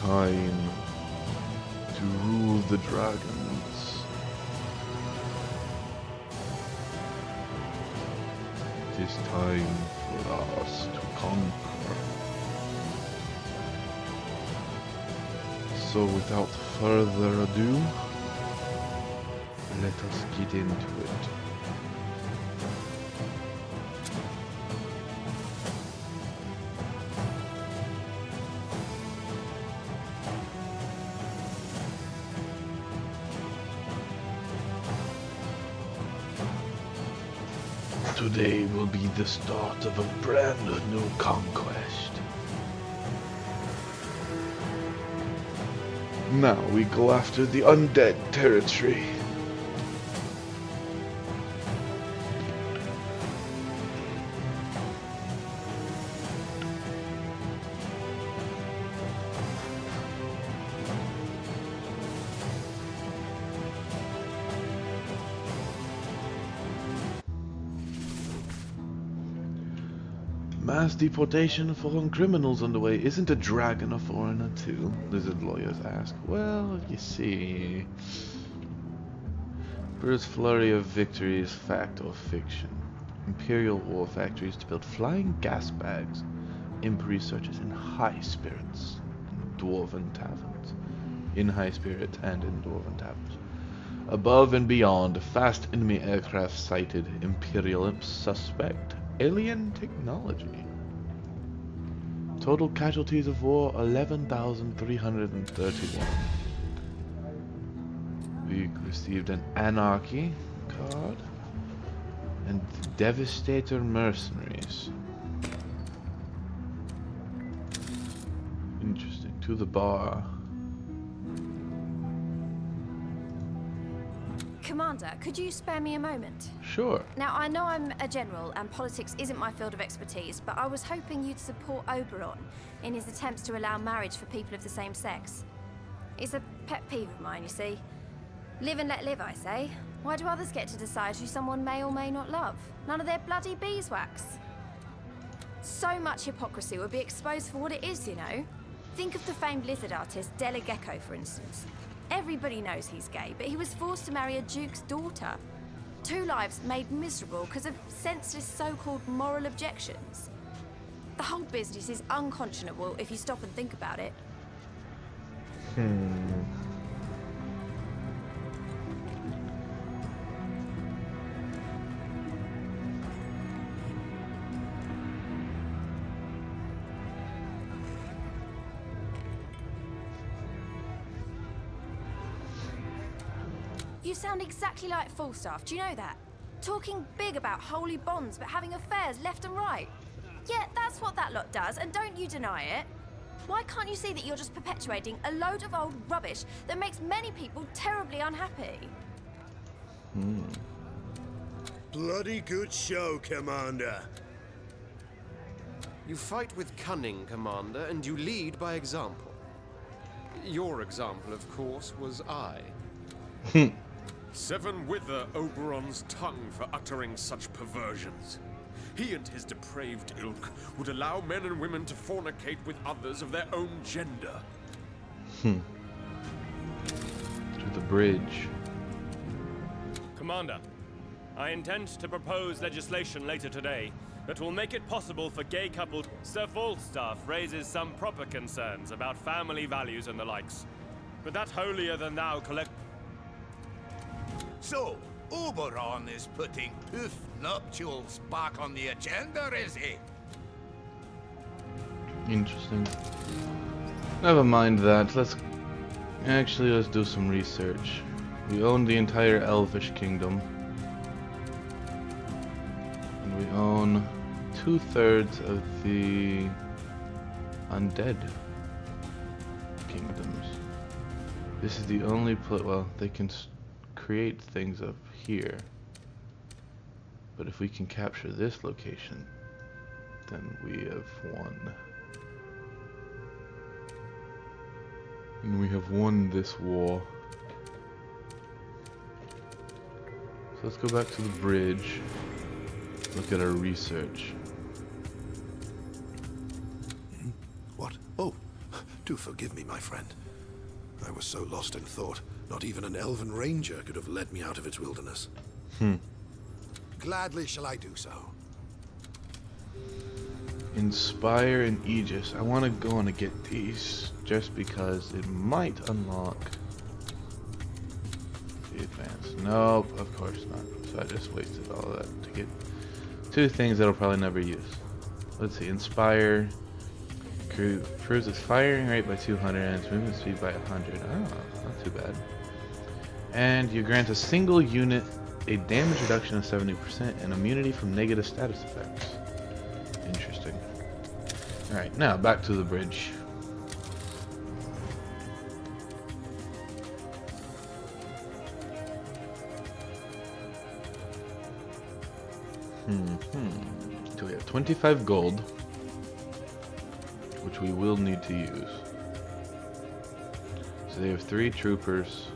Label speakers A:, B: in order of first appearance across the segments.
A: time to rule the dragons. It is time for us to conquer. So without further ado, let us get into it. Today will be the start of a brand new conquest. Now we go after the undead territory. Mass deportation of foreign criminals underway. Isn't a dragon a foreigner too? Lizard lawyers ask. Well, you see. Bird's flurry of victories, fact or fiction? Imperial war factories to build flying gas bags. Imp researchers in high spirits. In dwarven taverns. In high spirit and in dwarven taverns. Above and beyond, fast enemy aircraft sighted. Imperial imp suspect. Alien technology. Total casualties of war 11,331. We received an anarchy card and devastator mercenaries. Interesting. To the bar.
B: Commander, could you spare me a moment?
A: Sure.
B: Now, I know I'm a general and politics isn't my field of expertise, but I was hoping you'd support Oberon in his attempts to allow marriage for people of the same sex. It's a pet peeve of mine, you see. Live and let live, I say. Why do others get to decide who someone may or may not love? None of their bloody beeswax. So much hypocrisy would be exposed for what it is, you know. Think of the famed lizard artist Della Gecko, for instance. Everybody knows he's gay, but he was forced to marry a duke's daughter. 2 lives made miserable because of senseless so-called moral objections. The whole business is unconscionable if you stop and think about it. You sound exactly like Falstaff, do you know that? Talking big about holy bonds, but having affairs left and right. Yeah, that's what that lot does, and don't you deny it. Why can't you see that you're just perpetuating a load of old rubbish that makes many people terribly unhappy?
C: Bloody good show, Commander.
D: You fight with cunning, Commander, and you lead by example. Your example, of course, was I.
E: Seven wither Oberon's tongue for uttering such perversions. He and his depraved ilk would allow men and women to fornicate with others of their own gender.
A: To the bridge.
F: Commander, I intend to propose legislation later today that will make it possible for gay couples. Sir Falstaff raises some proper concerns about family values and the likes. But that holier-than-thou collect...
C: So, Oberon is putting poof nuptials back on the agenda, is he?
A: Interesting. Never mind that. Let's do some research. We own the entire Elvish kingdom. And we own 2/3 of the undead kingdoms. This is the only place. Well, they can create things up here. But if we can capture this location, then we have won. And we have won this war. So let's go back to the bridge. Look at our research.
C: What? Oh,
G: Do forgive me, my friend. I was so lost in thought, not even an elven ranger could have led me out of its wilderness.
C: Gladly shall I do so.
A: Inspire and Aegis. I want to go on and get these just because it might unlock the advance. Nope, of course not. So I just wasted all that to get two things that I'll probably never use. Let's see, Inspire improves its firing rate by 200 and its movement speed by 100. Oh, not too bad. And you grant a single unit a damage reduction of 70% and immunity from negative status effects. Interesting. Alright, now back to the bridge. So we have 25 gold, which we will need to use. So they have 3 troopers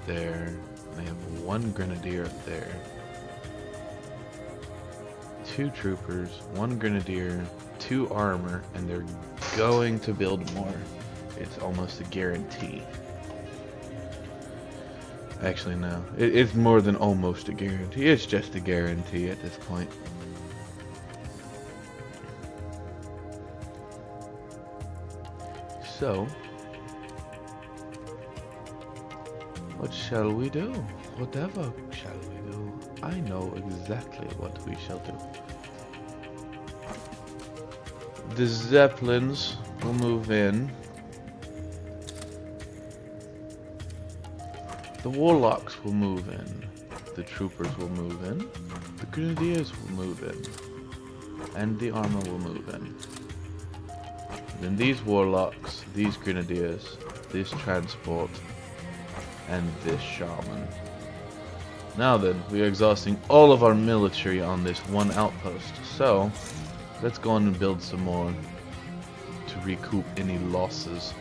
A: there, and they have 1 grenadier up there. 2 troopers, 1 grenadier, 2 armor, and they're going to build more. It's almost a guarantee. Actually, no. It's more than almost a guarantee. It's just a guarantee at this point. So, what shall we do? Whatever shall we do? I know exactly what we shall do. The Zeppelins will move in. The Warlocks will move in. The Troopers will move in. The Grenadiers will move in. And the Armor will move in. Then these Warlocks, these Grenadiers, this Transport, and this Shaman. Now then, we are exhausting all of our military on this one outpost. So, let's go on and build some more to recoup any losses.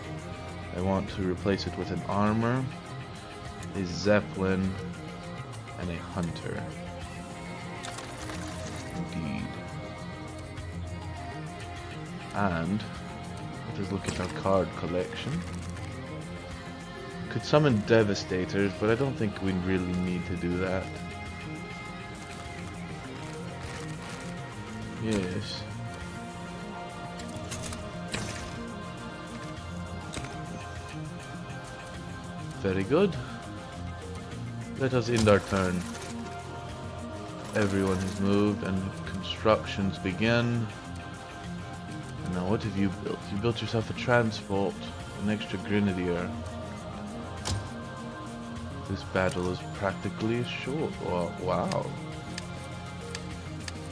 A: I want to replace it with an armor, a zeppelin, and a hunter. Indeed. And let us look at our card collection. Could summon Devastators, but I don't think we really need to do that. Yes. Very good. Let us end our turn. Everyone has moved and constructions begin. Now what have you built? You built yourself a transport, an extra grenadier. This battle is practically short. Wow.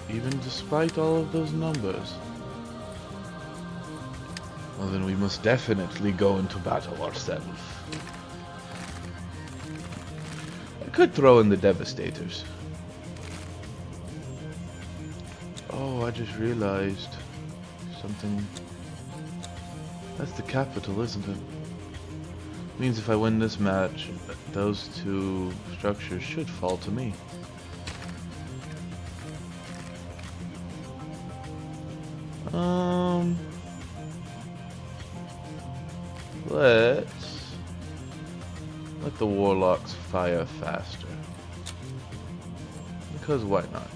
A: Even despite all of those numbers. Well then we must definitely go into battle ourselves. I could throw in the Devastators. Oh, I just realized something. That's the capital, isn't it? Means if I win this match, those 2 structures should fall to me. Let's let the Warlocks fire faster. Because why not?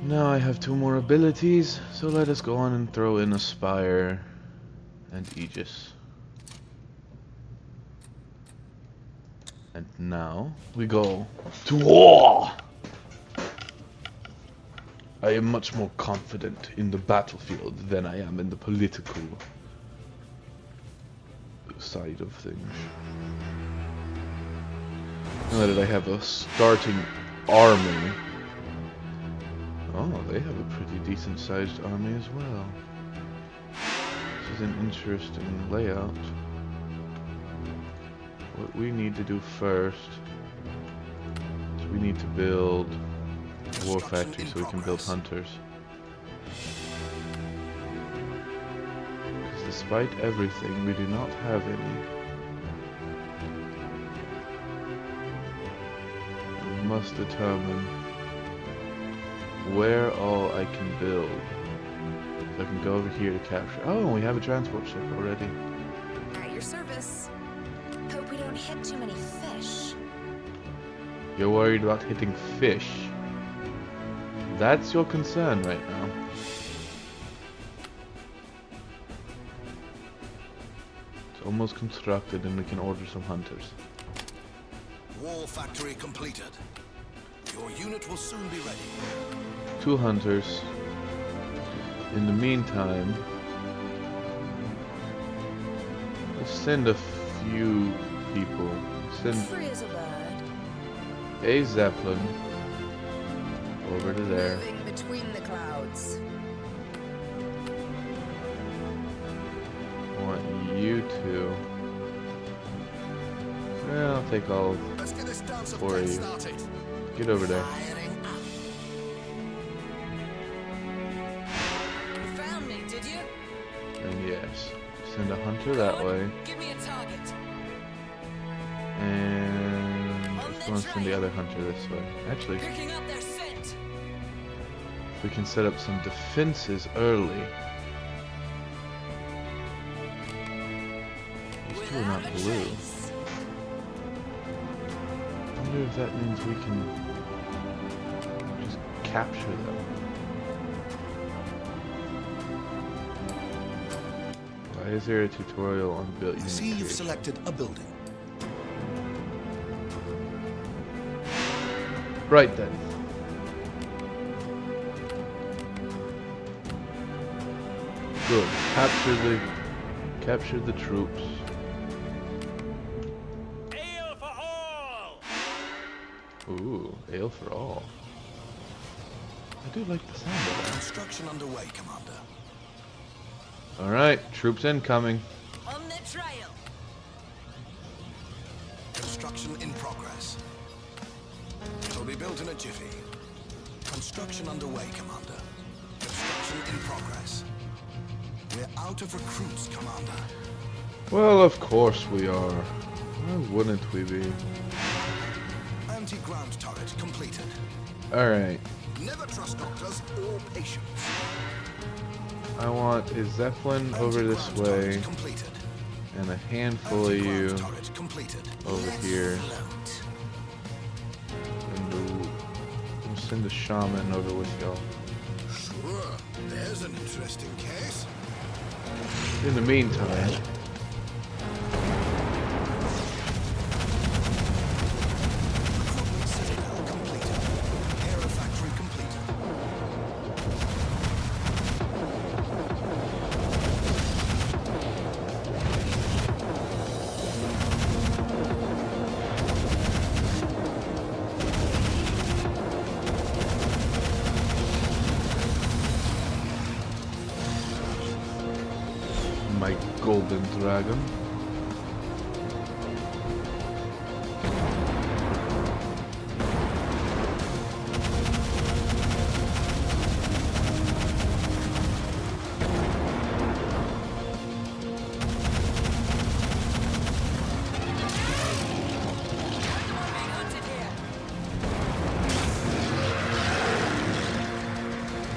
A: Now I have 2 more abilities, so let us go on and throw in Aspire and Aegis. And now we go to war! I am much more confident in the battlefield than I am in the political side of things. Now that I have a starting army. Oh, they have a pretty decent sized army as well. This is an interesting layout. What we need to do first is we need to build a war factory so we can build hunters. Because despite everything, we do not have any. We must determine where all I can build I can go over here to capture. Oh, we have a transport ship already.
H: At your service. Hope we don't hit too many fish.
A: You're worried about hitting fish. That's your concern right now. It's almost constructed and we can order some hunters.
G: War factory completed. Your unit will soon be ready.
A: 2 hunters. In the meantime, let's send a few people. Send
H: Free as a bird.
A: a Zeppelin over to there.
H: Moving between the clouds.
A: I want you to. Well, I'll take all
G: Let's get this dance of
A: 4 of
G: death
A: you.
G: started.
A: Get over there.
G: Firing up.
H: You found me, did you?
A: And yes, send a hunter that way.
H: Give me a target.
A: And let's go and send the other hunter this way. Actually,
H: Picking up their scent.
A: if we can set up some defenses early. These two are not
H: Without a
A: blue.
H: trace.
A: I wonder if that means we can just capture them. Why is there a tutorial on build
G: I
A: unit
G: see you've
A: creation?
G: selected a building.
A: Right then. Good. Capture the troops.
F: Ale for all!
A: Ooh, ale for all. I do like the sound of that.
G: Construction underway, Commander.
A: Alright, troops incoming.
H: On the trail.
G: Construction in progress. It'll be built in a jiffy. Construction underway, Commander. Construction in progress. We're out of recruits, Commander.
A: Well, of course we are. Why wouldn't we be?
G: Anti-ground turret completed.
A: Alright,
G: Never trust doctors or patients.
A: I want a Zeppelin over this
G: Anti-ground
A: way,
G: turret completed.
A: and a handful of you
G: Anti-ground turret completed.
A: over here. And we'll send a shaman over with y'all.
G: Sure, there's an interesting case.
A: In the meantime,
G: Recruitment citadel completed. Aero factory completed.
A: my golden dragon.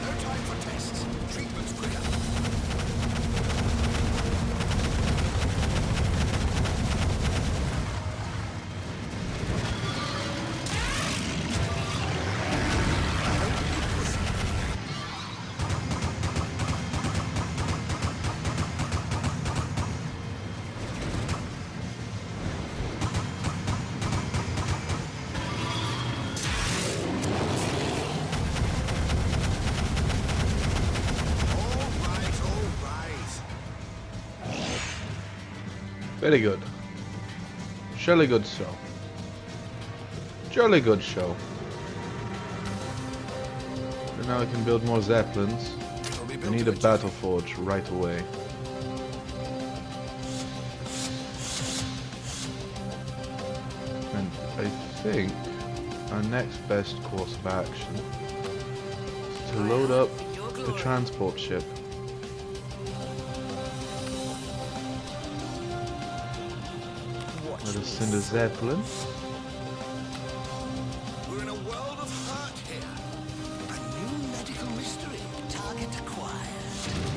G: No time for tests. Treatment's quicker. All right.
A: Very good. Surely good show. Jolly good show. And now we can build more Zeppelins.
G: It'll be
A: We
G: built
A: need
G: in
A: a
G: jiffy.
A: battle forge right away. And I think our next best course of action is to load up the transport ship. Let us send a Zeppelin.
G: We're in a world of hurt here. A new medical mystery. Target acquired.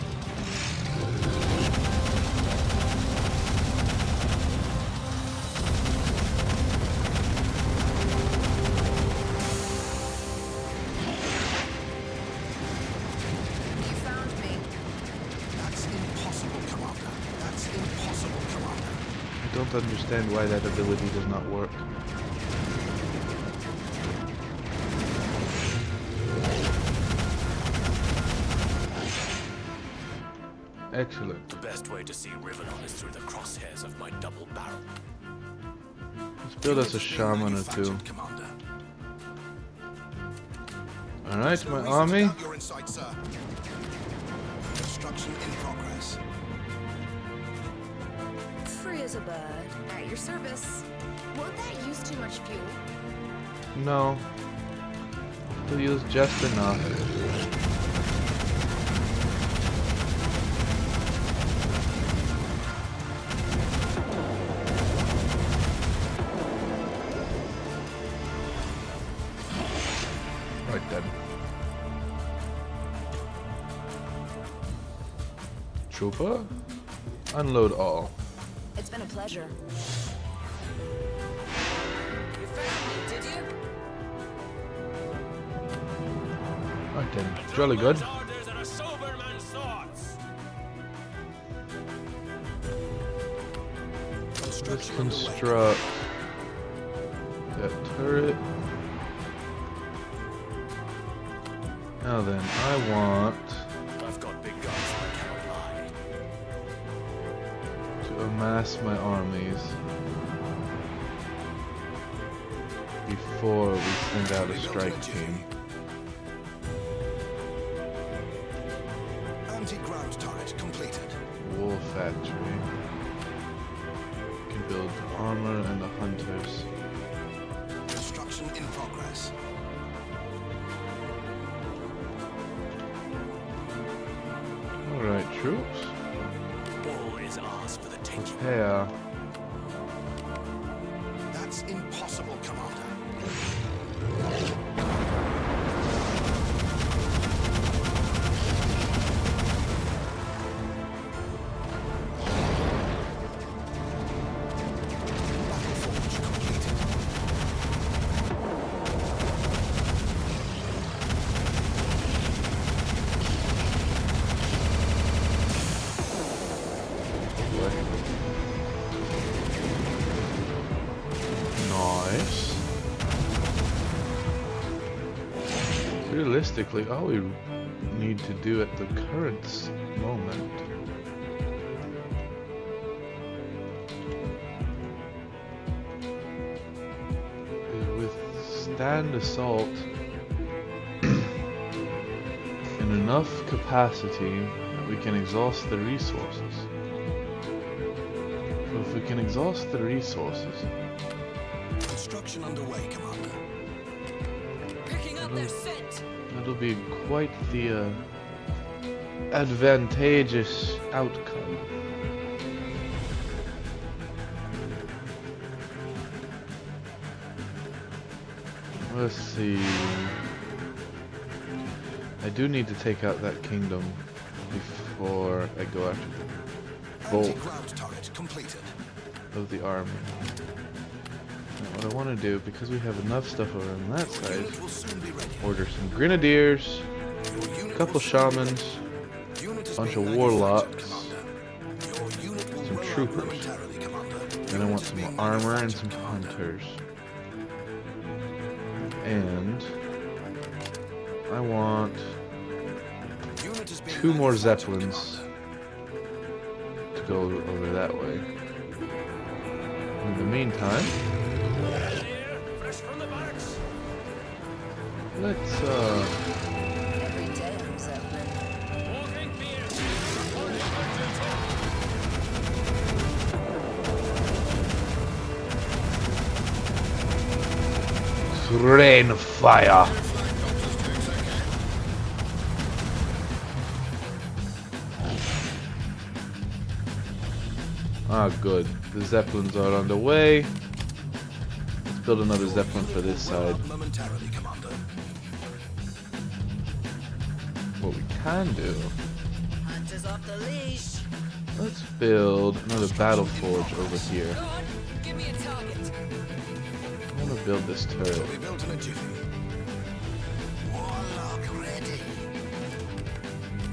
A: don't understand why that ability does not work. Excellent.
E: The best way to see Rivellon is through the crosshairs of my double barrel.
A: Let's build us a shaman or two.
G: Commander.
A: Alright,
G: No
A: my
G: reason to
A: army.
G: doubt your insight, sir. Construction in progress.
H: Free as a bird. At your service. Won't that use too much fuel?
A: No. We'll use just enough. Right then. Trooper, unload all.
H: It's been a pleasure.
I: You found me, did you?
A: Right then, jolly good.
F: Orders and a sober man's thoughts.
A: Let's
G: Construction
A: construct that turret. Now then, I want
E: I've got big guns, I cannot lie.
A: to amass my armies before we send out a strike team.
G: Anti-ground turret completed.
A: Wool factory. Can build armor and the hunters.
G: Construction in progress.
A: Alright, troops.
E: All is ours for the taking.
A: Prepare.
G: That's impossible, Commander. Battleforge completed.
A: Nice. Realistically, all we need to do at the current moment is withstand assault in enough capacity that we can exhaust the resources. So if we can exhaust the resources,
G: Construction underway, Commander.
I: Picking up their scent.
A: that'll be quite the advantageous outcome. Let's see. I do need to take out that kingdom before I go after the bulk
G: Anti-ground turret completed.
A: of the army. Now, what I want to do, because we have enough stuff over on that side,
G: Unit will soon be ready.
A: order some grenadiers,
G: Your unit
A: a couple
G: will soon be ready.
A: shamans,
G: Unit is
A: bunch
G: being
A: of warlocks,
G: manufactured, Commander. Your unit will
A: some
G: roll out
A: troopers.
G: momentarily, Commander.
A: and I
G: Unit
A: want
G: is
A: some
G: being
A: armor and some
G: manufactured, Commander.
A: hunters. And I want
G: Unit is being
A: 2 more
G: manufactured,
A: zeppelins
G: Commander.
A: to go over that way. In the meantime,
F: Fresh from the barracks.
A: let's
H: Every day I'm Zeppelin.
F: Walking beers. Reporting for duty.
A: rain fire. Ah, good. The zeppelins are on the way. Let's build another zeppelin for this
G: Roll
A: side.
G: out momentarily, Commander.
A: What we can do,
I: Hunters off the leash.
A: let's build another battle forge over here.
I: Go on, give me a target.
A: I want to build this turret.
G: Will be built in a jiffy. Warlock ready.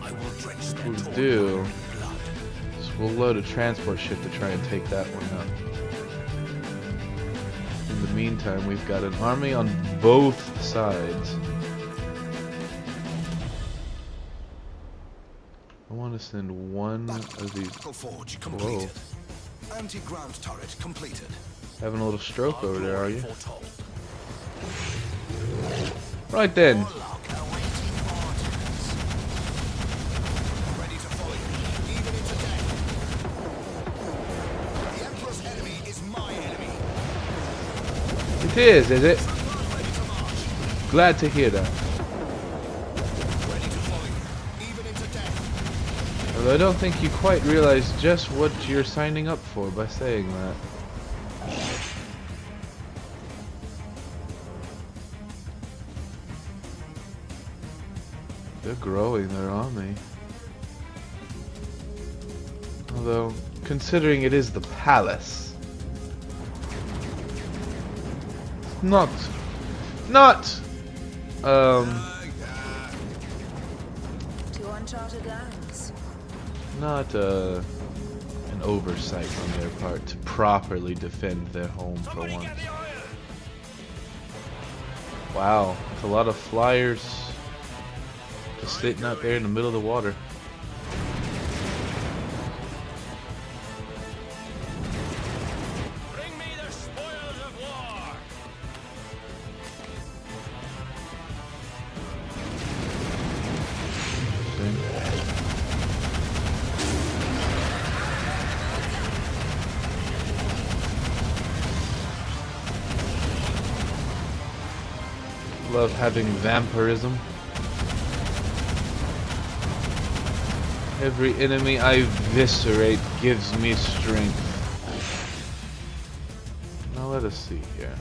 E: I will drench
A: What
E: their
A: we'll
E: torn
A: do
E: armor in blood.
A: is we'll load a transport ship to try and take that one out. meantime, we've got an army on both sides. I want to send one of these.
G: Forge completed. Anti-ground turret completed.
A: Having a little stroke over there, are you? Right then.
G: Ready to follow you, even into death. The Emperor's enemy is my enemy.
A: It is it? Glad to hear that.
G: Ready to follow you, even into death.
A: Although I don't think you quite realize just what you're signing up for by saying that. They're growing their army. Although, considering it is the palace, not,
H: To uncharted lands.
A: not an oversight on their part to properly defend their home for once. Wow, it's a lot of flyers just sitting out there in the middle of the water.
F: Bring me the spoils of war!
A: Love having vampirism. Every enemy I eviscerate gives me strength. Now let us see here.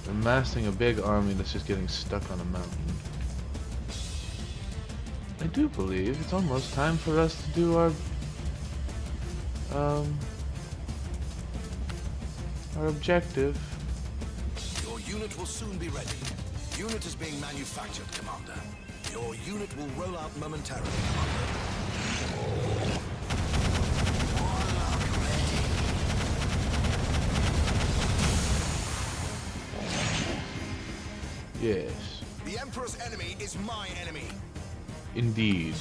A: Amassing a big army that's just getting stuck on a mountain. I do believe it's almost time for us to do our objective.
G: Your unit will soon be ready. Unit is being manufactured, Commander. Your unit will roll out momentarily, Commander.
A: Yes,
G: The Emperor's enemy is my enemy.
A: indeed.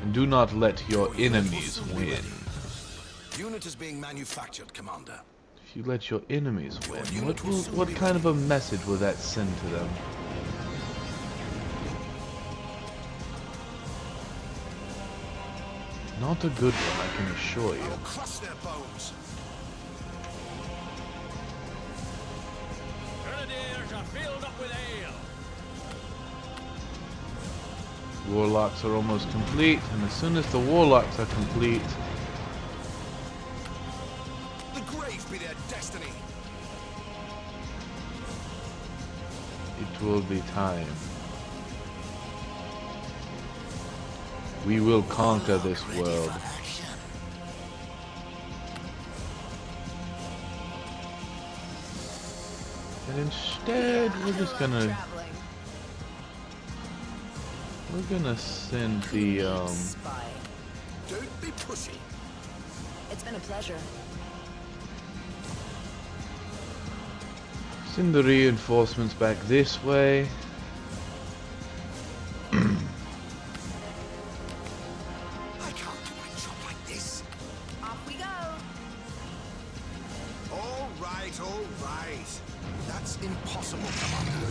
A: And do not let your enemies win.
G: Unit is being manufactured, Commander.
A: If you let your enemies win, what kind of a message will that send to them? Not a good one, I can assure you.
G: I'll crush their bones.
F: Grenadiers are filled up with ale!
A: Warlocks are almost complete, and as soon as the warlocks are complete,
G: The grave be their destiny.
A: it will be time. We will conquer this world. And instead,
H: Traveling.
A: we're gonna send the
H: Spy.
G: Don't be pushy.
H: It's been a pleasure.
A: send the reinforcements back this way.
G: I can't do my job like this.
H: Off we go.
G: All right, all right. That's impossible, Commander.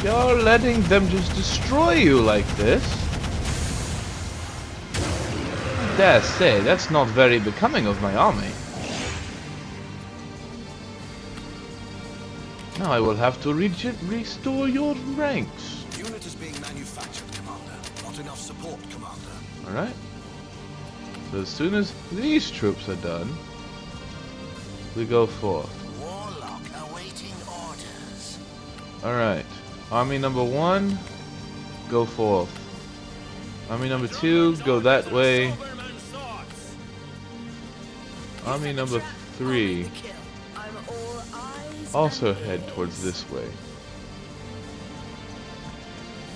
A: You're letting them just destroy you like this? I dare say, that's not very becoming of my army. Now I will have to restore your ranks.
G: Unit is being manufactured, Commander. Not enough support, Commander.
A: Alright. So as soon as these troops are done, we go forth.
G: Warlock awaiting orders.
A: Alright. Army number 1, go forth. Army number 2, go that way. Army number 3,
H: I'm all eyes.
A: also head towards this way.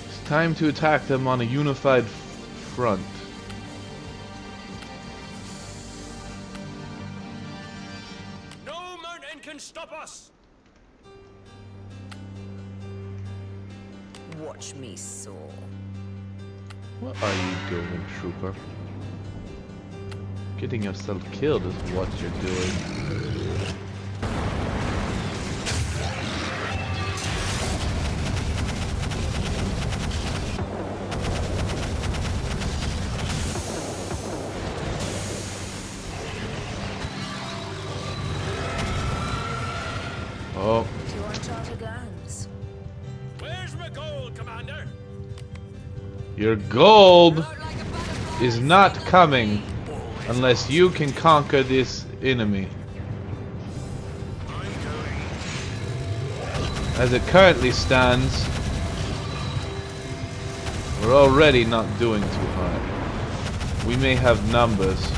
A: It's time to attack them on a unified front.
I: Watch me soar.
A: What are you doing, trooper? Getting yourself killed is what you're doing. Oh.
H: To uncharted lands.
F: Where's my gold, Commander?
A: Your gold is not coming unless you can conquer this enemy. As it currently stands, we're already not doing too hard. We may have numbers,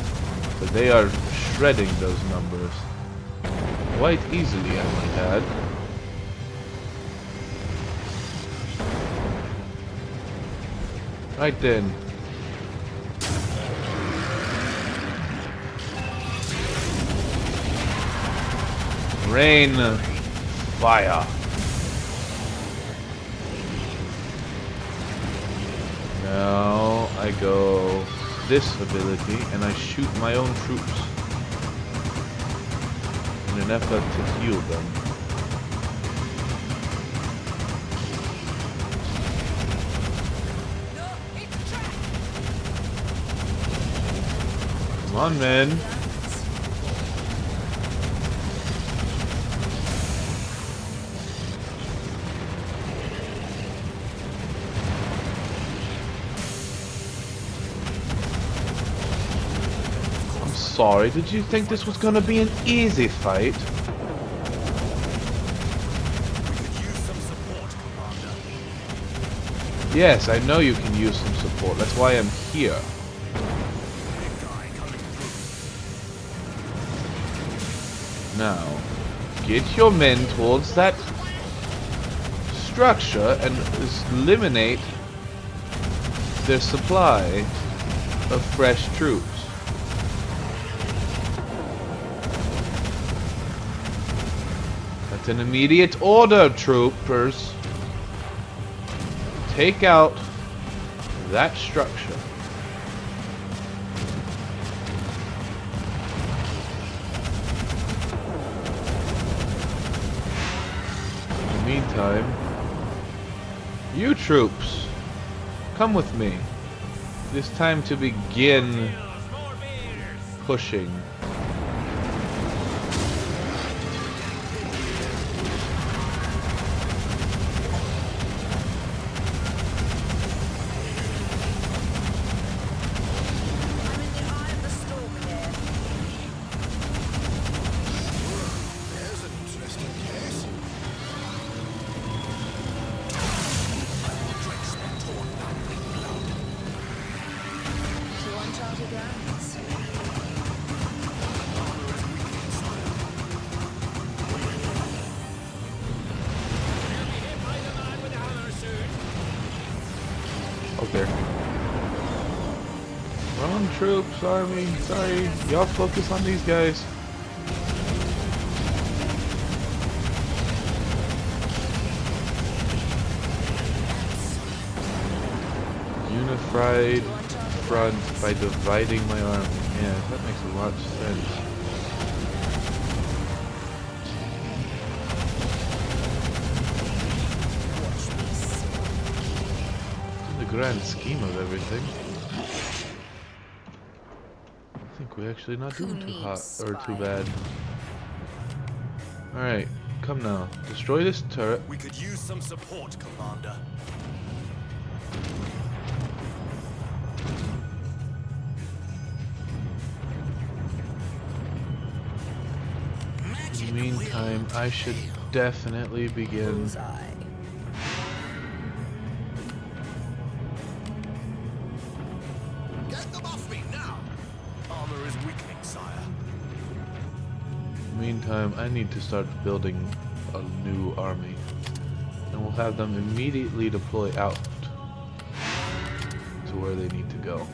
A: but they are shredding those numbers quite easily, I might add. Right then. Rain fire. Now I go this ability and I shoot my own troops in an effort to heal them. Come on, man. I'm sorry, did you think this was gonna be an easy fight? Yes, I know you can use some support. That's why I'm here. Now, get your men towards that structure and eliminate their supply of fresh troops. That's an immediate order, troopers. Take out that structure. In the meantime, you troops, come with me. It is time to begin pushing. Okay. Run, troops, army. Sorry, y'all focus on these guys. Unified front by dividing my army. Yeah, that makes a lot of sense. Grand scheme of everything, I think we're actually not doing too hot or too bad. Alright, come now. Destroy this turret.
C: We could use some support, Commander.
A: In the meantime, I should definitely begin. Meantime, I need to start building a new army, and we'll have them immediately deploy out to where they need to go.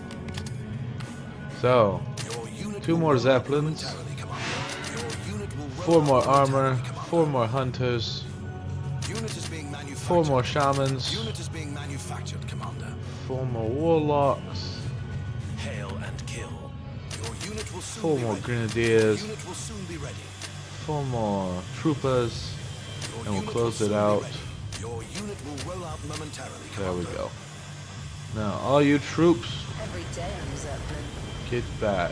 A: So, 2 more Zeppelins, 4 more armor, 4 more hunters.
G: Unit is being manufactured.
A: 4 more shamans,
G: Unit is being manufactured, Commander.
A: 4 more warlocks,
C: Hail and kill.
G: Your unit will soon
A: 4
G: be
A: more
G: ready.
A: grenadiers,
G: Your unit will soon be ready.
A: 4 more troopers,
G: Your
A: and we'll
G: unit
A: close
G: will
A: it
G: soon be
A: out.
G: ready. Your unit will roll out momentarily,
A: There we
G: Commander.
A: go. Now, all you troops,
I: Every day I'm Zeppelin.
A: get back.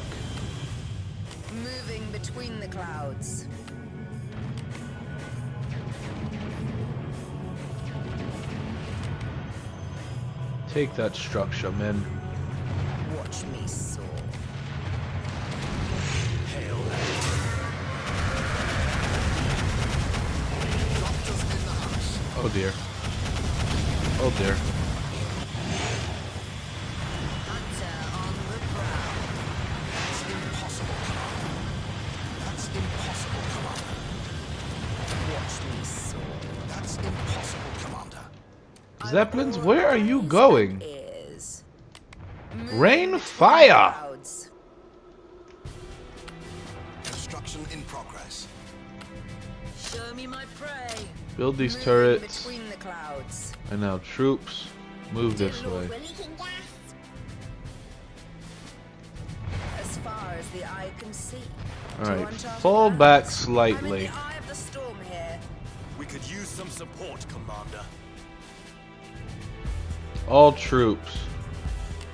I: Moving between the clouds.
A: Take that structure, men.
I: Watch me soar.
C: Hail
A: Oh dear. Oh dear.
I: Hunter on the prowl.
G: That's impossible, Commander. That's impossible, Commander.
I: Watch me soar.
G: That's impossible, Commander.
A: Zeppelins, where are you going?
I: Is.
A: Rain
I: Moving
A: fire!
I: between the clouds.
G: Construction in progress.
I: Show me my prey.
A: Build these
I: Moving
A: turrets.
I: between the clouds.
A: And now troops, move this way.
I: As far as the eye can see.
A: Alright,
I: To uncharted
A: fall
I: lands.
A: back
I: I'm in
A: slightly.
I: the eye of the storm here.
C: We could use some support, Commander.
A: All troops,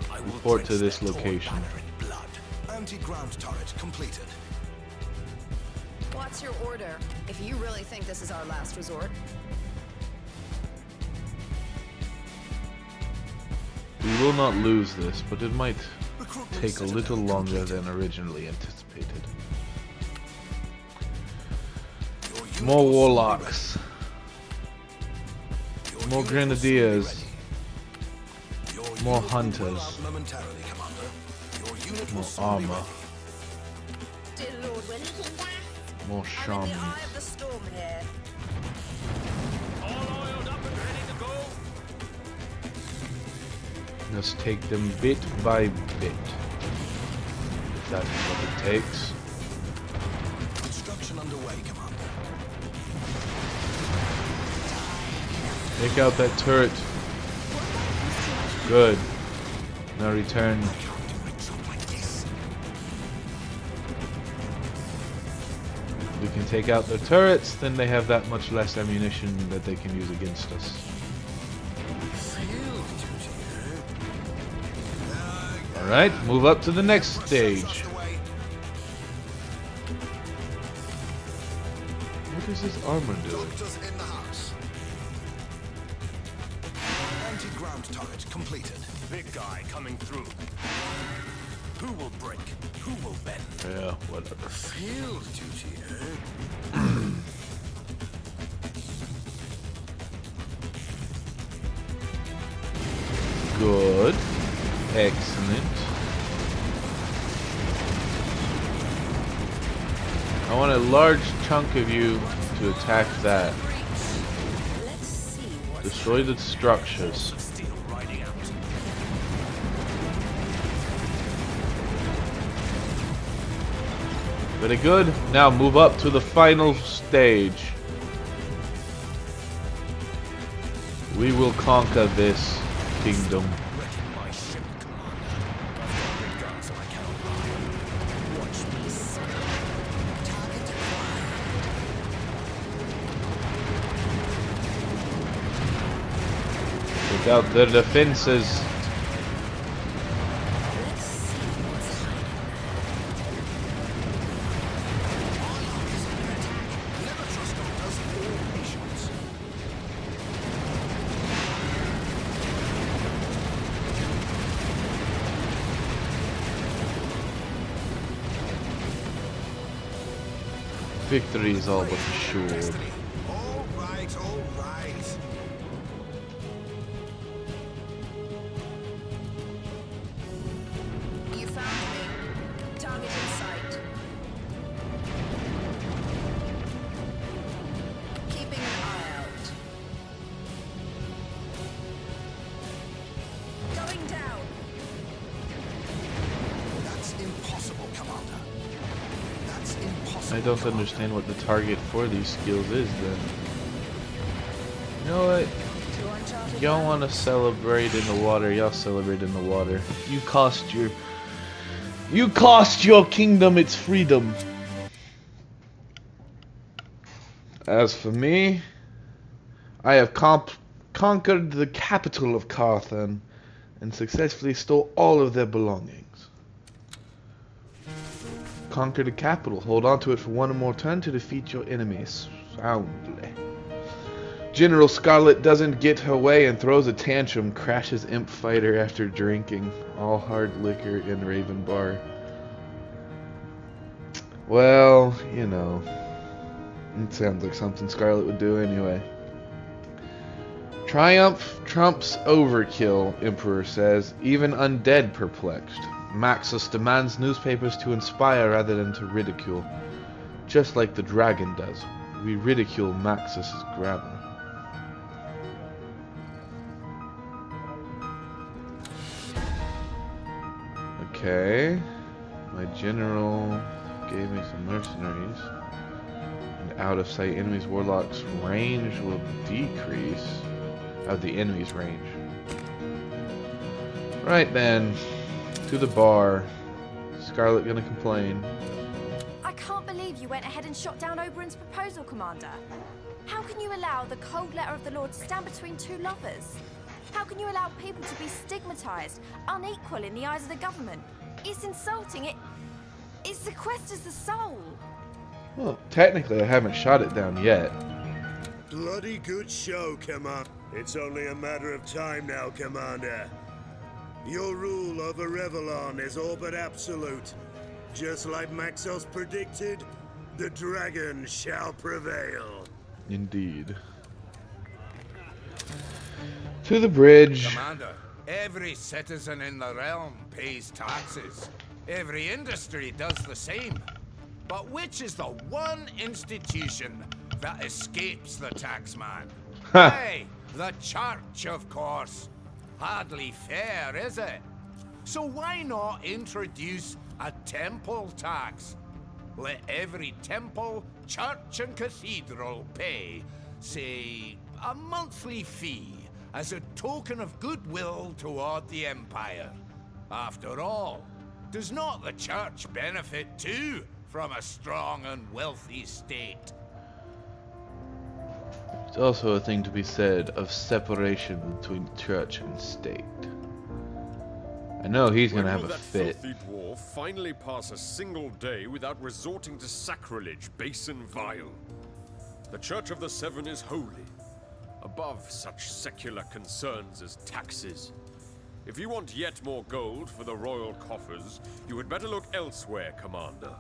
C: I will
A: report to
C: drench
A: this
C: their torn
A: location.
C: banner in blood.
G: Anti-ground turret completed.
H: What's your order? If you really think this is our last resort.
A: We will not lose this, but it might
G: Recruitment
A: take a
G: citadel
A: little longer
G: completed.
A: than originally anticipated.
G: Your unit
A: More
G: will soon be
A: warlocks,
G: ready. Your
A: more
G: unit will soon be
A: grenadiers,
G: ready. Your
A: more
G: unit will roll
A: hunters,
G: out momentarily, Commander. Your unit will
A: more
G: soon be
A: armor,
G: ready.
I: Dear Lord, when you can gas.
A: more
I: I'm in
A: shamans.
I: the eye of the storm here.
F: All oiled up and ready to go.
A: Let's take them bit by bit. If that's what it takes.
G: Construction underway, Commander.
A: Take out that turret. Good. Now return. We can take out their turrets, then they have that much less ammunition that they can use against us. Alright, move up to the next stage. What is his armor doing?
G: Doctors in the house. Anti-ground turret completed.
C: Big guy coming through. Who will break? Who will bend?
A: Yeah, whatever.
C: Field duty, eh?
A: Good. Excellent. I want a large chunk of you to attack that.
I: Let's see what
A: Destroy the structures.
C: Steel riding out.
A: Very good. Now move up to the final stage. We will conquer this kingdom.
C: Wrecking my ship, Commander. I've got big guns and I cannot run.
I: watch me soar. Target
A: Take out their defenses.
I: Let's see what's hiding.
G: Never trust doctors or patients.
A: Victory is all but assured.
G: Destiny. All right, all right.
I: You found me. Target in sight. Keeping an eye out. Going down.
G: That's impossible, Commander. That's impossible.
A: I don't
G: Commander.
A: understand what the target for these skills is then. You know what? y'all want to celebrate in the water, y'all celebrate in the water. You cost your kingdom its freedom. As for me, I have conquered the capital of Carthan and successfully stole all of their belongings. Conquer the capital. Hold on to it for one more turn to defeat your enemies soundly. General Scarlet doesn't get her way and throws a tantrum, crashes Imp Fighter after drinking all hard liquor in Raven Bar. Well, you know, it sounds like something Scarlet would do anyway. Triumph trumps overkill, Emperor says, even undead perplexed. Maxus demands newspapers to inspire rather than to ridicule, just like the dragon does. We ridicule Maxus's grammar. Okay, my general gave me some mercenaries. And out of sight enemies' warlocks' range will decrease. Of the enemy's range. Right then, to the bar. Scarlet gonna complain.
B: I can't believe you went ahead and shot down Oberon's proposal, Commander. How can you allow the cold letter of the Lord to stand between two lovers? How can you allow people to be stigmatized, unequal in the eyes of the government? It's insulting. It sequesters the soul.
A: Well, technically I haven't shot it down yet.
J: Bloody good show, Commander. It's only a matter of time now, Commander. Your rule over Rivellon is all but absolute. Just like Maxos predicted, the dragon shall prevail.
A: Indeed. To the bridge.
C: Commander, every citizen in the realm pays taxes. Every industry does the same. But which is the one institution that escapes the taxman? Hey, the church, of course. Hardly fair, is it? So why not introduce a temple tax? Let every temple, church and cathedral pay, say, a monthly fee as a token of goodwill toward the Empire. After all, does not the church benefit too from a strong and wealthy state?
A: There's also a thing to be said of separation between church and state. I know he's gonna have a fit.
E: Filthy dwarf finally pass a single day without resorting to sacrilege, base and vile. The Church of the Seven is holy, above such secular concerns as taxes. If you want yet more gold for the royal coffers, you had better look elsewhere, Commander.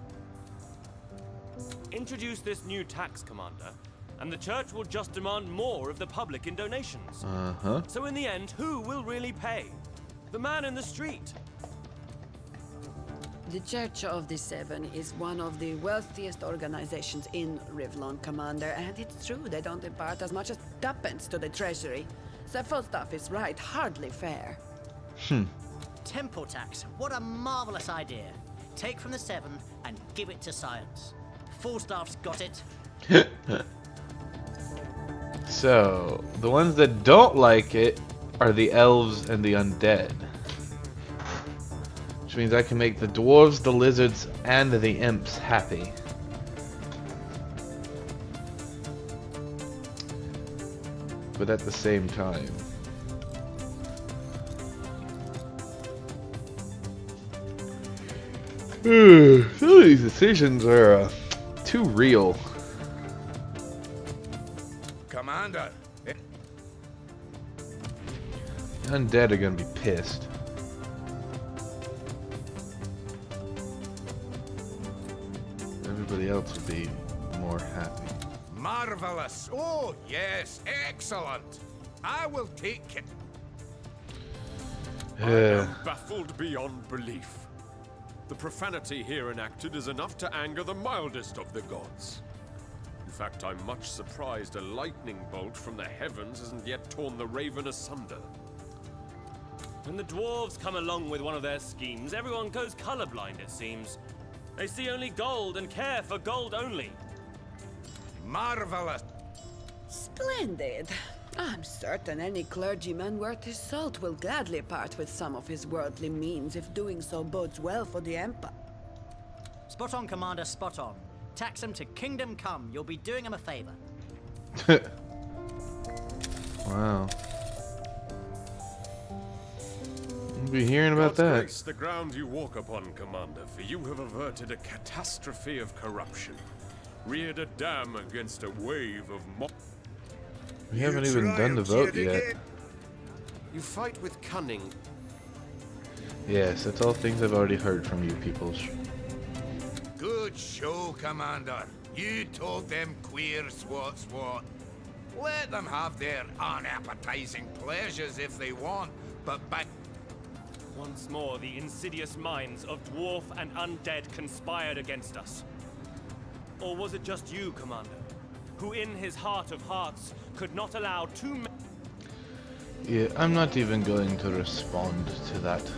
F: Introduce this new tax, Commander, and the church will just demand more of the public in donations. So in the end, who will really pay? The man in the street.
I: The Church of the Seven is one of the wealthiest organizations in Rivellon, Commander, and it's true they don't impart as much as tuppence to the treasury. Sir Falstaff is right, hardly fair.
K: Temple tax, what a marvelous idea. Take from the Seven and give it to science. Falstaff's got it.
A: So, the ones that don't like it are the elves and the undead. Which means I can make the dwarves, the lizards, and the imps happy. But at the same time. Some of these decisions are too real.
C: Commander,
A: Undead are gonna be pissed. Everybody else will be more happy.
C: marvelous. Oh, yes, excellent. I will take it.
E: I am baffled beyond belief. The profanity here enacted is enough to anger the mildest of the gods. In fact, I'm much surprised a lightning bolt from the heavens hasn't yet torn the raven asunder.
F: When the dwarves come along with one of their schemes, everyone goes colorblind, it seems. They see only gold and care for gold only.
C: Marvelous.
I: Splendid. I'm certain any clergyman worth his salt will gladly part with some of his worldly means if doing so bodes well for the Empire.
K: Spot on, Commander, spot on. Tax him to Kingdom Come. You'll be doing him a favor.
A: Wow. We'll be hearing about
E: God
A: that.
E: grace the ground you walk upon, Commander, for you have averted a catastrophe of corruption. Reared a dam against a wave of
A: We haven't even done the vote yet.
D: You fight with cunning.
A: Yes, that's all things I've already heard from you peoples.
C: Good show, Commander. You told them queers what's what. Let them have their unappetizing pleasures if they want, but back...
F: Once more, the insidious minds of dwarf and undead conspired against us. Or was it just you, Commander, who in his heart of hearts could not allow too many...
A: Yeah, I'm not even going to respond to that.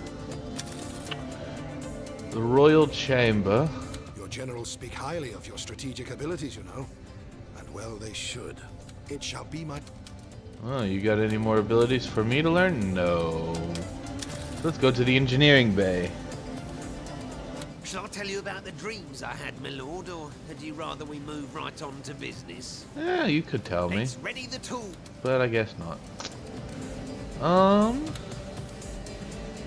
A: The Royal Chamber.
G: Your generals speak highly of your strategic abilities, you know. And well, they should. It shall be my...
A: Oh, you got any more abilities for me to learn? No. Let's go to the engineering bay.
L: Shall I tell you about the dreams I had, my lord, or had you rather we move right on to business?
A: Yeah, you could tell me.
L: Let's ready the tool.
A: But I guess not.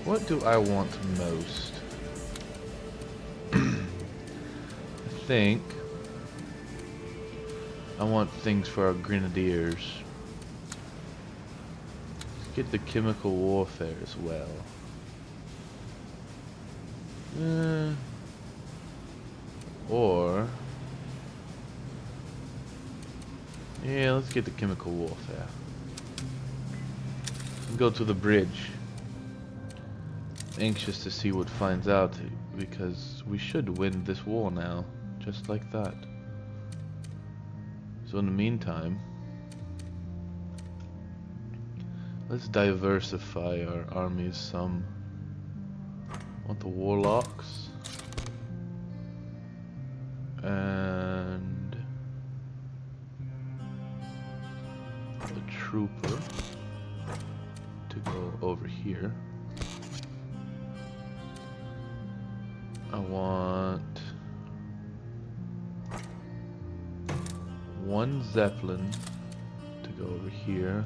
A: What do I want most? I think I want things for our grenadiers. Let's get the chemical warfare as well. Or yeah, let's get the chemical warfare. Go to the bridge. Anxious to see what finds out, because we should win this war now, just like that. So in the meantime, let's diversify our armies some. Want the warlocks and the trooper to go over here. I want one Zeppelin to go over here,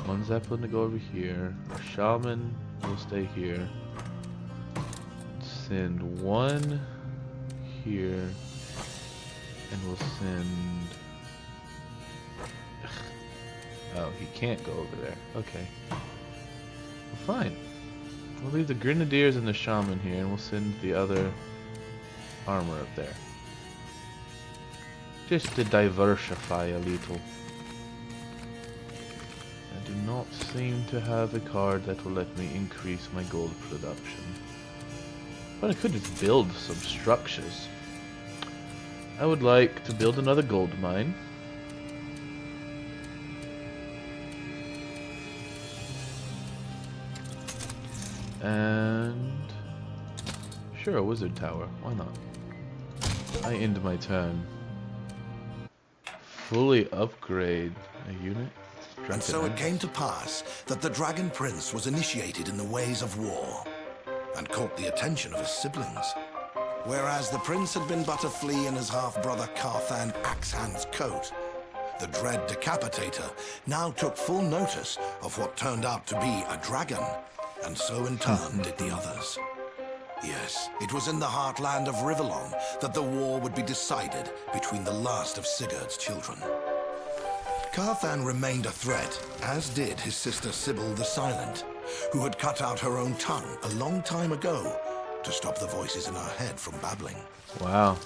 A: one Zeppelin to go over here, a Shaman will stay here, send one here, and we'll send... Oh, he can't go over there. Okay. Well, fine. We'll leave the Grenadiers and the Shaman here, and we'll send the other armor up there. Just to diversify a little. I do not seem to have a card that will let me increase my gold production. But I could just build some structures. I would like to build another gold mine. And sure, a wizard tower. Why not? I end my turn. Fully upgrade a unit.
G: And so it came to pass that the Dragon Prince was initiated in the ways of war, and caught the attention of his siblings. Whereas the prince had been but a flea in his half-brother Carthan Axehand's coat, the dread Decapitator now took full notice of what turned out to be a dragon, and so in turn did the others. Yes, it was in the heartland of Rivellon that the war would be decided between the last of Sigurd's children. Carthan remained a threat, as did his sister Sybil the Silent, who had cut out her own tongue a long time ago to stop the voices in her head from babbling.
A: Wow.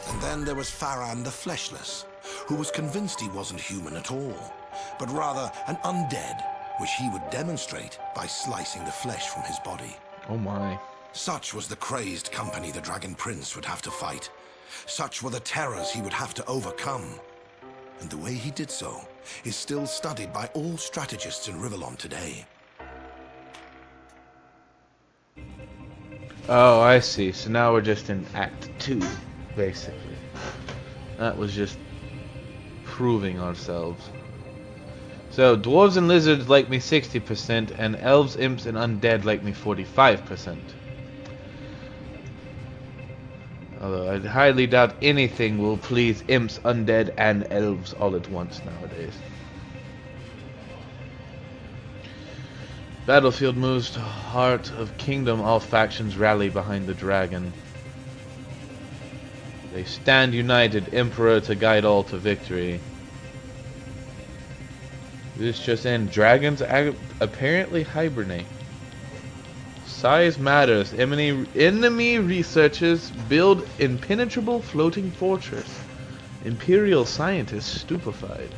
G: And then there was Farran the Fleshless, who was convinced he wasn't human at all, but rather an undead, which he would demonstrate by slicing the flesh from his body.
A: Oh my.
G: Such was the crazed company the Dragon Prince would have to fight. Such were the terrors he would have to overcome. And the way he did so is still studied by all strategists in Rivellon today.
A: Oh, I see. So now we're just in Act 2, basically. That was just proving ourselves. So, dwarves and lizards like me 60%, and elves, imps, and undead like me 45%. Although I highly doubt anything will please imps, undead, and elves all at once nowadays. Battlefield moves to heart of kingdom. All factions rally behind the dragon. They stand united, Emperor to guide all to victory. This just in, dragons apparently hibernate. Size matters. Enemy researchers build impenetrable floating fortress. Imperial scientists stupefied.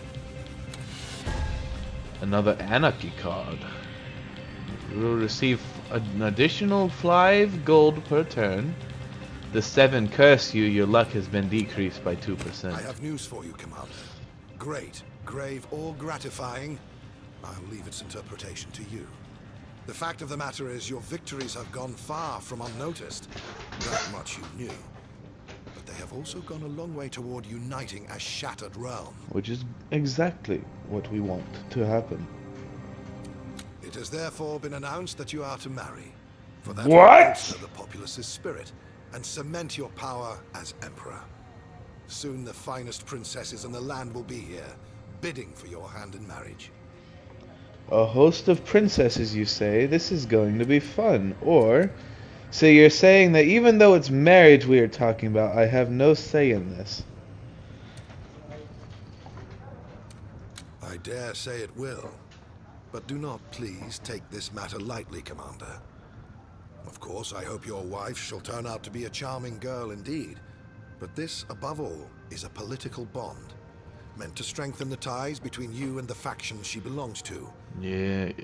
A: Another anarchy card. You will receive an additional 5 gold per turn. The 7 curse you, your luck has been decreased by 2%.
G: I have news for you, Commander. Great, grave, or gratifying, I'll leave its interpretation to you. The fact of the matter is your victories have gone far from unnoticed. That much you knew. But they have also gone a long way toward uniting a shattered realm.
A: Which is exactly what we want to happen.
G: It has therefore been announced that you are to marry. For that
A: What?
G: will bolster the populace's spirit and cement your power as Emperor. Soon the finest princesses in the land will be here, bidding for your hand in marriage.
A: A host of princesses, you say? This is going to be fun. Or, so you're saying that even though it's marriage we are talking about, I have no say in this.
G: I dare say it will. But do not please take this matter lightly, Commander. Of course, I hope your wife shall turn out to be a charming girl indeed. But this, above all, is a political bond, meant to strengthen the ties between you and the faction she belongs to.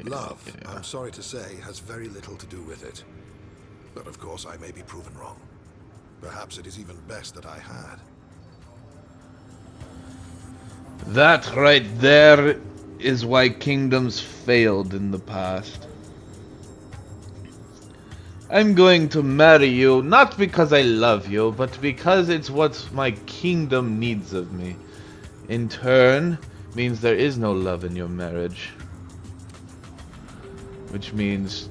G: Love, I'm sorry to say, has very little to do with it. But of course, I may be proven wrong. Perhaps it is even best that I had.
A: That right there is why kingdoms failed in the past. I'm going to marry you, not because I love you, but because it's what my kingdom needs of me. In turn, means there is no love in your marriage. Which means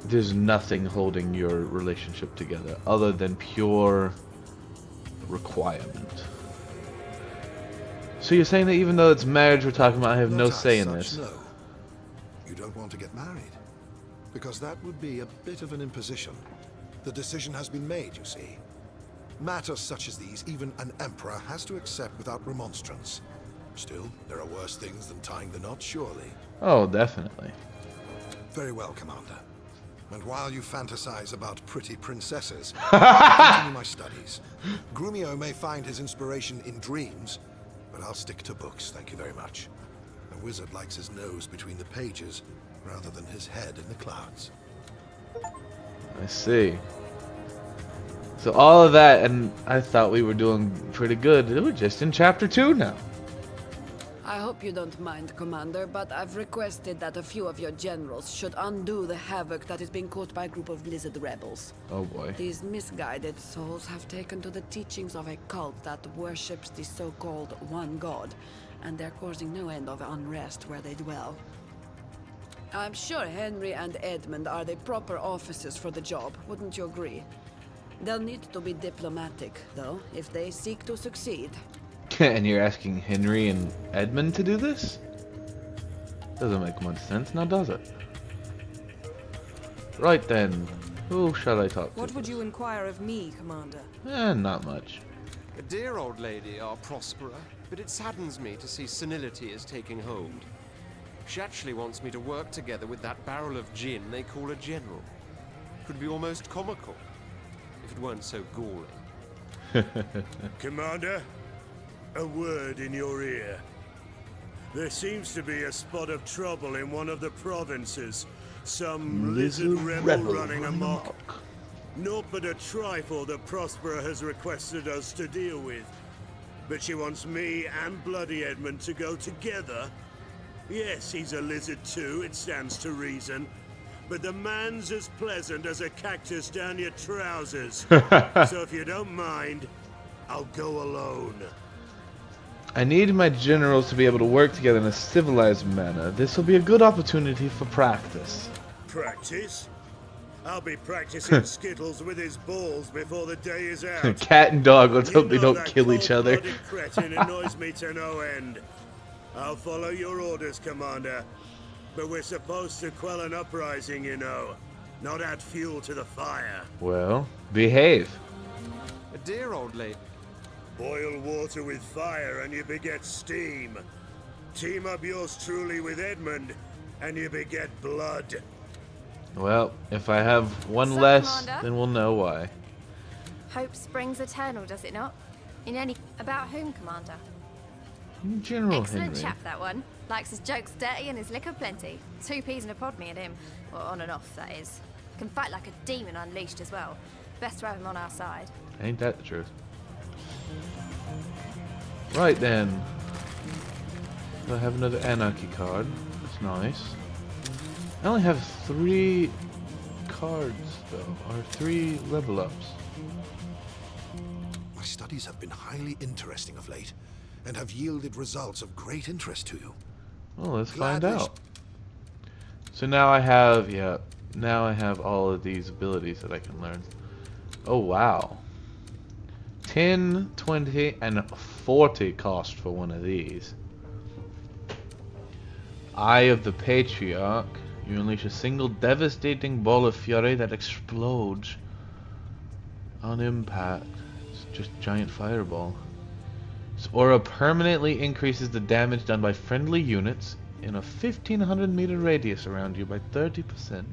A: there's nothing holding your relationship together other than pure requirement. So you're saying that even though it's marriage we're talking about, I have no say in this?
G: No. You don't want to get married. Because that would be a bit of an imposition. The decision has been made, you see. Matters such as these, even an emperor has to accept without remonstrance. Still, there are worse things than tying the knot, surely.
A: Oh, definitely.
G: Very well, Commander. And while you fantasize about pretty princesses, I'll continue my studies. Grumio may find his inspiration in dreams, but I'll stick to books, thank you very much. A wizard likes his nose between the pages, rather than his head in the clouds.
A: I see. So all of that, and I thought we were doing pretty good. We're just in chapter 2 now.
I: I hope you don't mind, Commander, but I've requested that a few of your generals should undo the havoc that is being caused by a group of lizard rebels.
A: Oh boy.
I: These misguided souls have taken to the teachings of a cult that worships the so-called one god, and they're causing no end of unrest where they dwell. I'm sure Henry and Edmund are the proper officers for the job, wouldn't you agree? They'll need to be diplomatic, though, if they seek to succeed.
A: And you're asking Henry and Edmund to do this? Doesn't make much sense, now does it? Right then, who shall I talk to?
M: What would you inquire of me, Commander?
A: Not much.
D: A dear old lady, our Prospera, but it saddens me to see senility is taking hold. She actually wants me to work together with that barrel of gin they call a general. It would be almost comical, if it weren't so galling.
J: Commander, a word in your ear. There seems to be a spot of trouble in one of the provinces. Some lizard rebel running amok. Naught but a trifle that Prospera has requested us to deal with. But she wants me and Bloody Edmund to go together. Yes, he's a lizard too, it stands to reason. But the man's as pleasant as a cactus down your trousers. So if you don't mind, I'll go alone.
A: I need my generals to be able to work together in a civilized manner. This will be a good opportunity for practice.
J: Practice? I'll be practicing skittles with his balls before the day is out.
A: Cat and dog, let's
J: You
A: hope they
J: know
A: don't
J: that
A: kill each other.
J: cold-blooded cretin annoys me to no end. I'll follow your orders, Commander. But we're supposed to quell an uprising, you know. Not add fuel to the fire.
A: Well, behave.
D: A dear old lady.
J: Boil water with fire and you beget steam. Team up yours truly with Edmund and you beget blood.
A: Well, if I have one
B: So,
A: less,
B: Commander?
A: then we'll know why.
B: Hope springs eternal, does it not? In any... About whom, Commander?
A: General
B: Excellent
A: Henry.
B: chap, that one. Likes his jokes dirty and his liquor plenty. 2 peas in a pod, me and him. Well, on and off, that is. Can fight like a demon unleashed as well. Best to have him on our side.
A: Ain't that the truth? Right then. I have another anarchy card. That's nice. I only have 3 cards though, or 3 level ups.
G: My studies have been highly interesting of late, and have yielded results of great interest to you.
A: Well, let's find
G: Gladly
A: out. So now I have, yeah, now I have all of these abilities that I can learn. Oh wow. 10, 20, and 40 cost for one of these. Eye of the Patriarch. You unleash a single devastating ball of fury that explodes on impact. It's just a giant fireball. This aura permanently increases the damage done by friendly units in a 1500 meter radius around you by 30%.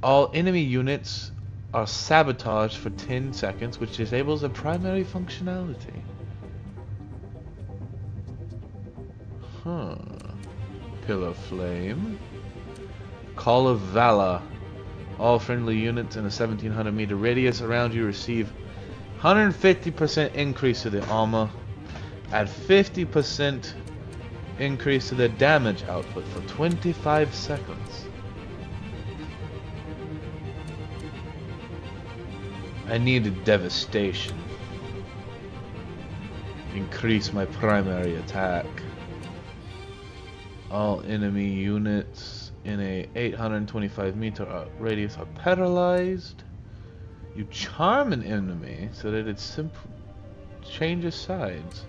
A: All enemy units are sabotaged for 10 seconds, which disables a primary functionality. Huh. Pillar Flame. Call of Valor. All friendly units in a 1700 meter radius around you receive 150% increase to the armor. Add 50% increase to the damage output for 25 seconds. I needed devastation. Increase my primary attack. All enemy units in a 825 meter radius are paralyzed. You charm an enemy so that it simply changes sides.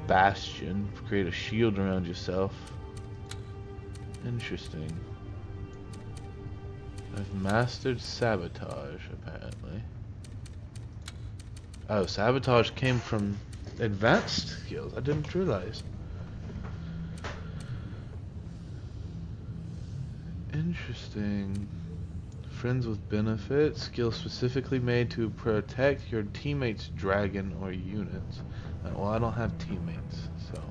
A: Bastion, create a shield around yourself. Interesting. I've mastered sabotage, apparently. Oh, sabotage came from advanced skills. I didn't realize. Interesting. Friends with benefits. Skill specifically made to protect your teammates' dragon or units. Well, I don't have teammates, so.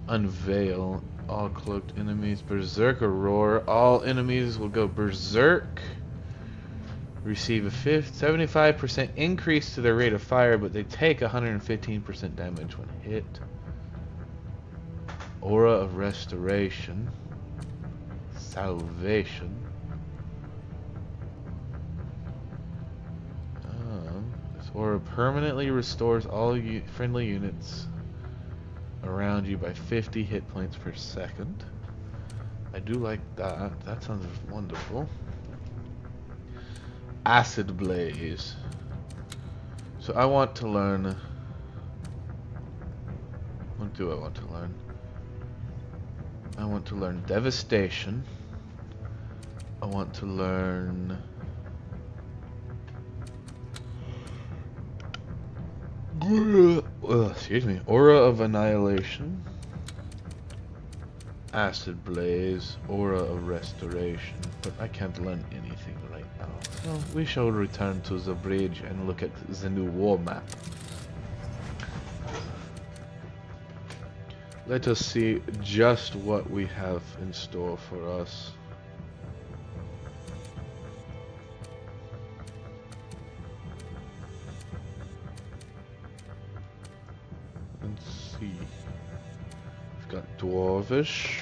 A: Unveil. All cloaked enemies. Berserker Roar. All enemies will go berserk. Receive a 75% increase to their rate of fire, but they take 115% damage when hit. Aura of Restoration. Salvation. This aura permanently restores all friendly units around you by 50 hit points per second. I do like that. That sounds wonderful. Acid Blaze. So I want to learn... What do I want to learn? I want to learn Devastation. I want to learn... excuse me. Aura of Annihilation. Acid Blaze. Aura of Restoration. But I can't learn anything right now. So we shall return to the bridge and look at the new war map. Let us see just what we have in store for us. Let's see. We've got Dwarvish.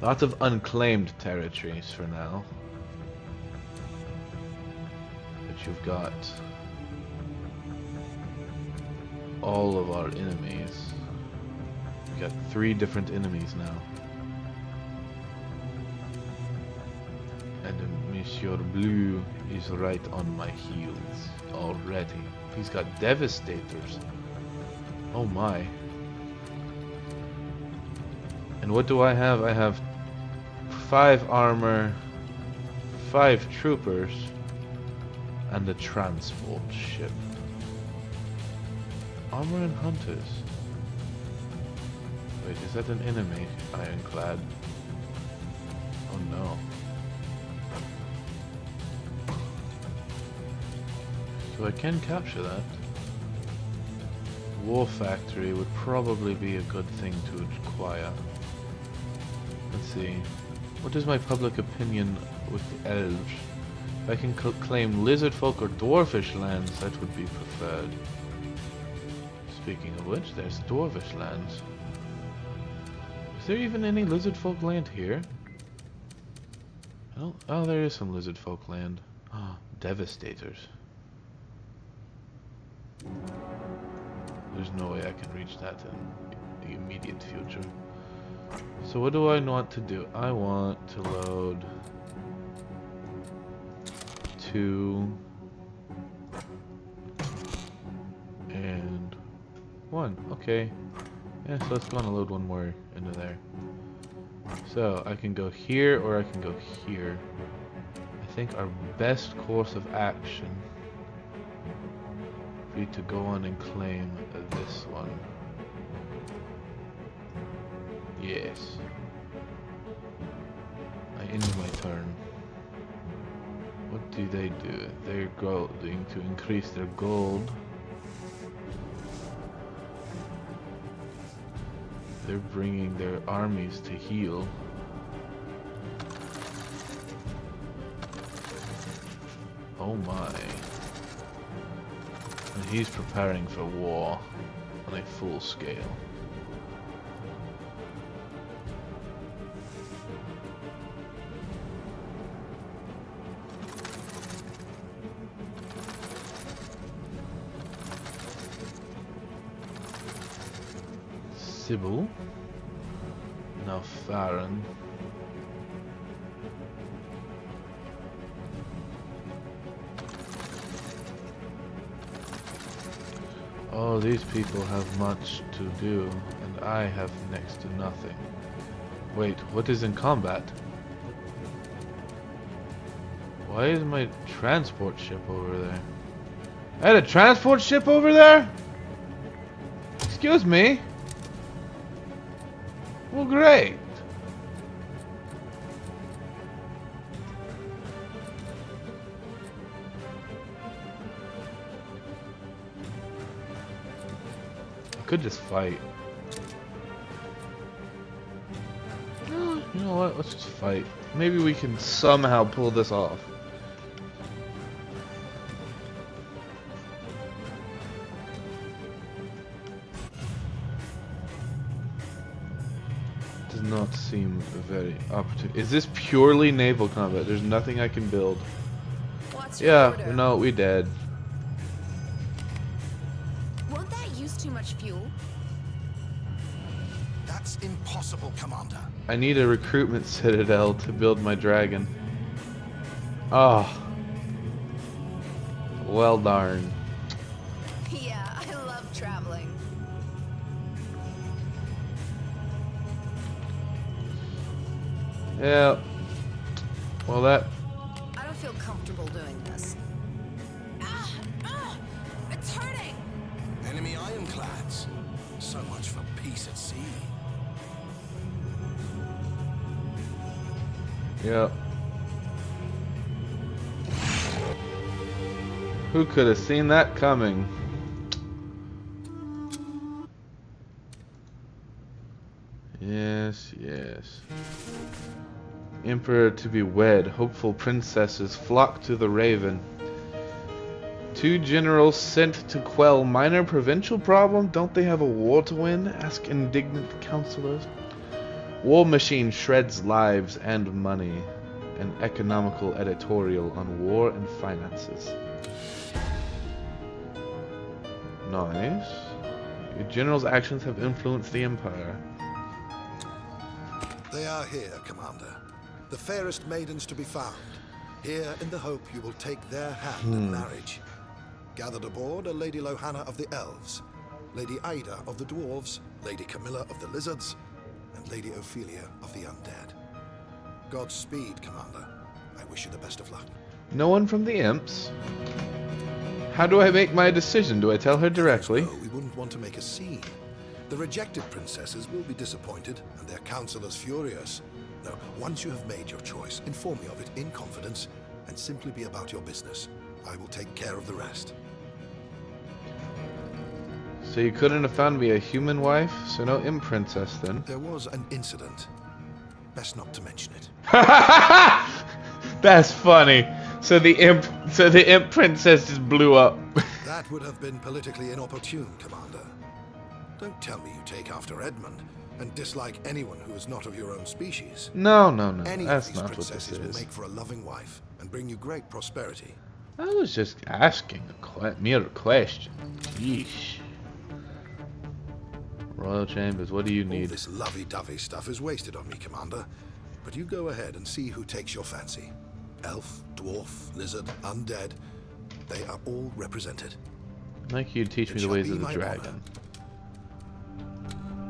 A: Lots of unclaimed territories for now. But you've got all of our enemies. We got 3 different enemies now. And Monsieur Blue is right on my heels already. He's got Devastators. Oh my. And what do I have? I have 5 armor, 5 troopers, and a transport ship. Armor and hunters. Wait, is that an enemy? Ironclad. Oh no. So I can capture that. War factory would probably be a good thing to acquire. Let's see. What is my public opinion with the elves? If I can claim lizard folk or dwarfish lands, that would be preferred. Speaking of which, there's dwarfish lands. Is there even any lizard folk land here? Oh, there is some lizard folk land. Ah, Devastators. There's no way I can reach that in the immediate future. So what do I want to do? I want to load 2 and 1. Okay. Yeah, so let's go on and load 1 more into there. So I can go here or I can go here. I think our best course of action would be to go on and claim this one. Yes. I end my turn. What do? They're going to increase their gold. They're bringing their armies to heal. Oh my. And he's preparing for war on a full scale. Sybil. Now Farron. Oh, these people have much to do, and I have next to nothing. Wait, what is in combat? Why is my transport ship over there? I had a transport ship over there? Excuse me? Well, great. I could just fight. No, you know what? Let's just fight. Maybe we can somehow pull this off. Does not seem very opportune. Is this purely naval combat? There's nothing I can build.
H: What's your
A: Yeah,
H: order?
A: no, we dead.
H: Won't that use too much fuel?
G: That's impossible, Commander.
A: I need a recruitment citadel to build my dragon. Oh. Well darn.
H: Yeah, I love traveling.
A: Yeah. Well, that...
H: I don't feel comfortable doing this. It's hurting!
G: Enemy ironclads. So much for peace at sea.
A: Yeah. Who could have seen that coming? Yes, yes. Emperor to be wed. Hopeful princesses flock to the Raven. 2 generals sent to quell minor provincial problem. Don't they have a war to win? Ask indignant counselors. War Machine shreds lives and money. An economical editorial on war and finances. Nice. Your general's actions have influenced the Empire.
G: They are here, Commander. The fairest maidens to be found. Here in the hope you will take their hand in marriage. Gathered aboard are Lady Lohanna of the Elves, Lady Ida of the Dwarves, Lady Camilla of the Lizards, and Lady Ophelia of the Undead. Godspeed, Commander. I wish you the best of luck.
A: No one from the Imps? How do I make my decision? Do I tell her directly?
G: No, we wouldn't want to make a scene. The rejected princesses will be disappointed, and their counselors furious. No, once you have made your choice, inform me of it in confidence, and simply be about your business. I will take care of the rest.
A: So you couldn't have found me a human wife? So no Imp princess then?
G: There was an incident. Best not to mention it.
A: That's funny. So the imp princess just blew up.
G: That would have been politically inopportune, Commander. Don't tell me you take after Edmund and dislike anyone who is not of your own species.
A: No.
G: Any
A: That's
G: of these
A: not what this
G: princesses will
A: is.
G: make for a loving wife and bring you great prosperity.
A: I was just asking a mere question. Yeesh. Royal Chambers, what do you
G: All
A: need?
G: this lovey-dovey stuff is wasted on me, Commander. But you go ahead and see who takes your fancy. Elf, dwarf, lizard, undead. They are all represented.
A: I'd like you to teach me
G: It
A: the
G: shall
A: ways
G: be
A: of the
G: my
A: dragon.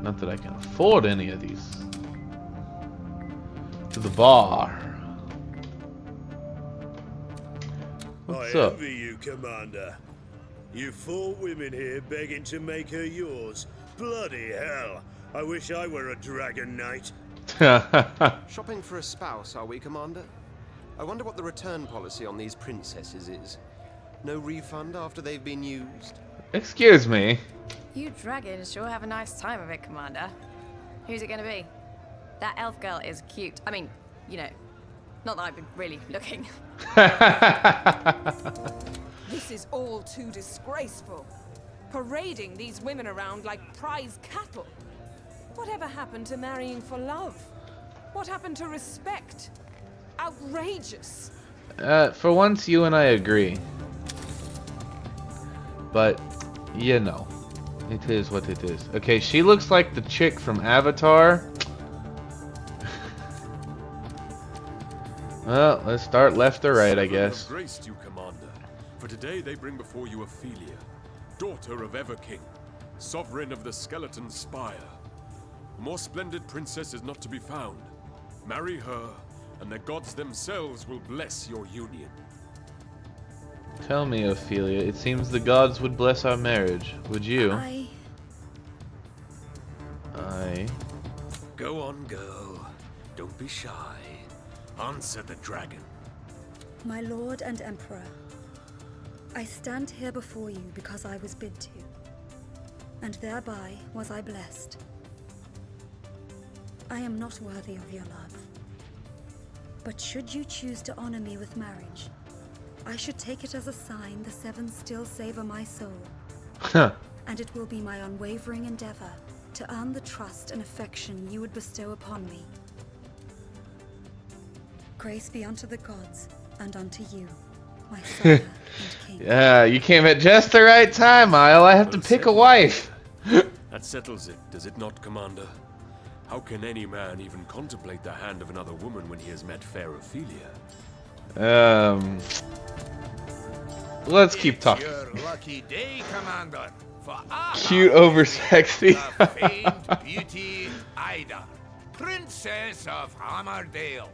A: Not that I can afford any of these. To the bar. What's
J: I
A: up?
J: envy you, Commander. You 4 women here begging to make her yours. Bloody hell. I wish I were a dragon knight.
D: Shopping for a spouse, are we, Commander? I wonder what the return policy on these princesses is. No refund after they've been used?
A: Excuse me.
B: You dragons sure have a nice time of it, Commander. Who's it gonna be? That elf girl is cute. I mean, you know, not that I've been really looking.
M: This is all too disgraceful. Parading these women around like prize cattle. Whatever happened to marrying for love? What happened to respect? Outrageous.
A: For once, you and I agree. But, you know, it is what it is. Okay, she looks like the chick from Avatar. Well, let's start left or right, I guess.
E: Have graced you, Commander. For today they bring before you Ophelia, daughter of Everking, sovereign of the Skeleton Spire. A more splendid princess is not to be found. Marry her, and the gods themselves will bless your union.
A: Tell me, Ophelia, it seems the gods would bless our marriage. Would you?
H: I...
L: Go on, girl. Don't be shy. Answer the dragon.
H: My lord and emperor, I stand here before you because I was bid to, and thereby was I blessed. I am not worthy of your love, but should you choose to honor me with marriage, I should take it as a sign the Seven still savor my soul, and it will be my unwavering endeavor to earn the trust and affection you would bestow upon me. Grace be unto the gods and unto you, my sire and king.
A: Yeah, you came at just the right time, Isle. I have to pick a wife.
E: That settles it, does it not, Commander? How can any man even contemplate the hand of another woman when he has met fair Ophelia?
A: Let's keep talking.
C: Your lucky day, Commander. For I
A: Cute
C: have
A: over
C: with me
A: sexy.
C: the famed beauty Ida, Princess of Hammerdale.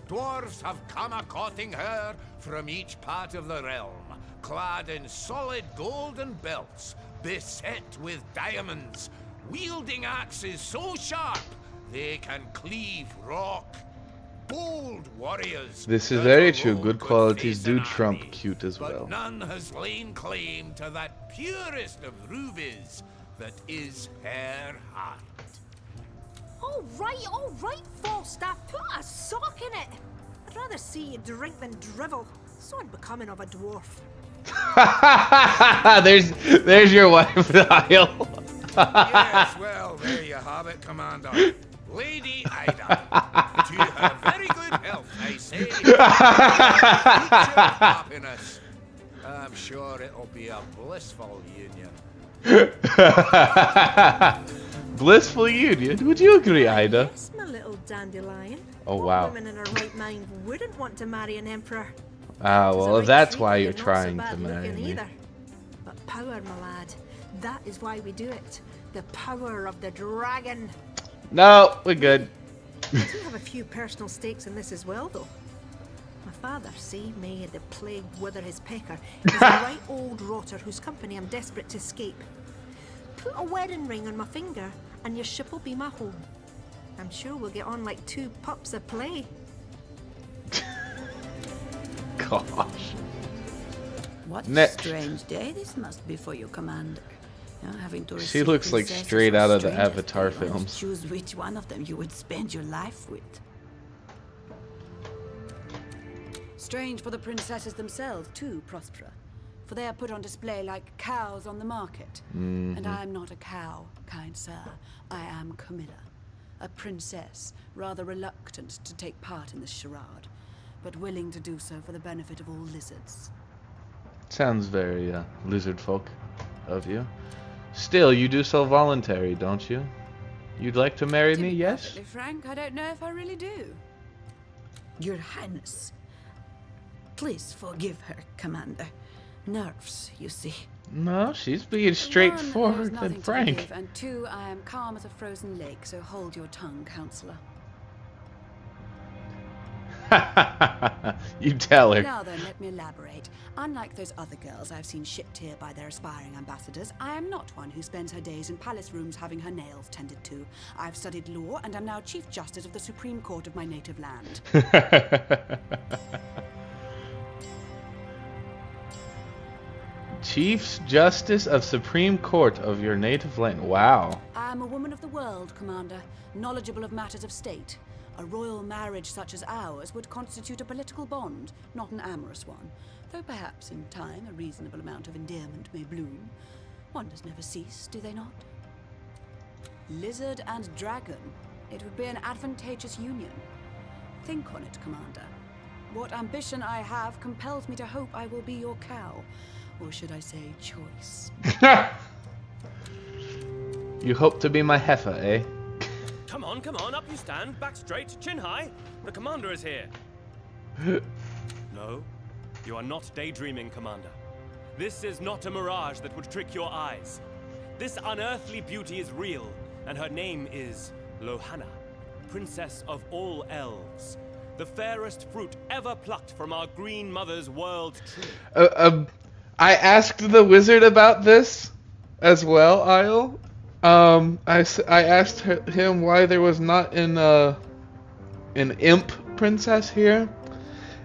C: Dwarves have come a-courting her from each part of the realm, clad in solid golden belts, beset with diamonds, wielding axes so sharp they can cleave rock. Bold warriors.
A: This is
C: that
A: very true.
C: alone
A: Good
C: could
A: qualities
C: face
A: do
C: an
A: trump
C: army,
A: cute as well.
C: But none has laid claim to that purest of rubies that is her heart.
N: All right, Falstaff, put a sock in it. I'd rather see you drink than drivel. So unbecoming of a dwarf.
A: there's your wife, Isle.
C: Yes, well, there you have it, Commander. Lady Ida, to her very good health, I say. Future happiness. I'm sure it'll be a blissful union.
A: Blissful union. Would you agree, Ida?
N: Yes, my little dandelion.
A: Oh,
N: What
A: wow.
N: woman in her right mind wouldn't want to marry an emperor?
A: Ah,
N: Tis a
A: well,
N: right
A: that's
N: treat
A: why
N: that
A: you're
N: not so
A: trying to
N: bad
A: marry
N: looking
A: me.
N: either. But power, my lad. That is why we do it. The power of the dragon.
A: No, we're good.
N: I do have a few personal stakes in this as well, though. My father, see, may the plague wither his pecker, is a right old rotter whose company I'm desperate to escape. Put a wedding ring on my finger, and your ship will be my home. I'm sure we'll get on like two pups of play.
A: Gosh.
I: What
A: Next.
I: a strange day this must be for you, Commander. You know, having to
A: She
I: receive
A: looks like
I: princesses
A: straight
I: or
A: out of the
I: strangers
A: Avatar
I: to you and
A: films.
I: choose which one of them you would spend your life with. Strange for the princesses themselves, too, Prospera. For they are put on display like cows on the market. And I am not a cow, kind sir. I am Camilla, a princess, rather reluctant to take part in this charade, but willing to do so for the benefit of all lizards.
A: Sounds very lizard folk of you. Still, you do so voluntary, don't you? You'd like to marry me,
I: To be
A: yes?
I: perfectly frank, I don't know if I really do. Your Highness, please forgive her, Commander. Nerves, you see.
A: No, she's being
I: One, there
A: straightforward
I: is nothing
A: and
I: to
A: frank.
I: forgive, and two, I am calm as a frozen lake, so hold your tongue, Counselor.
A: You tell her.
I: Now then, let me elaborate. Unlike those other girls I've seen shipped here by their aspiring ambassadors, I am not one who spends her days in palace rooms having her nails tended to. I've studied law and am now Chief Justice of the Supreme Court of my native land.
A: Chief Justice of Supreme Court of your native land. Wow.
I: I am a woman of the world, Commander, knowledgeable of matters of state. A royal marriage such as ours would constitute a political bond, not an amorous one. Though perhaps in time a reasonable amount of endearment may bloom. Wonders never cease, do they not? Lizard and dragon. It would be an advantageous union. Think on it, Commander. What ambition I have compels me to hope I will be your cow. Or should I say choice?
A: You hope to be my heifer, eh?
F: Come on, up you stand, back straight, chin high. The commander is here. No, you are not daydreaming, Commander. This is not a mirage that would trick your eyes. This unearthly beauty is real, and her name is Lohanna, Princess of all elves. The fairest fruit ever plucked from our green mother's world tree.
A: I asked the wizard about this as well, Isle. I asked him why there was not an imp princess here,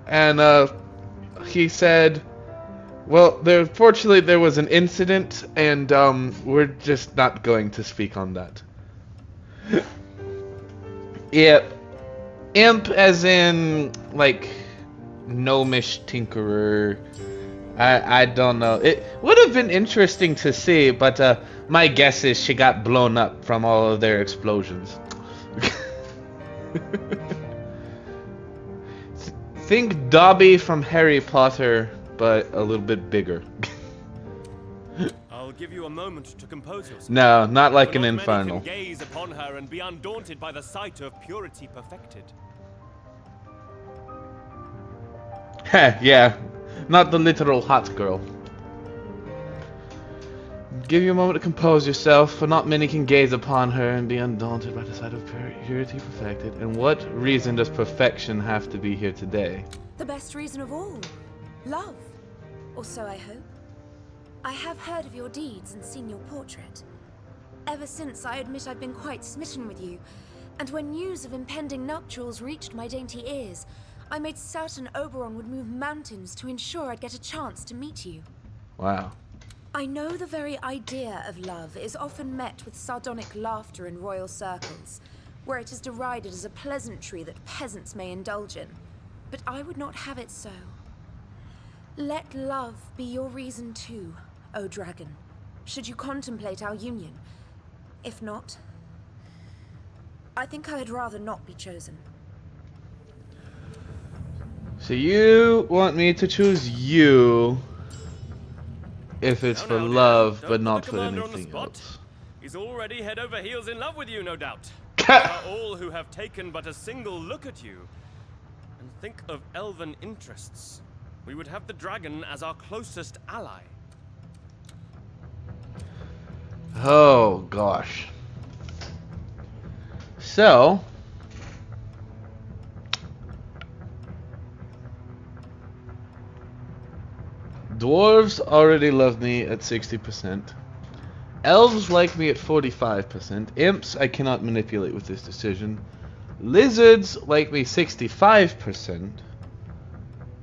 A: and he said, well, fortunately there was an incident, and we're just not going to speak on that. Yeah, imp as in like gnomish tinkerer. I don't know. It would have been interesting to see, but my guess is she got blown up from all of their explosions. Think Dobby from Harry Potter, but a little bit bigger.
F: I'll give you a moment to compose yourself.
A: No, not like an
F: For not many
A: infernal.
F: can gaze upon her and be undaunted by the sight of purity perfected.
A: Yeah, not the literal hot girl. Give you a moment to compose yourself, for not many can gaze upon her and be undaunted by the sight of purity perfected. And what reason does perfection have to be here today?
B: The best reason of all. Love. Or so I hope. I have heard of your deeds and seen your portrait. Ever since, I admit I've been quite smitten with you. And when news of impending nuptials reached my dainty ears, I made certain Oberon would move mountains to ensure I'd get a chance to meet you.
A: Wow.
B: I know the very idea of love is often met with sardonic laughter in royal circles, where it is derided as a pleasantry that peasants may indulge in. But I would not have it so. Let love be your reason too, O dragon, should you contemplate our union. If not, I think I'd rather not be chosen.
A: So you want me to choose you if it's for
F: Now, dear,
A: love,
F: don't
A: but
F: put
A: not
F: the
A: for
F: commander on the
A: anything
F: spot.
A: else.
F: He's already head over heels in love with you, no doubt. Are all who have taken but a single look at you. And think of elven interests. We would have the dragon as our closest ally.
A: Oh gosh. So dwarves already love me at 60%. Elves like me at 45%. Imps I cannot manipulate with this decision. Lizards like me 65%.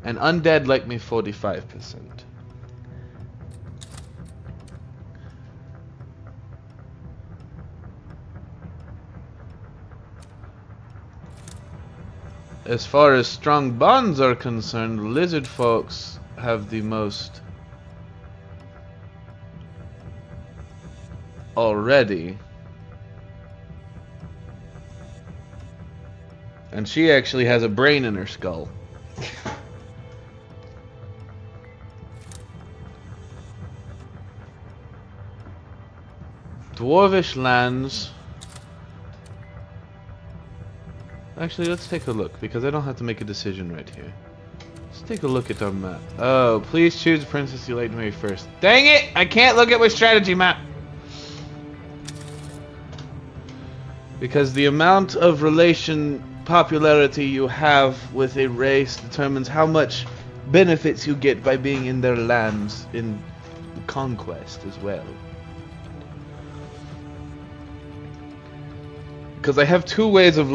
A: And undead like me 45%. As far as strong bonds are concerned, lizard folks have the most already. And she actually has a brain in her skull. Dwarvish lands. Actually, let's take a look, because I don't have to make a decision right here. Let's take a look at our map. Oh, please choose a princess you like to marry first. Dang it! I can't look at my strategy map! Because the amount of relation popularity you have with a race determines how much benefits you get by being in their lands in conquest as well. Because I have two ways of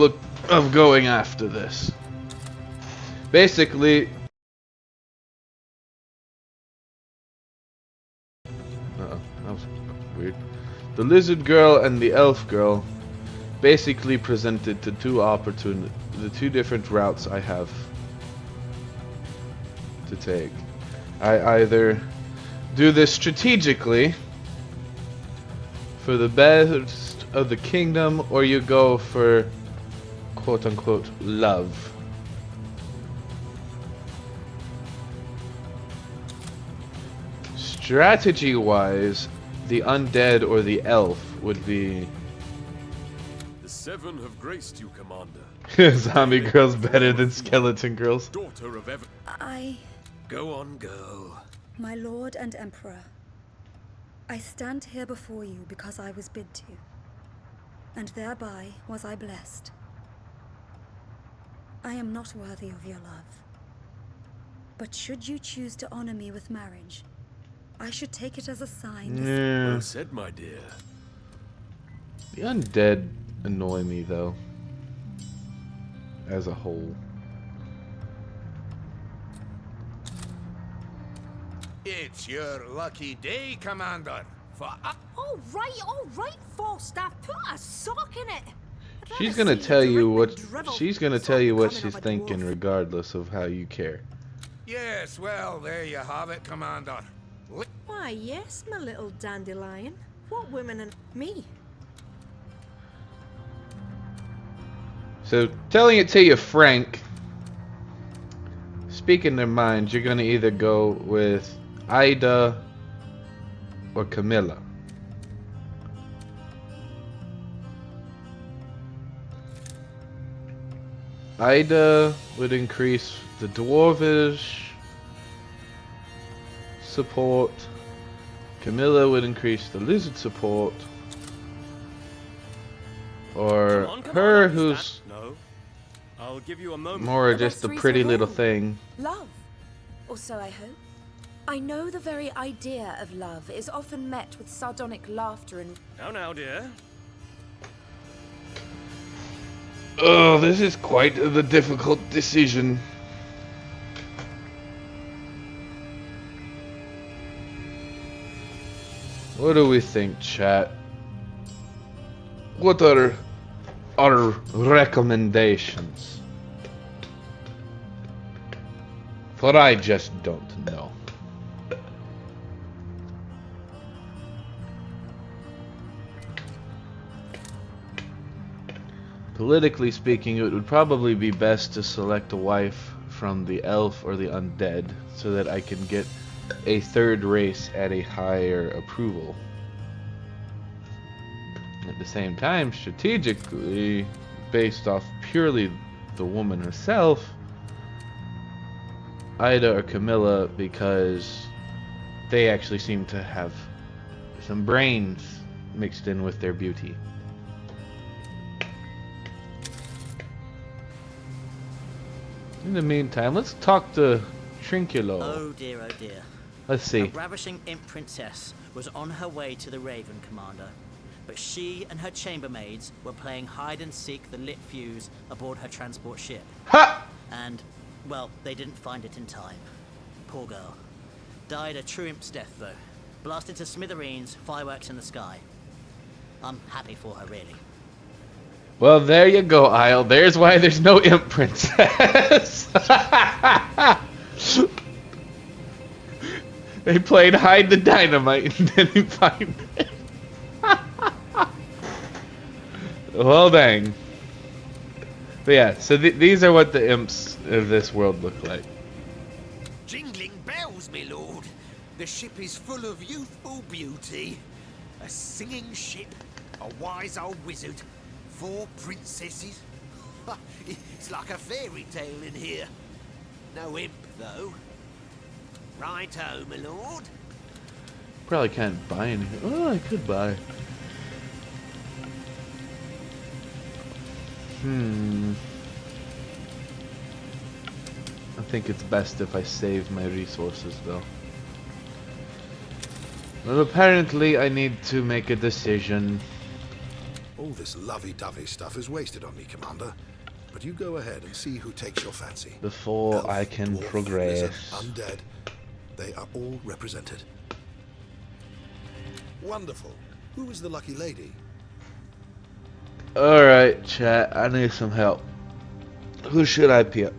A: going after this. Basically, that was weird. The lizard girl and the elf girl basically presented the two different routes I have to take. I either do this strategically for the best of the kingdom, or you go for quote-unquote love. Strategy-wise, the undead or the elf would be...
E: The Seven have graced you, Commander.
A: Zombie girl's better than skeleton girls.
E: Daughter of Evan.
L: Go on, girl.
H: My lord and emperor, I stand here before you because I was bid to, and thereby was I blessed. I am not worthy of your love, but should you choose to honor me with marriage, I should take it as a sign.
A: Yeah.
E: Well said, my dear.
A: The undead annoy me though, as a whole.
C: It's your lucky day, Commander.
N: All right, Falstaff, put a sock in it.
A: She's gonna tell you what she's thinking, regardless of how you care.
C: Yes, well, there you have it, Commander.
N: Why, yes, my little dandelion. What women and me?
A: So, telling it to you frank, speaking their minds, you're gonna either go with Ida or Camilla. Ida would increase the dwarvish support. Camilla would increase the lizard support. Or her, who's
F: no. I'll give you a moment.
A: more just a pretty little thing.
B: Love. Or so I hope. I know the very idea of love is often met with sardonic laughter and...
F: Now, dear.
A: Oh, this is quite the difficult decision. What do we think, chat? What are our recommendations? For I just don't know. Politically speaking, it would probably be best to select a wife from the elf or the undead, so that I can get a third race at a higher approval. At the same time, strategically, based off purely the woman herself, Ida or Camilla, because they actually seem to have some brains mixed in with their beauty. In the meantime, let's talk to Trinculo.
K: Oh dear, oh dear.
A: Let's see.
K: A ravishing imp princess was on her way to the Raven, Commander. But she and her chambermaids were playing hide and seek the lit fuse aboard her transport ship.
A: Ha!
K: And, well, they didn't find it in time. Poor girl. Died a true imp's death, though. Blasted to smithereens, fireworks in the sky. I'm happy for her, really.
A: Well, there you go, Isle. There's why there's no imp princess. They played hide the dynamite and didn't find it. Well, dang. But yeah, so these are what the imps of this world look like.
L: Jingling bells, my lord. The ship is full of youthful beauty. A singing ship, a wise old wizard, 4 princesses. It's like a fairy tale in here. No imp, though. Right-o, my lord.
A: Probably can't buy anything. Oh, I could buy. I think it's best if I save my resources, though. Well, apparently I need to make a decision.
G: All this lovey-dovey stuff is wasted on me, Commander. But you go ahead and see who takes your fancy.
A: Before
G: Elf,
A: I can
G: dwarf,
A: progress.
G: lizard, undead. They are all represented. Wonderful. Who is the lucky lady?
A: Alright, chat, I need some help. Who should I pick?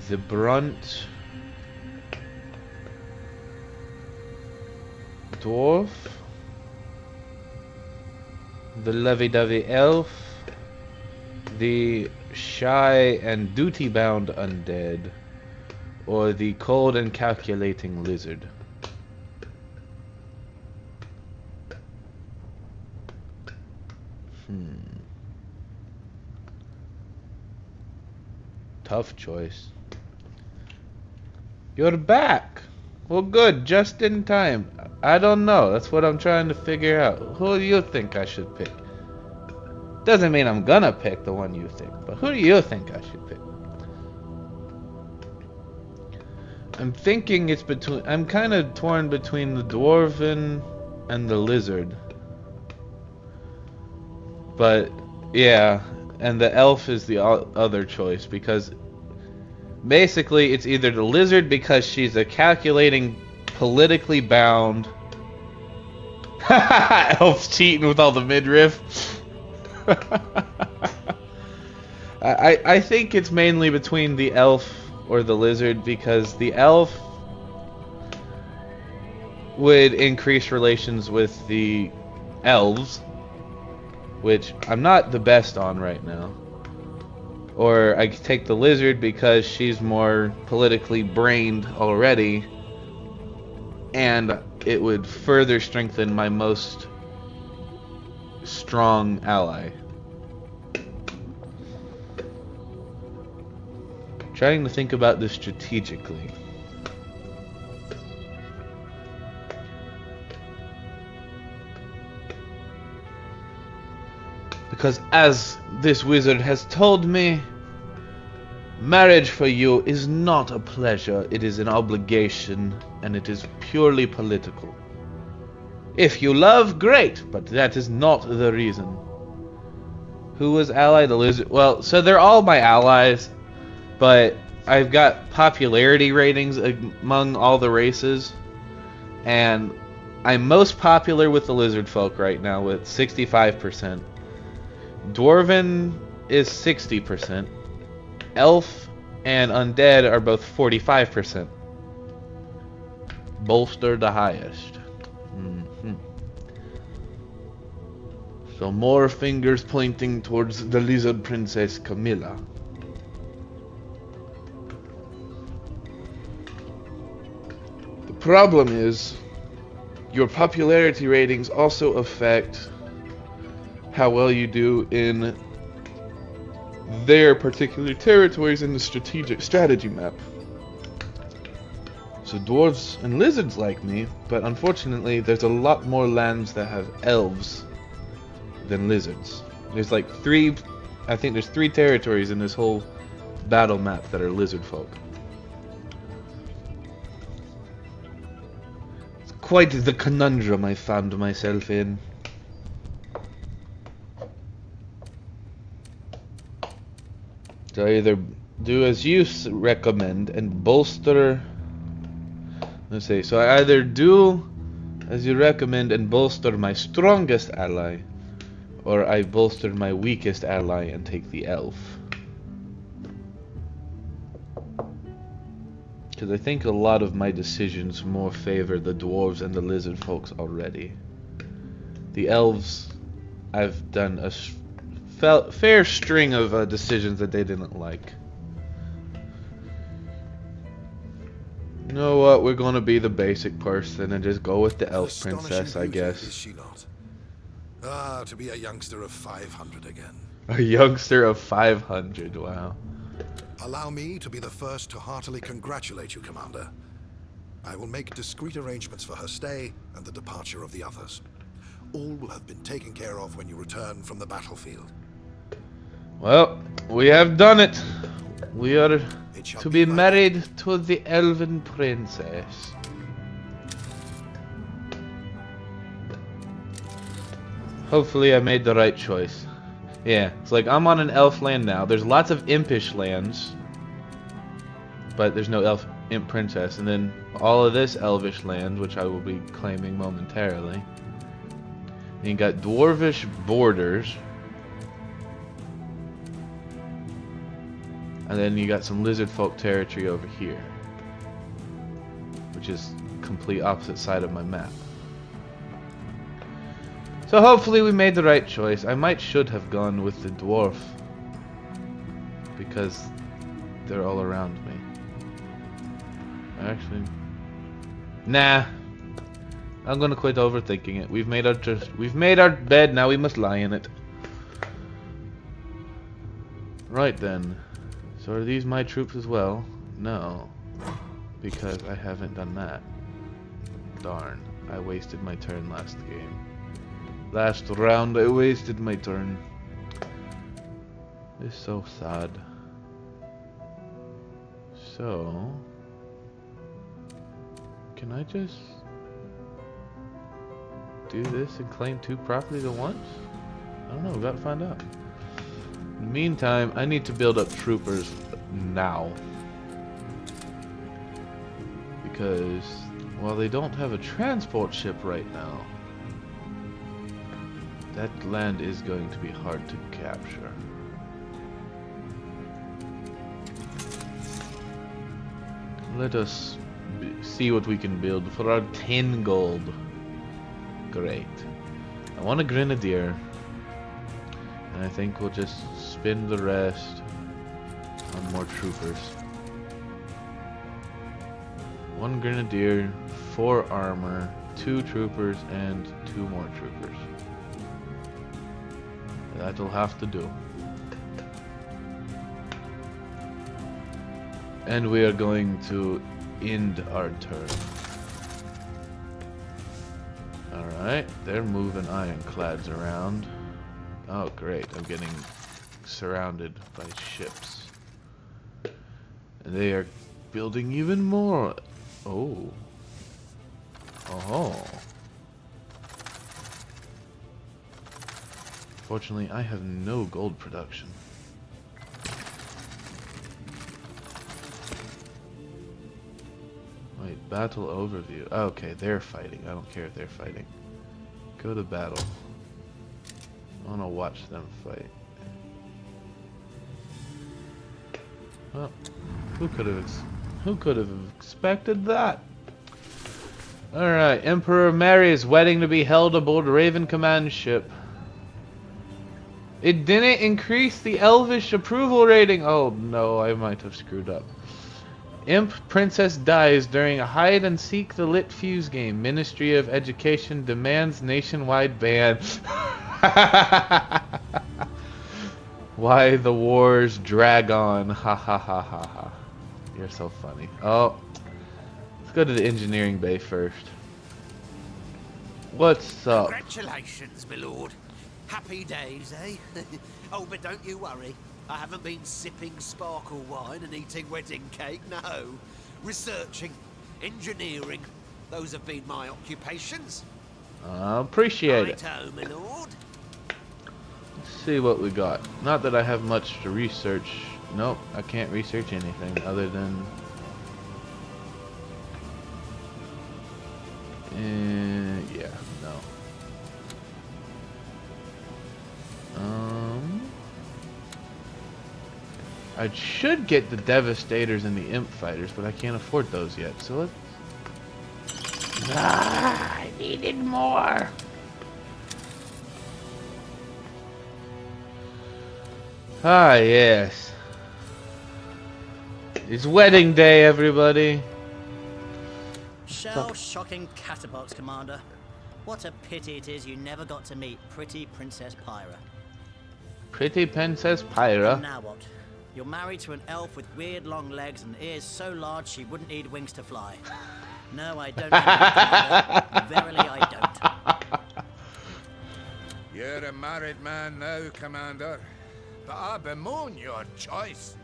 A: The Brunt Dwarf, the Lovey-Dovey Elf, the Shy and Duty-Bound Undead, or the Cold and Calculating Lizard. Tough choice. You're back! Well, good, just in time. I don't know, that's what I'm trying to figure out. Who do you think I should pick? Doesn't mean I'm gonna pick the one you think, but who do you think I should pick? I'm thinking it's between... I'm kind of torn between the Dwarven and the Lizard. But, yeah, and the Elf is the other choice, because basically it's either the Lizard because she's a calculating, politically bound... Elf's cheating with all the midriff. I think it's mainly between the Elf or the Lizard, because the Elf would increase relations with the Elves, which I'm not the best on right now. Or I could take the Lizard because she's more politically brained already, and it would further strengthen my most strong ally. Trying to think about this strategically. Because as this wizard has told me, marriage for you is not a pleasure, it is an obligation, and it is purely political. If you love, great, but that is not the reason. Who was ally? The Lizard? Well, so they're all my allies, but I've got popularity ratings among all the races, and I'm most popular with the Lizard folk right now with 65%. Dwarven is 60%. Elf and Undead are both 45%. Bolster the highest. So more fingers pointing towards the lizard princess Camilla. The problem is, your popularity ratings also affect how well you do in their particular territories in the strategy map. So dwarves and lizards like me, but unfortunately there's a lot more lands that have elves than lizards. There's like I think there's 3 territories in this whole battle map that are lizard folk. It's quite the conundrum I found myself in. So I either do as you recommend and bolster... Let's see, so I either do as you recommend and bolster my strongest ally, or I bolster my weakest ally and take the elf. Because I think a lot of my decisions more favor the dwarves and the lizard folks already. The elves, I've done a fair string of decisions that they didn't like. You know what? We're gonna be the basic person and just go with the elf princess, I guess.
G: Is she not? Ah, to be a youngster of 500 again.
A: A youngster of 500, wow.
G: Allow me to be the first to heartily congratulate you, Commander. I will make discreet arrangements for her stay and the departure of the others. All will have been taken care of when you return from the battlefield.
A: Well, we have done it. We are to be married to the elven princess. Hopefully I made the right choice. Yeah, it's like I'm on an elf land now. There's lots of impish lands, but there's no imp princess. And then all of this elvish land, which I will be claiming momentarily. And you got dwarvish borders. And then you got some lizard folk territory over here, which is complete opposite side of my map. So hopefully we made the right choice. I should have gone with the dwarf, because they're all around me. Actually, nah. I'm gonna quit overthinking it. We've made our bed. Now we must lie in it. Right then. So are these my troops as well? No, because I haven't done that. Darn, I wasted my turn last game. Last round I wasted my turn. It's so sad. So, can I just do this and claim 2 properties at once? I don't know, we gotta find out. In the meantime, I need to build up troopers now. Because while they don't have a transport ship right now, that land is going to be hard to capture. Let us see what we can build for our 10 gold. Great. I want a grenadier. And I think we'll just spend the rest on more troopers. 1 grenadier, 4 armor, 2 troopers, and 2 more troopers. That'll have to do. And we are going to end our turn. Alright, they're moving ironclads around. Oh great, I'm getting surrounded by ships. And they are building even more. Oh. Oh. Fortunately, I have no gold production. Wait, battle overview. Okay, they're fighting. I don't care if they're fighting. Go to battle. I want to watch them fight. Well, who could have expected that? Alright, Emperor Mary's wedding to be held aboard Raven Command ship. It didn't increase the Elvish approval rating. Oh no, I might have screwed up. Imp Princess dies during a hide and seek the lit fuse game. Ministry of Education demands nationwide ban. Why the wars drag on. Ha ha ha ha ha. You're so funny. Oh, let's go to the engineering bay first. What's up?
L: Congratulations, my lord. Happy days, eh? Oh, but don't you worry. I haven't been sipping sparkle wine and eating wedding cake, no. Researching, engineering, those have been my occupations.
A: Appreciate it.
L: Righto, my lord.
A: Let's see what we got. Not that I have much to research. Nope, I can't research anything other than... yeah, no. I should get the Devastators and the Imp Fighters, but I can't afford those yet, so let's... I needed more! Ah, yes. It's wedding day, everybody.
K: Shell-shocking catapults, Commander. What a pity it is you never got to meet pretty Princess Pyra.
A: Pretty Princess Pyra?
K: And now what? You're married to an elf with weird long legs and ears so large she wouldn't need wings to fly. No, I don't know that, Commander. Verily, I don't.
C: You're a married man now, Commander. But I bemoan your choice.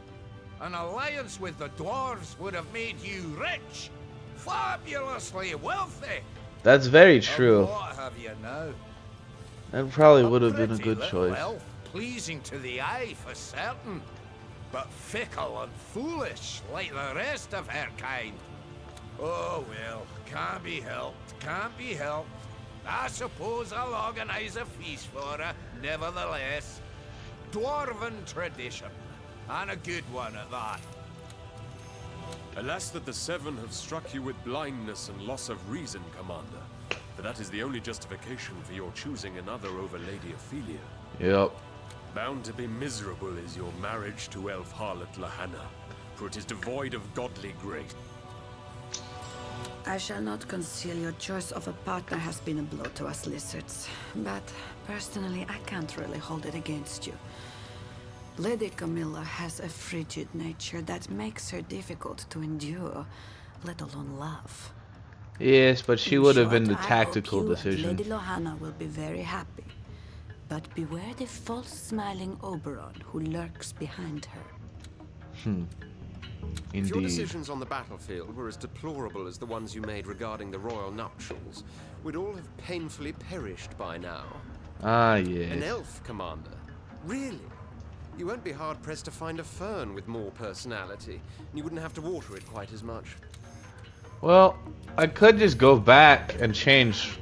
C: An alliance with the dwarves would have made you rich, fabulously wealthy.
A: That's very true.
C: And what have you now?
A: That probably would have been a
C: pretty
A: good
C: little
A: choice.
C: elf, pleasing to the eye for certain, but fickle and foolish like the rest of her kind. Oh well, can't be helped, can't be helped. I suppose I'll organize a feast for her, nevertheless. Dwarven tradition, and a good one at that.
E: Alas that the Seven have struck you with blindness and loss of reason, Commander. For that is the only justification for your choosing another over Lady Ophelia.
A: Yep.
E: Bound to be miserable is your marriage to elf harlot Lahanna, for it is devoid of godly grace.
I: I shall not conceal your choice of a partner has been a blow to us lizards, but personally I can't really hold it against you. Lady Camilla has a frigid nature that makes her difficult to endure, let alone love.
A: Yes, but she
I: In
A: would have been
I: short,
A: the
I: I
A: tactical
I: hope you
A: decision.
I: and Lady Lohanna will be very happy. But beware the false smiling Oberon who lurks behind her.
D: If your
A: Indeed.
D: decisions on the battlefield were as deplorable as the ones you made regarding the royal nuptials, we'd all have painfully perished by now.
A: Ah,
D: An
A: yes.
D: elf, Commander? Really? You won't be hard-pressed to find a fern with more personality, and you wouldn't have to water it quite as much.
A: Well, I could just go back and change.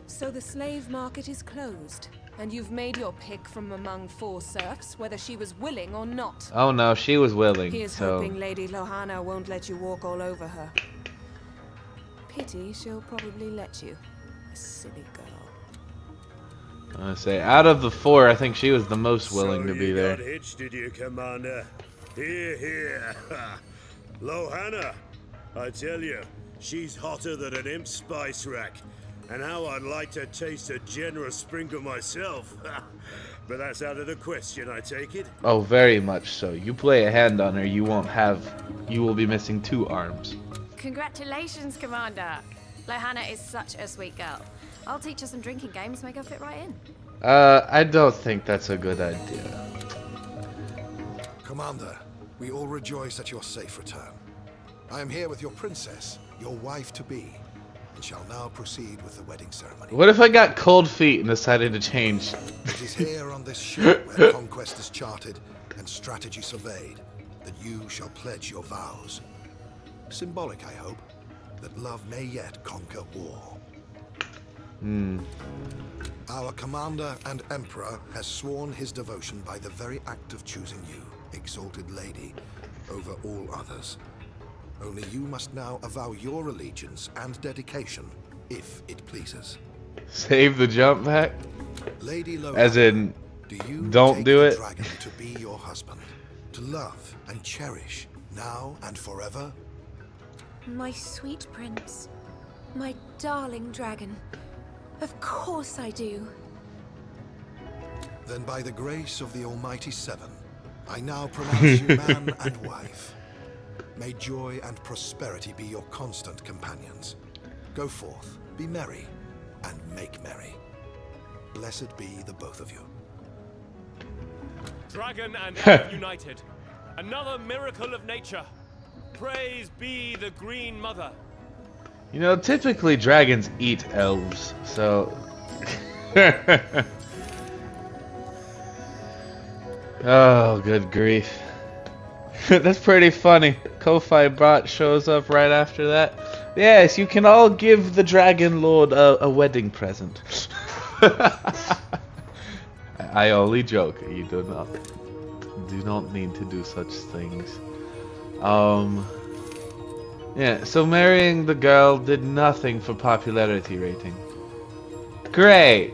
M: So the slave market is closed, and you've made your pick from among 4 serfs, whether she was willing or not.
A: Oh no, she was willing,
M: Here's
A: so...
M: hoping Lady Lohanna won't let you walk all over her. Pity she'll probably let you. A silly girl.
A: I'm gonna say, out of the 4, I think she was the most willing to be
J: you
A: there.
J: got hitched, did you, Commander? Here, here. Lohanna, I tell you, she's hotter than an imp spice rack. And how I'd like to taste a generous sprinkle myself. But that's out of the question, I take it?
A: Oh, very much so. You play a hand on her, you will be missing 2 arms.
B: Congratulations, Commander. Lohanna is such a sweet girl. I'll teach her some drinking games, make her fit right in.
A: I don't think that's a good idea.
G: Commander, we all rejoice at your safe return. I am here with your princess, your wife-to-be, and shall now proceed with the wedding ceremony.
A: What if I got cold feet and decided to change?
G: It is here on this ship where conquest is charted and strategy surveyed that you shall pledge your vows. Symbolic, I hope, that love may yet conquer war. Our commander and emperor has sworn his devotion by the very act of choosing you, exalted lady, over all others. Only you must now avow your allegiance and dedication, if it pleases.
A: Save the jump back?
G: Lady Lohanna,
A: As in,
G: Do you
A: Don't
G: take
A: do
G: the
A: it.
G: dragon to be your husband, to love and cherish now and forever?
B: My sweet prince. My darling dragon. Of course I do.
G: Then by the grace of the Almighty Seven, I now pronounce you man and wife. May joy and prosperity be your constant companions. Go forth, be merry, and make merry. Blessed be the both of you.
F: Dragon and elf united. Another miracle of nature. Praise be the Green Mother.
A: You know, typically dragons eat elves, so... Oh, good grief. That's pretty funny. Ko-Fi Bot shows up right after that. Yes, you can all give the Dragon Lord a wedding present. I only joke. You do not need to do such things. Yeah, so marrying the girl did nothing for popularity rating. Great!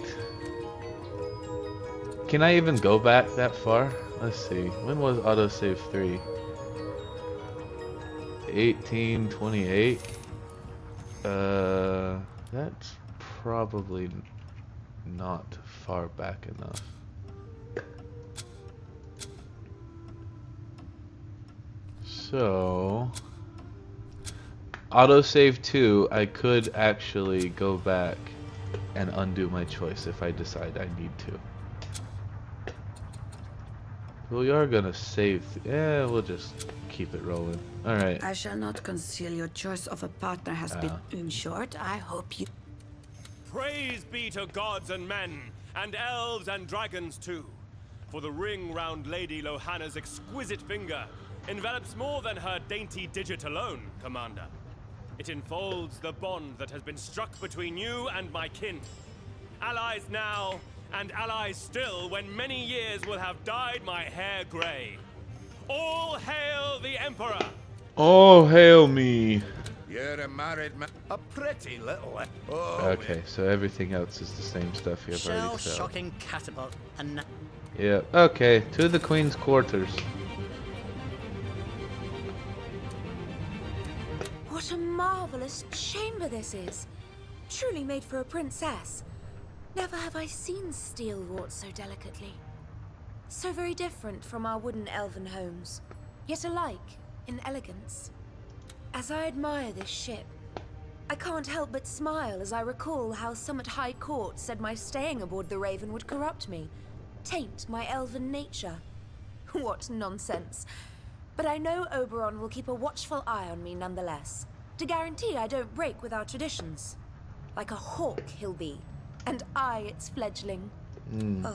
A: Can I even go back that far? Let's see. When was autosave 3? 1828? That's probably not far back enough. So... autosave 2, I could actually go back and undo my choice if I decide I need to. We are gonna save. Yeah, we'll just keep it rolling. Alright.
I: I shall not conceal your choice of a partner has been. In short, I hope you.
F: Praise be to gods and men, and elves and dragons too. For the ring round Lady Lohanna's exquisite finger envelops more than her dainty digit alone, Commander. It enfolds the bond that has been struck between you and my kin. Allies now, and allies still when many years will have dyed my hair grey. All hail the Emperor!
A: Oh, hail me!
C: You're a married man. A pretty little... Oh,
A: Okay, so everything else is the same stuff you've already
K: Shell
A: said.
K: shocking catapult and
A: Yeah, okay, to the Queen's quarters.
B: What a marvelous chamber this is. Truly made for a princess. Never have I seen steel wrought so delicately. So very different from our wooden elven homes, yet alike in elegance. As I admire this ship, I can't help but smile as I recall how some at High Court said my staying aboard the Raven would corrupt me, taint my elven nature. What nonsense. But I know Oberon will keep a watchful eye on me nonetheless, to guarantee I don't break with our traditions. Like a hawk he'll be, and I its fledgling. Oh,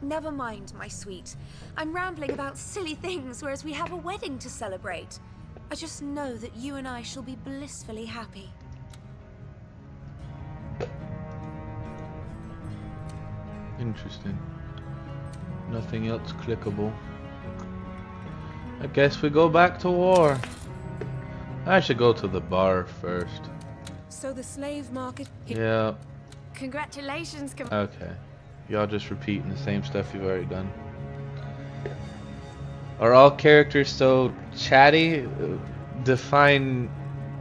B: never mind, my sweet. I'm rambling about silly things, whereas we have a wedding to celebrate. I just know that you and I shall be blissfully happy.
A: Interesting. Nothing else clickable. I guess we go back to war. I should go to the bar first.
M: So the slave market...
A: Yeah.
B: Congratulations,
A: Okay. Y'all just repeating the same stuff you've already done. Are all characters so chatty? Define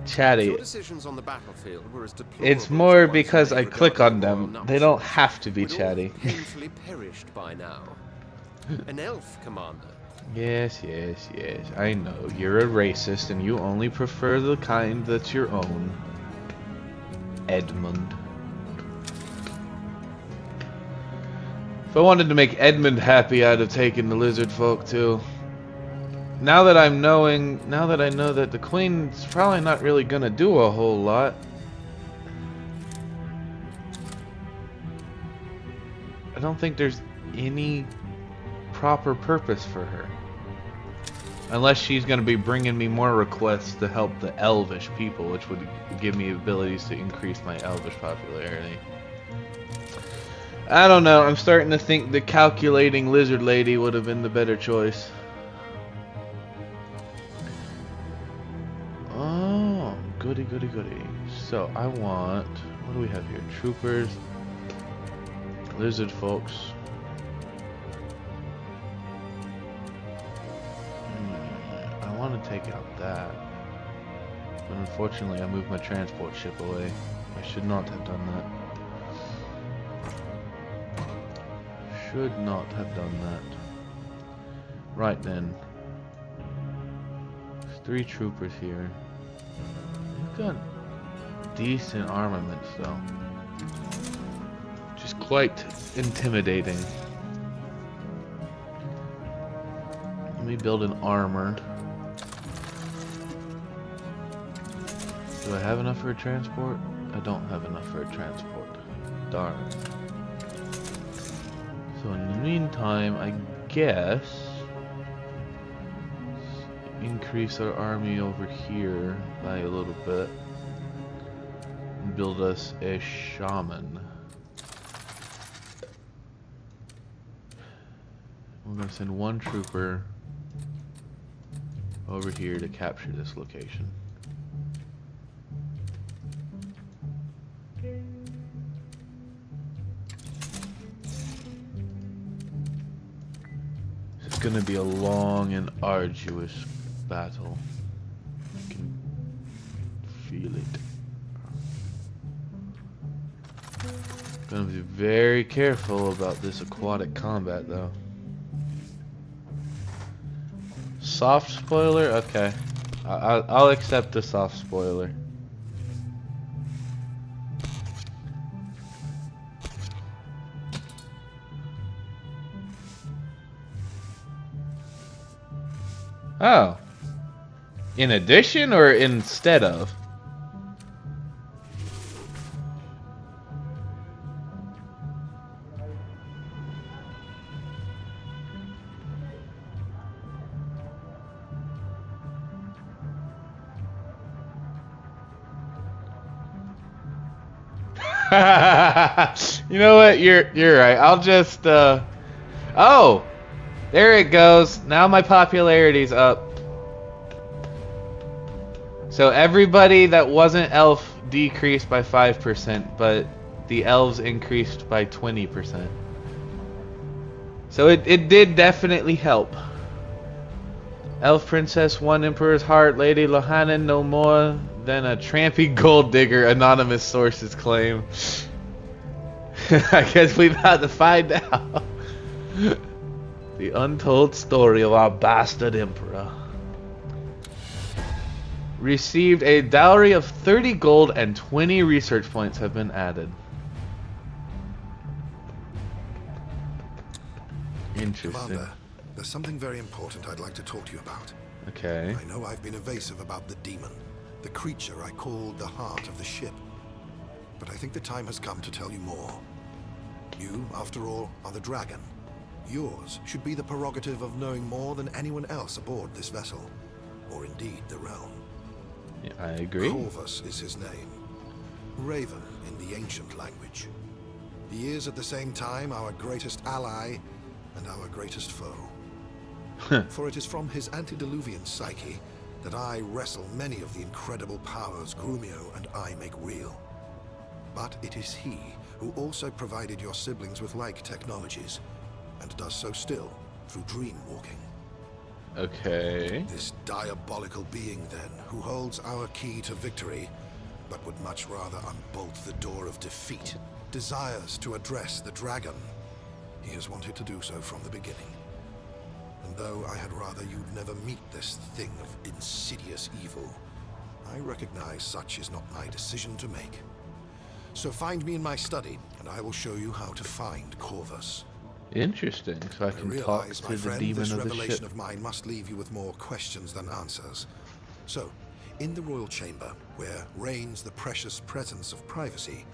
A: chatty.
D: Your decisions on the battlefield were as deplorable
A: It's more
D: as
A: because I
D: regarding
A: click on
D: royal
A: them. They
D: nuptials.
A: don't have to be
D: We'd all
A: chatty.
D: painfully perished by now. An elf, Commander.
A: Yes, yes, yes. I know. You're a racist and you only prefer the kind that's your own. Edmund. If I wanted to make Edmund happy, I'd have taken the lizard folk too. Now that I know that the Queen's probably not really gonna do a whole lot. I don't think there's any proper purpose for her. Unless she's gonna be bringing me more requests to help the elvish people, which would give me abilities to increase my elvish popularity. I don't know, I'm starting to think the calculating lizard lady would have been the better choice. Oh, goody goody goody. So I want, what do we have here? Troopers, lizard folks. take out that. But unfortunately, I moved my transport ship away. I should not have done that. Should not have done that. Right then. There's 3 troopers here. They've got decent armaments though. Which is quite intimidating. Let me build an armor. Do I have enough for a transport? I don't have enough for a transport. Darn. So in the meantime, I guess increase our army over here by a little bit and build us a shaman. We're gonna send 1 trooper over here to capture this location. It's gonna be a long and arduous battle. I can feel it. Gonna be very careful about this aquatic combat though. Soft spoiler? Okay. I'll accept the soft spoiler. Oh. In addition or instead of? You know what? You're right. I'll just oh, there it goes. Now my popularity's up. So everybody that wasn't elf decreased by 5%, but the elves increased by 20%. So it did definitely help. Elf Princess won Emperor's Heart, Lady Lohanna no more than a trampy gold digger, anonymous sources claim. I guess we've had to find out. The untold story of our bastard emperor. Received a dowry of 30 gold and 20 research points have been added. Interesting.
G: Commander, there's something very important I'd like to talk to you about.
A: Okay.
G: I know I've been evasive about the demon, the creature I called the heart of the ship. But I think the time has come to tell you more. You, after all, are the dragon. Yours should be the prerogative of knowing more than anyone else aboard this vessel, or indeed the realm.
A: Yeah, I agree.
G: Corvus is his name. Raven in the ancient language. He is at the same time our greatest ally and our greatest foe. For it is from his antediluvian psyche that I wrestle many of the incredible powers Grumio and I make real. But it is he who also provided your siblings with like technologies, and does so still through dream walking.
A: Okay.
G: This diabolical being, then, who holds our key to victory, but would much rather unbolt the door of defeat, desires to address the dragon. He has wanted to do so from the beginning. And though I had rather you'd never meet this thing of insidious evil, I recognize such is not my decision to make. So find me in my study, and I will show you how to find Corvus.
A: Interesting. So I can talk
G: realize,
A: to
G: my
A: the
G: friend,
A: demon
G: this
A: of the
G: revelation
A: ship.
G: of mine must leave you with more questions than answers. So, in the royal chamber, where reigns the precious presence of privacy,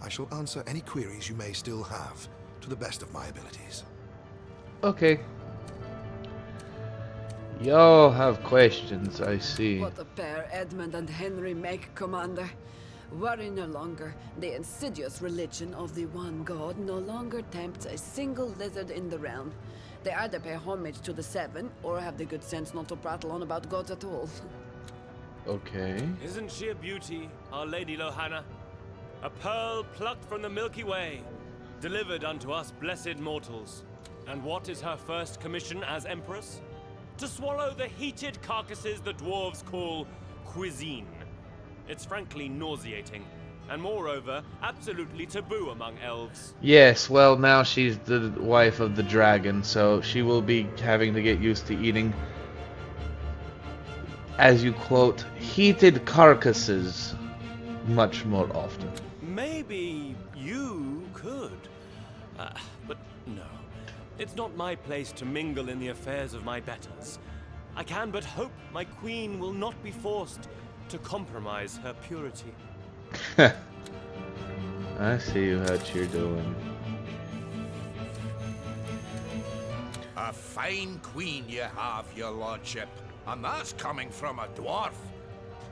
G: I shall answer any queries you may still have, to the best of my abilities.
A: Okay. Y'all have questions, I see.
I: What a pair Edmund and Henry make, Commander. Worry no longer. The insidious religion of the one god no longer tempts a single lizard in the realm. They either pay homage to the Seven, or have the good sense not to prattle on about gods at all.
A: Okay.
F: Isn't she a beauty, our Lady Lohanna? A pearl plucked from the Milky Way, delivered unto us blessed mortals. And what is her first commission as Empress? to swallow the heated carcasses the dwarves call cuisine. It's frankly nauseating, and moreover, absolutely taboo among elves.
A: Yes, well, now she's the wife of the dragon, so she will be having to get used to eating, as you quote, heated carcasses much more often.
F: Maybe you could. But no. It's not my place to mingle in the affairs of my betters. I can but hope my queen will not be forced to compromise her purity.
A: I see what you're doing.
C: A fine queen you have, your lordship, and that's coming from a dwarf.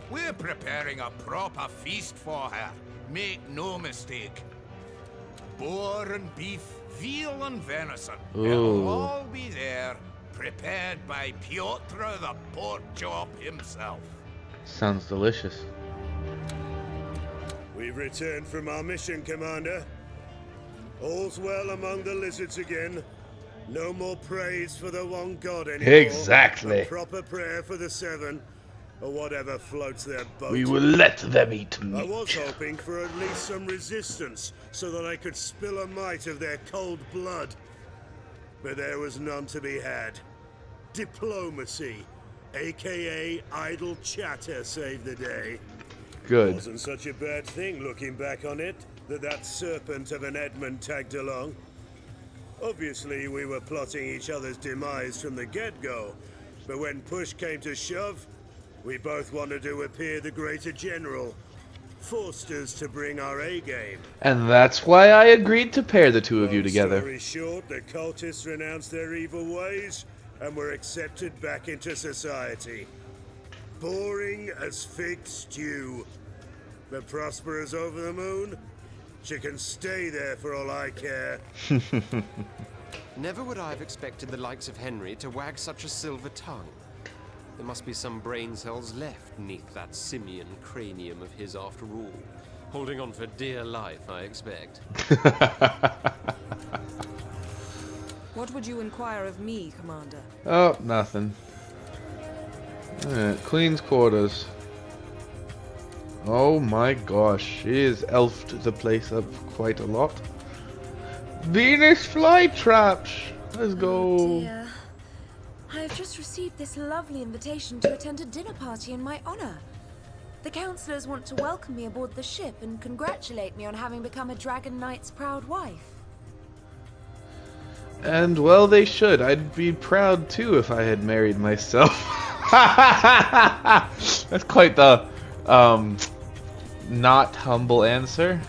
C: We're preparing a proper feast for her, make no mistake. Boar and beef, veal and venison, it'll all be there, prepared by Piotr the pork chop himself.
A: Sounds delicious.
J: We've returned from our mission, Commander. All's well among the lizards again. No more praise for the one god anymore.
A: Exactly.
J: A proper prayer for the seven, or whatever floats their boat.
A: We will let them eat meat.
J: I was hoping for at least some resistance, so that I could spill a mite of their cold blood. But there was none to be had. Diplomacy, aka idle chatter, saved the day.
A: Good.
J: Wasn't such a bad thing looking back on it, that serpent of an Edmund tagged along. Obviously, we were plotting each other's demise from the get-go, but when push came to shove, we both wanted to appear the greater general, forced us to bring our A-game.
A: And that's why I agreed to pair the two of you together.
J: Story short, the cultists renounced their evil ways and were accepted back into society. Boring as fig stew. But Prospera's over the moon. She can stay there for all I care.
D: Never would I have expected the likes of Henry to wag such a silver tongue. There must be some brain cells left neath that simian cranium of his after all. Holding on for dear life, I expect.
M: What would you inquire of me, Commander?
A: Oh, nothing. Alright, Queen's quarters. Oh my gosh, she has elfed the place up quite a lot. Venus flytraps! Let's go.
B: Oh dear. I have just received this lovely invitation to attend a dinner party in my honor. The councillors want to welcome me aboard the ship and congratulate me on having become a Dragon Knight's proud wife.
A: And well, they should. I'd be proud too if I had married myself. That's quite the not humble answer.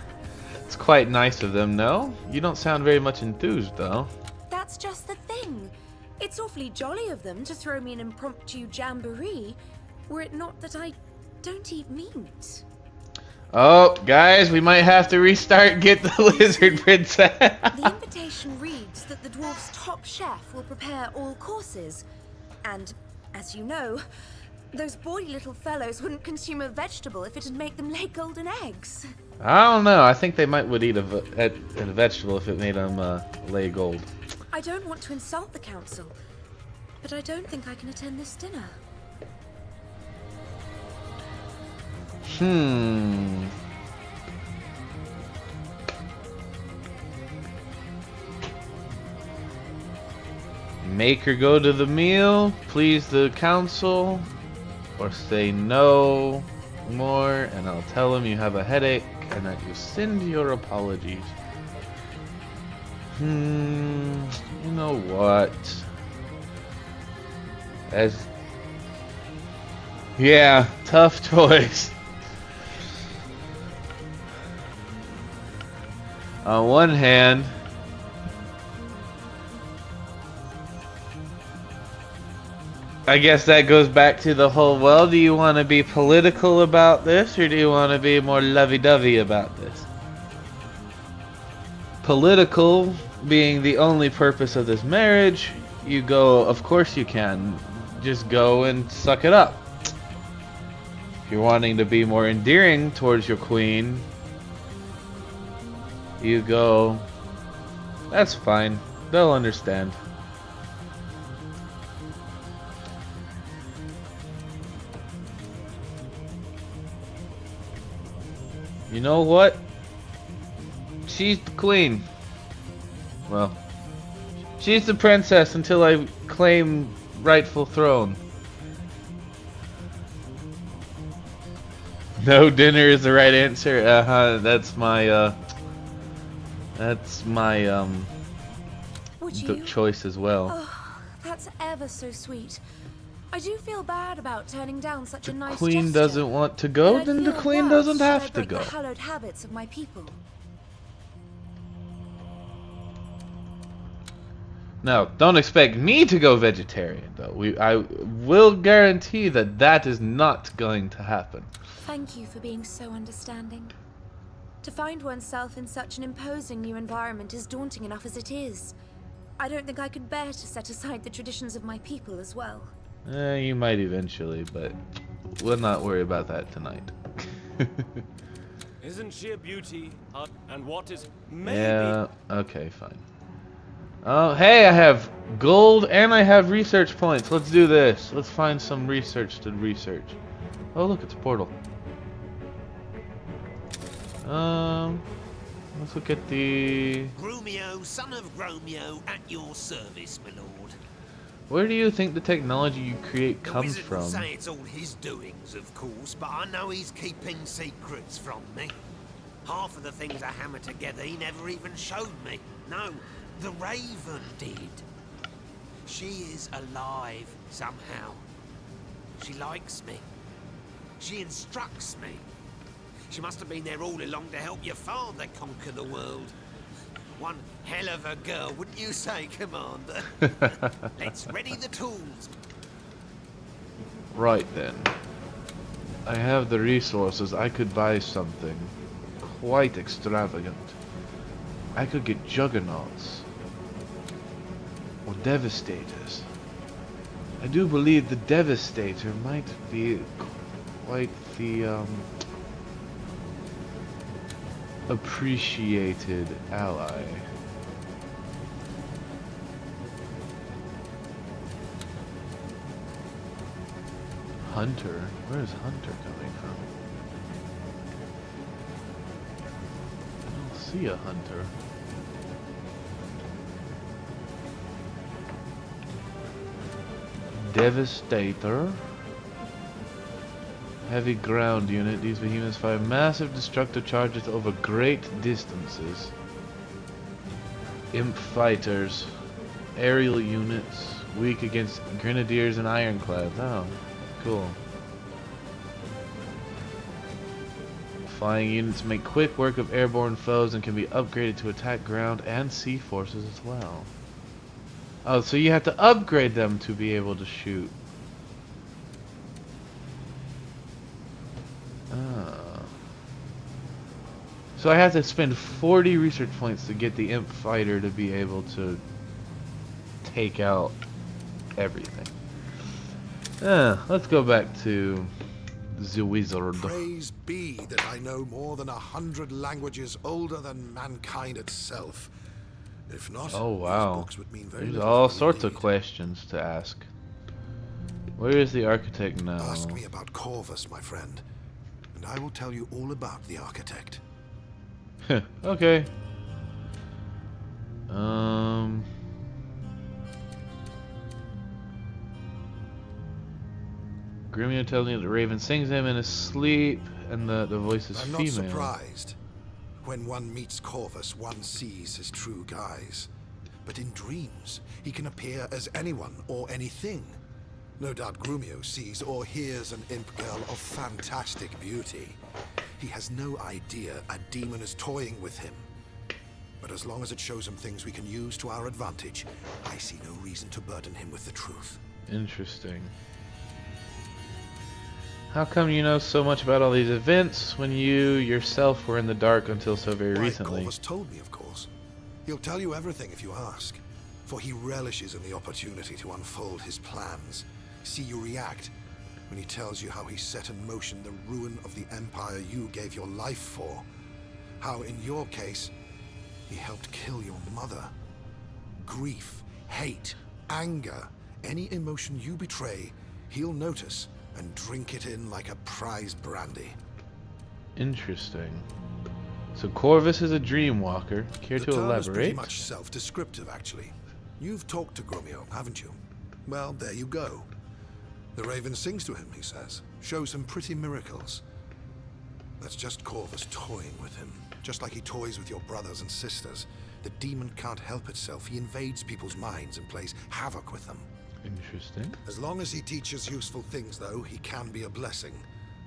A: It's quite nice of them, no? You don't sound very much enthused, though.
B: That's just the thing. It's awfully jolly of them to throw me an impromptu jamboree, were it not that I don't eat meat.
A: Oh, guys, we might have to restart Get the Lizard Princess.
B: The invitation reads that the dwarf's top chef will prepare all courses. And, as you know, those bawdy little fellows wouldn't consume a vegetable if it'd make them lay golden eggs.
A: I don't know. I think they would eat a vegetable if it made them lay gold.
B: I don't want to insult the council, but I don't think I can attend this dinner.
A: Make her go to the meal, please the council, or say no more, and I'll tell them you have a headache and that you send your apologies. You know what? Yeah, tough choice. On one hand, I guess that goes back to the whole, well, do you want to be political about this, or do you want to be more lovey-dovey about this? Political being the only purpose of this marriage, you go, of course you can. Just go and suck it up. If you're wanting to be more endearing towards your queen, you go, that's fine. They'll understand. You know what? She's the queen. Well, she's the princess until I claim rightful throne. No dinner is the right answer. That's my
B: Would you?
A: choice as well.
B: Oh, that's ever so sweet. I do feel bad about turning down such a nice
A: Queen
B: gesture,
A: doesn't want to
B: but
A: go,
B: I'd
A: then the
B: feel
A: queen
B: worse
A: doesn't
B: should I
A: have to
B: break
A: go.
B: the hallowed habits of my people.
A: Now, don't expect me to go vegetarian, though. I will guarantee that that is not going to happen.
B: Thank you for being so understanding. To find oneself in such an imposing new environment is daunting enough as it is. I don't think I could bear to set aside the traditions of my people as well.
A: You might eventually, but we'll not worry about that tonight.
F: Isn't she a beauty? And what is maybe...
A: Yeah, okay, fine. Oh, hey, I have gold and I have research points. Let's do this. Let's find some research to research. Oh, look, it's a portal. Let's look at the...
L: Grumio, son of Gromio, at your service, my lord.
A: Where do you think the technology you create
L: The
A: comes
L: wizard
A: from?
L: will say it's all his doings, of course, but I know he's keeping secrets from me. Half of the things I hammer together he never even showed me. No, the Raven did. She is alive somehow. She likes me. She instructs me. She must have been there all along to help your father conquer the world. One hell of a girl, wouldn't you say, Commander? Let's ready the tools.
A: Right then. I have the resources. I could buy something quite extravagant. I could get juggernauts. Or devastators. I do believe the devastator might be quite the appreciated ally. Hunter? Where is Hunter coming from? I don't see a Hunter. Devastator. Heavy ground unit. These behemoths fire massive destructive charges over great distances. Imp fighters. Aerial units. Weak against grenadiers and ironclads. Oh, cool. Flying units make quick work of airborne foes and can be upgraded to attack ground and sea forces as well. Oh, so you have to upgrade them to be able to shoot. So I have to spend 40 research points to get the imp fighter to be able to take out everything. Let's go back to the wizard.
G: Praise be that I know more than 100 languages older than mankind itself. If not,
A: oh wow,
G: these books would mean very
A: there's
G: little
A: all
G: to me
A: sorts of
G: indeed.
A: questions to ask. Where is the architect now?
G: Ask me about Corvus, my friend, and I will tell you all about the architect.
A: Okay. Grumio tells me that the Raven sings him in his sleep, and the voice is
G: I'm
A: female.
G: not surprised. When one meets Corvus, one sees his true guise. But in dreams, he can appear as anyone or anything. No doubt Grumio sees or hears an imp girl of fantastic beauty. He has no idea a demon is toying with him. But as long as it shows him things we can use to our advantage, I see no reason to burden him with the truth.
A: Interesting. How come you know so much about all these events when you yourself were in the dark until so very
G: Why,
A: recently?
G: Corvus told me, of course. He'll tell you everything if you ask, for he relishes in the opportunity to unfold his plans. See you react when he tells you how he set in motion the ruin of the empire you gave your life for. How, in your case, he helped kill your mother. Grief, hate, anger, any emotion you betray, he'll notice and drink it in like a prize brandy.
A: Interesting. So Corvus is a dream walker. Care to
G: The term is pretty
A: elaborate?
G: much self-descriptive, actually. You've talked to Grumio, haven't you? Well, there you go. The Raven sings to him, he says. Shows him pretty miracles. That's just Corvus toying with him. Just like he toys with your brothers and sisters. The demon can't help itself. He invades people's minds and plays havoc with them.
A: Interesting.
G: As long as he teaches useful things, though, he can be a blessing.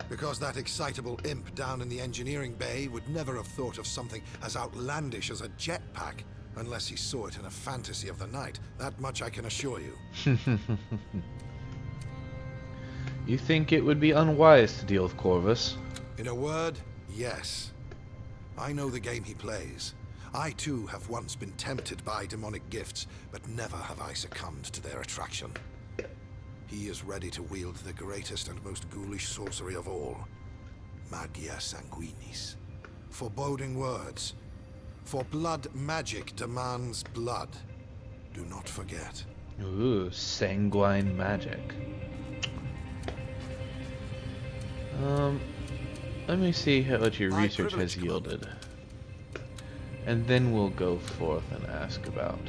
G: Because that excitable imp down in the engineering bay would never have thought of something as outlandish as a jetpack, unless he saw it in a fantasy of the night. That much I can assure you.
A: You think it would be unwise to deal with Corvus?
G: In a word, yes. I know the game he plays. I too have once been tempted by demonic gifts, but never have I succumbed to their attraction. He is ready to wield the greatest and most ghoulish sorcery of all. Magia sanguinis. Foreboding words. For blood magic demands blood. Do not forget.
A: Ooh, sanguine magic. Let me see what your research has yielded. And then we'll go forth and ask about.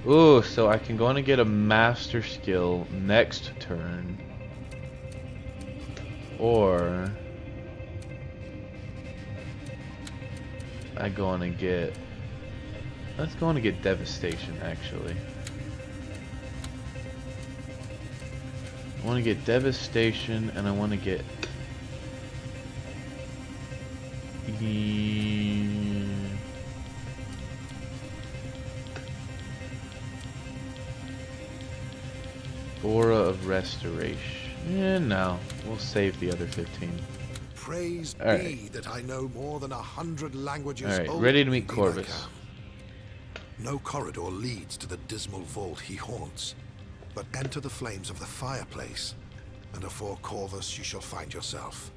A: Ooh, so I can go on and get a master skill next turn. Or I go on and get... Let's go on and get Devastation, actually. I want to get Devastation, and I want to get... Aura of Restoration. Yeah, no. We'll save the other 15.
G: Praise be
A: Alright.
G: that I know more than 100 languages.
A: Alright,
G: old.
A: ready to meet
G: Indeed I
A: Corvus.
G: can. No corridor leads to the dismal vault he haunts, but enter the flames of the fireplace, and afore Corvus you shall find yourself.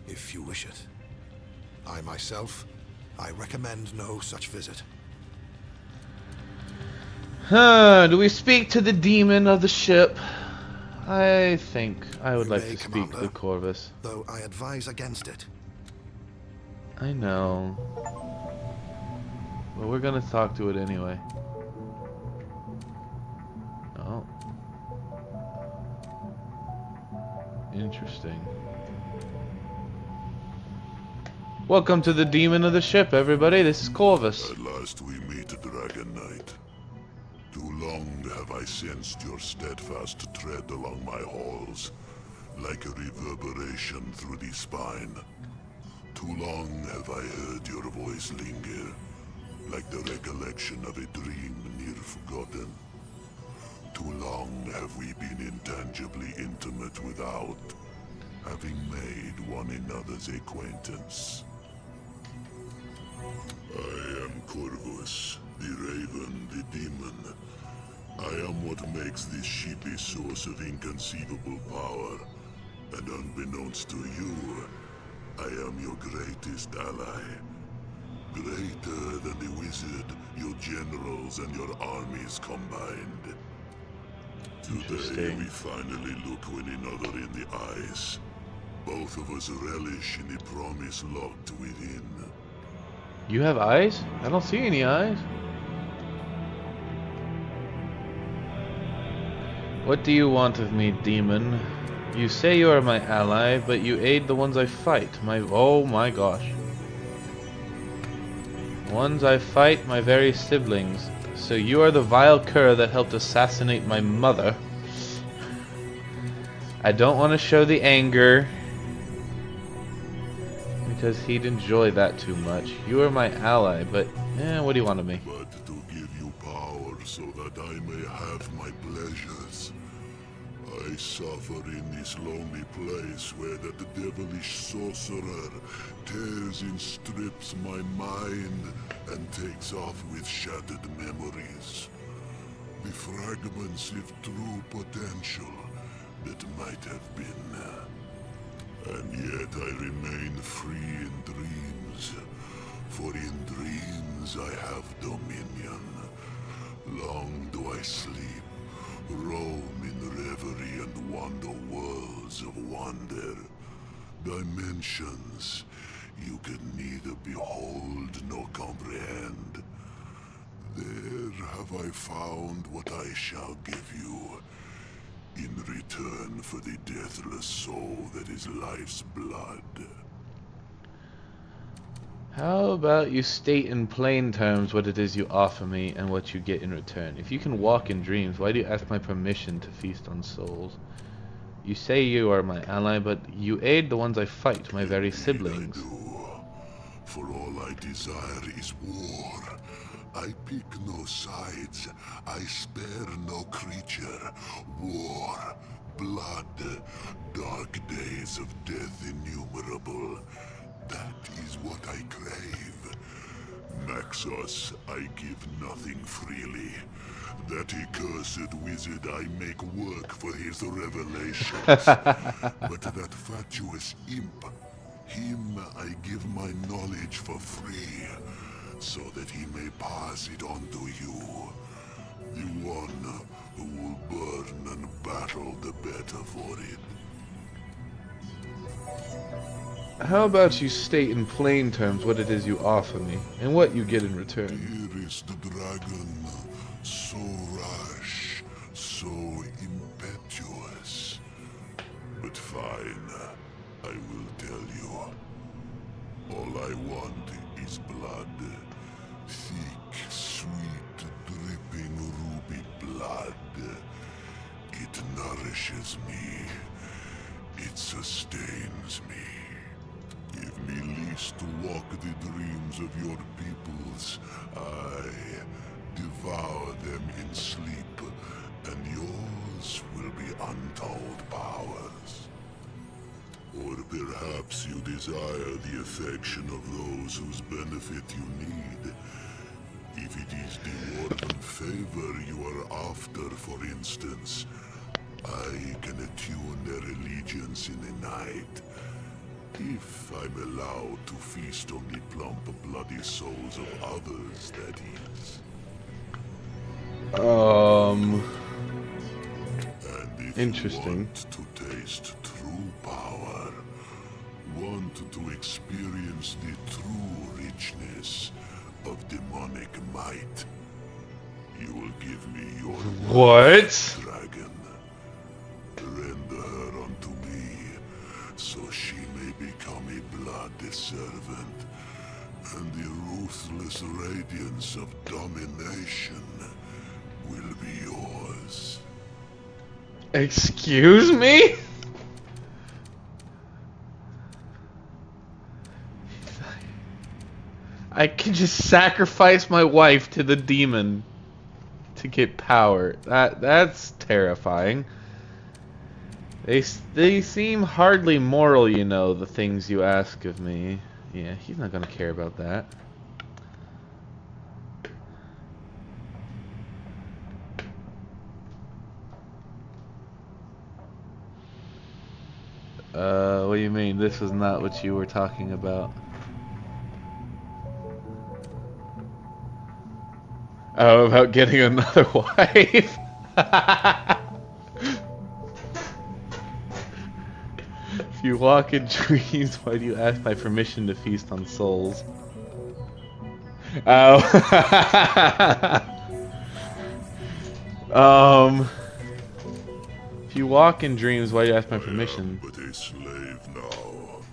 G: If you wish it. I myself, I recommend no such visit.
A: Do we speak to the demon of the ship? I think I would
G: You
A: like
G: may,
A: to speak
G: Commander,
A: to Corvus.
G: though I advise against it.
A: I know. But we're gonna talk to it anyway. Oh. Interesting. Welcome to the demon of the ship, everybody. This is Corvus.
O: At last we meet, Dragon Knight. Too long have I sensed your steadfast tread along my halls, like a reverberation through the spine. Too long have I heard your voice linger, like the recollection of a dream near forgotten. Too long have we been intangibly intimate without having made one another's acquaintance. I am Corvus, the Raven, the Demon. I am what makes this ship a source of inconceivable power, and unbeknownst to you, I am your greatest ally. Greater than the wizard, your generals, and your armies combined. Today we finally look one another in the eyes. Both of us relish in the promise locked within.
A: You have eyes? I don't see any eyes. What do you want of me, demon? You say you are my ally, but you aid the ones I fight. Oh my gosh. Ones I fight, my very siblings. So you are the vile cur that helped assassinate my mother. I don't want to show the anger, because he'd enjoy that too much. You are my ally, but what do you want of me?
O: But to give you power so that I may have my pleasures. I suffer in this lonely place where that devilish sorcerer tears in strips my mind and takes off with shattered memories. The fragments of true potential that might have been. And yet I remain free in dreams, for in dreams I have dominion. Long do I sleep, roam in reverie and wander worlds of wonder. dimensions you can neither behold nor comprehend. There have I found what I shall give you, in return for the deathless soul that is life's blood.
A: How about you state in plain terms what it is you offer me and what you get in return? If you can walk in dreams, why do you ask my permission to feast on souls? You say you are my ally, but you aid the ones I fight, my very siblings.
O: I do. For all I desire is war. I pick no sides. I spare no creature. War, blood, dark days of death innumerable. That is what I crave. Naxos, I give nothing freely. That accursed wizard I make work for his revelations. But that fatuous imp, him I give my knowledge for free, so that he may pass it on to you. The one who will burn and battle the better for it.
A: How about you state in plain terms what it is you offer me and what you get in return?
O: Dearest dragon, so rash, so impetuous. But fine, I will tell you. All I want is blood. Thick, sweet, dripping ruby blood. It nourishes me. It sustains me. Give me least to walk the dreams of your peoples. I devour them in sleep, and yours will be untold powers. Or perhaps you desire the affection of those whose benefit you need. If it is the dwarven favor you are after, for instance, I can attune their allegiance in a night. If I'm allowed to feast on the plump, bloody souls of others, that is. And if
A: Interesting.
O: you want to taste true power, want to experience the true richness of demonic might, you will give me your
A: What?
O: dragon. Render her unto me, so she may become a blood servant, and the ruthless radiance of domination will be yours.
A: Excuse me? I can just sacrifice my wife to the demon to get power. That's terrifying. They seem hardly moral, you know, the things you ask of me. Yeah, he's not gonna care about that. What do you mean? This was not what you were talking about. Oh, about getting another wife? If you walk in dreams, why do you ask my permission to feast on souls? Oh. If you walk in dreams, why do you ask my permission?
O: I am but a slave now,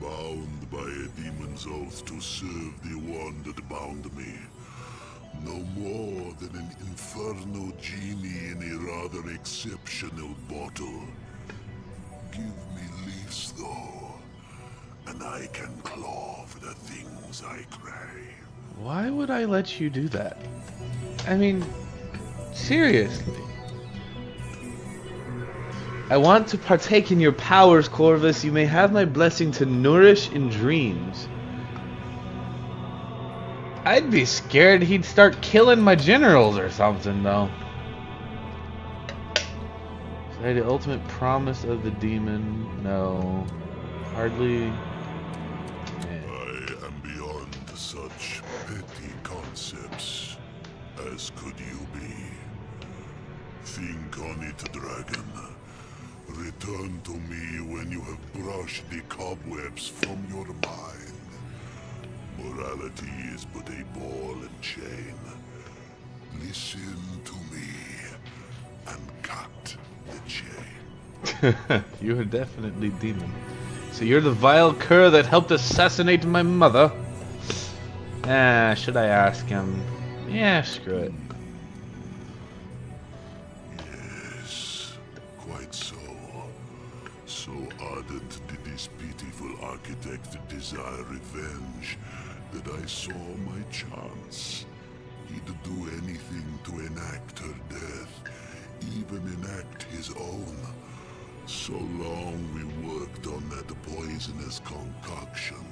O: bound by a demon's oath to serve the one that bound me. No more than an infernal genie in a rather exceptional bottle. Give me leaves, though, and I can claw for the things I crave.
A: Why would I let you do that? I mean, seriously. I want to partake in your powers, Corvus. You may have my blessing to nourish in dreams. I'd be scared he'd start killing my generals or something, though. Is that the ultimate promise of the demon? No. Hardly.
O: I am beyond such petty concepts. As could you be. Think on it, dragon. return to me when you have brushed the cobwebs from your mind. Morality is but a ball and chain. Listen to me and cut the chain.
A: You're definitely demon. So you're the vile cur that helped assassinate my mother? Should I ask him? Yeah, screw it.
O: Yes, quite so. So ardent did this pitiful architect desire revenge that I saw my chance. He'd do anything to enact her death, even enact his own. So long we worked on that poisonous concoction,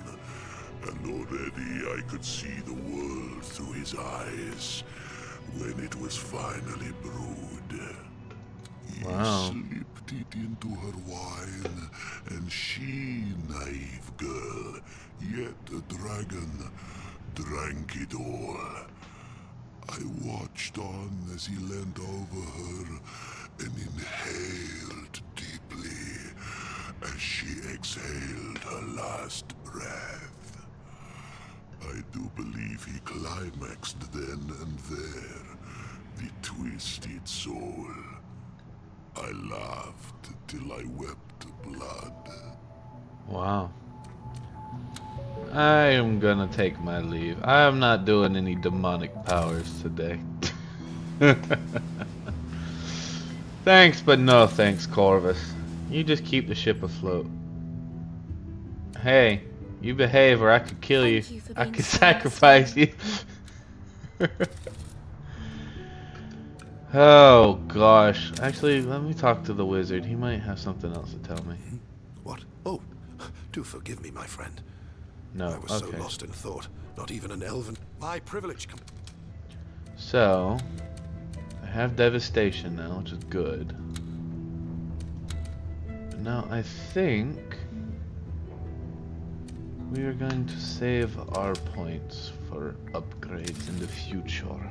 O: and already I could see the world through his eyes when it was finally brewed. He slipped it into her wine, and she, naive girl, yet a dragon, drank it all. I watched on as he leant over her and inhaled deeply as she exhaled her last breath. I do believe he climaxed then and there, the twisted soul. I laughed till I wept blood.
A: Wow. I am gonna take my leave. I am not doing any demonic powers today. Thanks, but no thanks, Corvus. You just keep the ship afloat. Hey, you behave or I could kill you. I could sacrifice you. Oh gosh. Actually, let me talk to the wizard. He might have something else to tell me.
G: What? Oh, do forgive me, my friend.
A: No,
G: I was so lost in thought. Not even an elven. My privilege.
A: So, I have devastation now, which is good. But now I think we are going to save our points for upgrades in the future.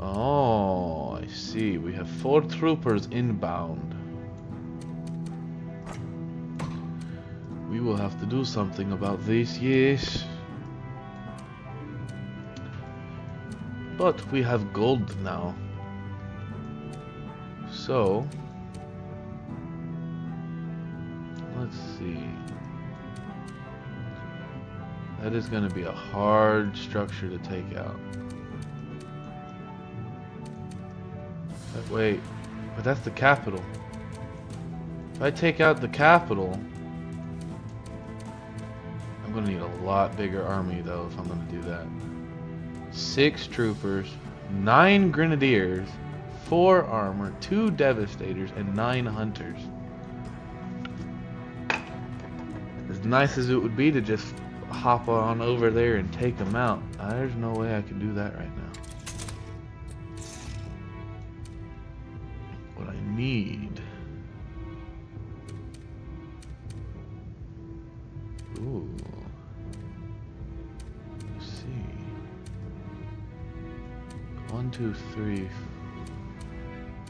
A: Oh, I see. We have 4 troopers inbound. We will have to do something about this, yes. But we have gold now. So, let's see. That is going to be a hard structure to take out. Wait, but that's the capital. If I take out the capital, I'm gonna need a lot bigger army though if I'm gonna do that. 6 troopers, 9 grenadiers, 4 armor, 2 devastators, and 9 hunters. As nice as it would be to just hop on over there and take them out, there's no way I can do that right now. What I need. Ooh. Let's see. 1, 2, 3.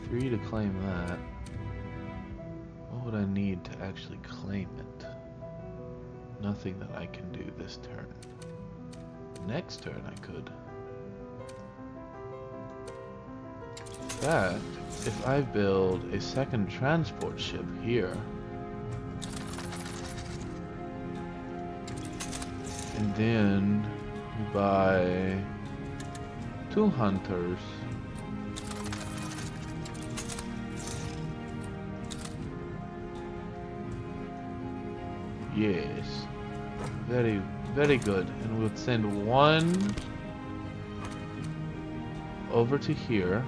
A: 3 to claim that. What would I need to actually claim it? Nothing that I can do this turn. Next turn I could. In fact, if I build a second transport ship here, and then we buy 2 hunters, yes, very, very good, and we'll send 1 over to here.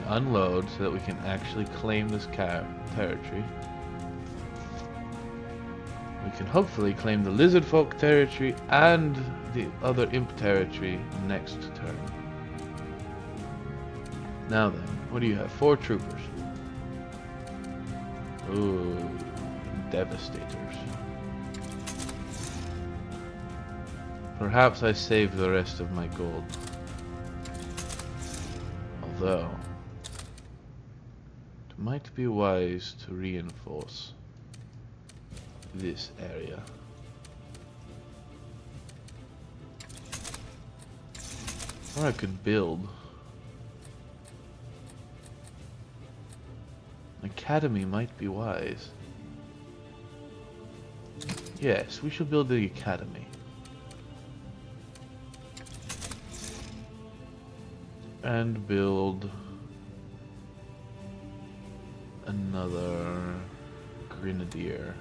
A: Unload so that we can actually claim this territory. We can hopefully claim the lizard folk territory and the other imp territory next turn. Now then, what do you have? 4 troopers. Ooh, devastators. Perhaps I save the rest of my gold. Although, it might be wise to reinforce this area. Or I could build an academy. Might be wise. Yes, we should build the academy. And build another grenadier.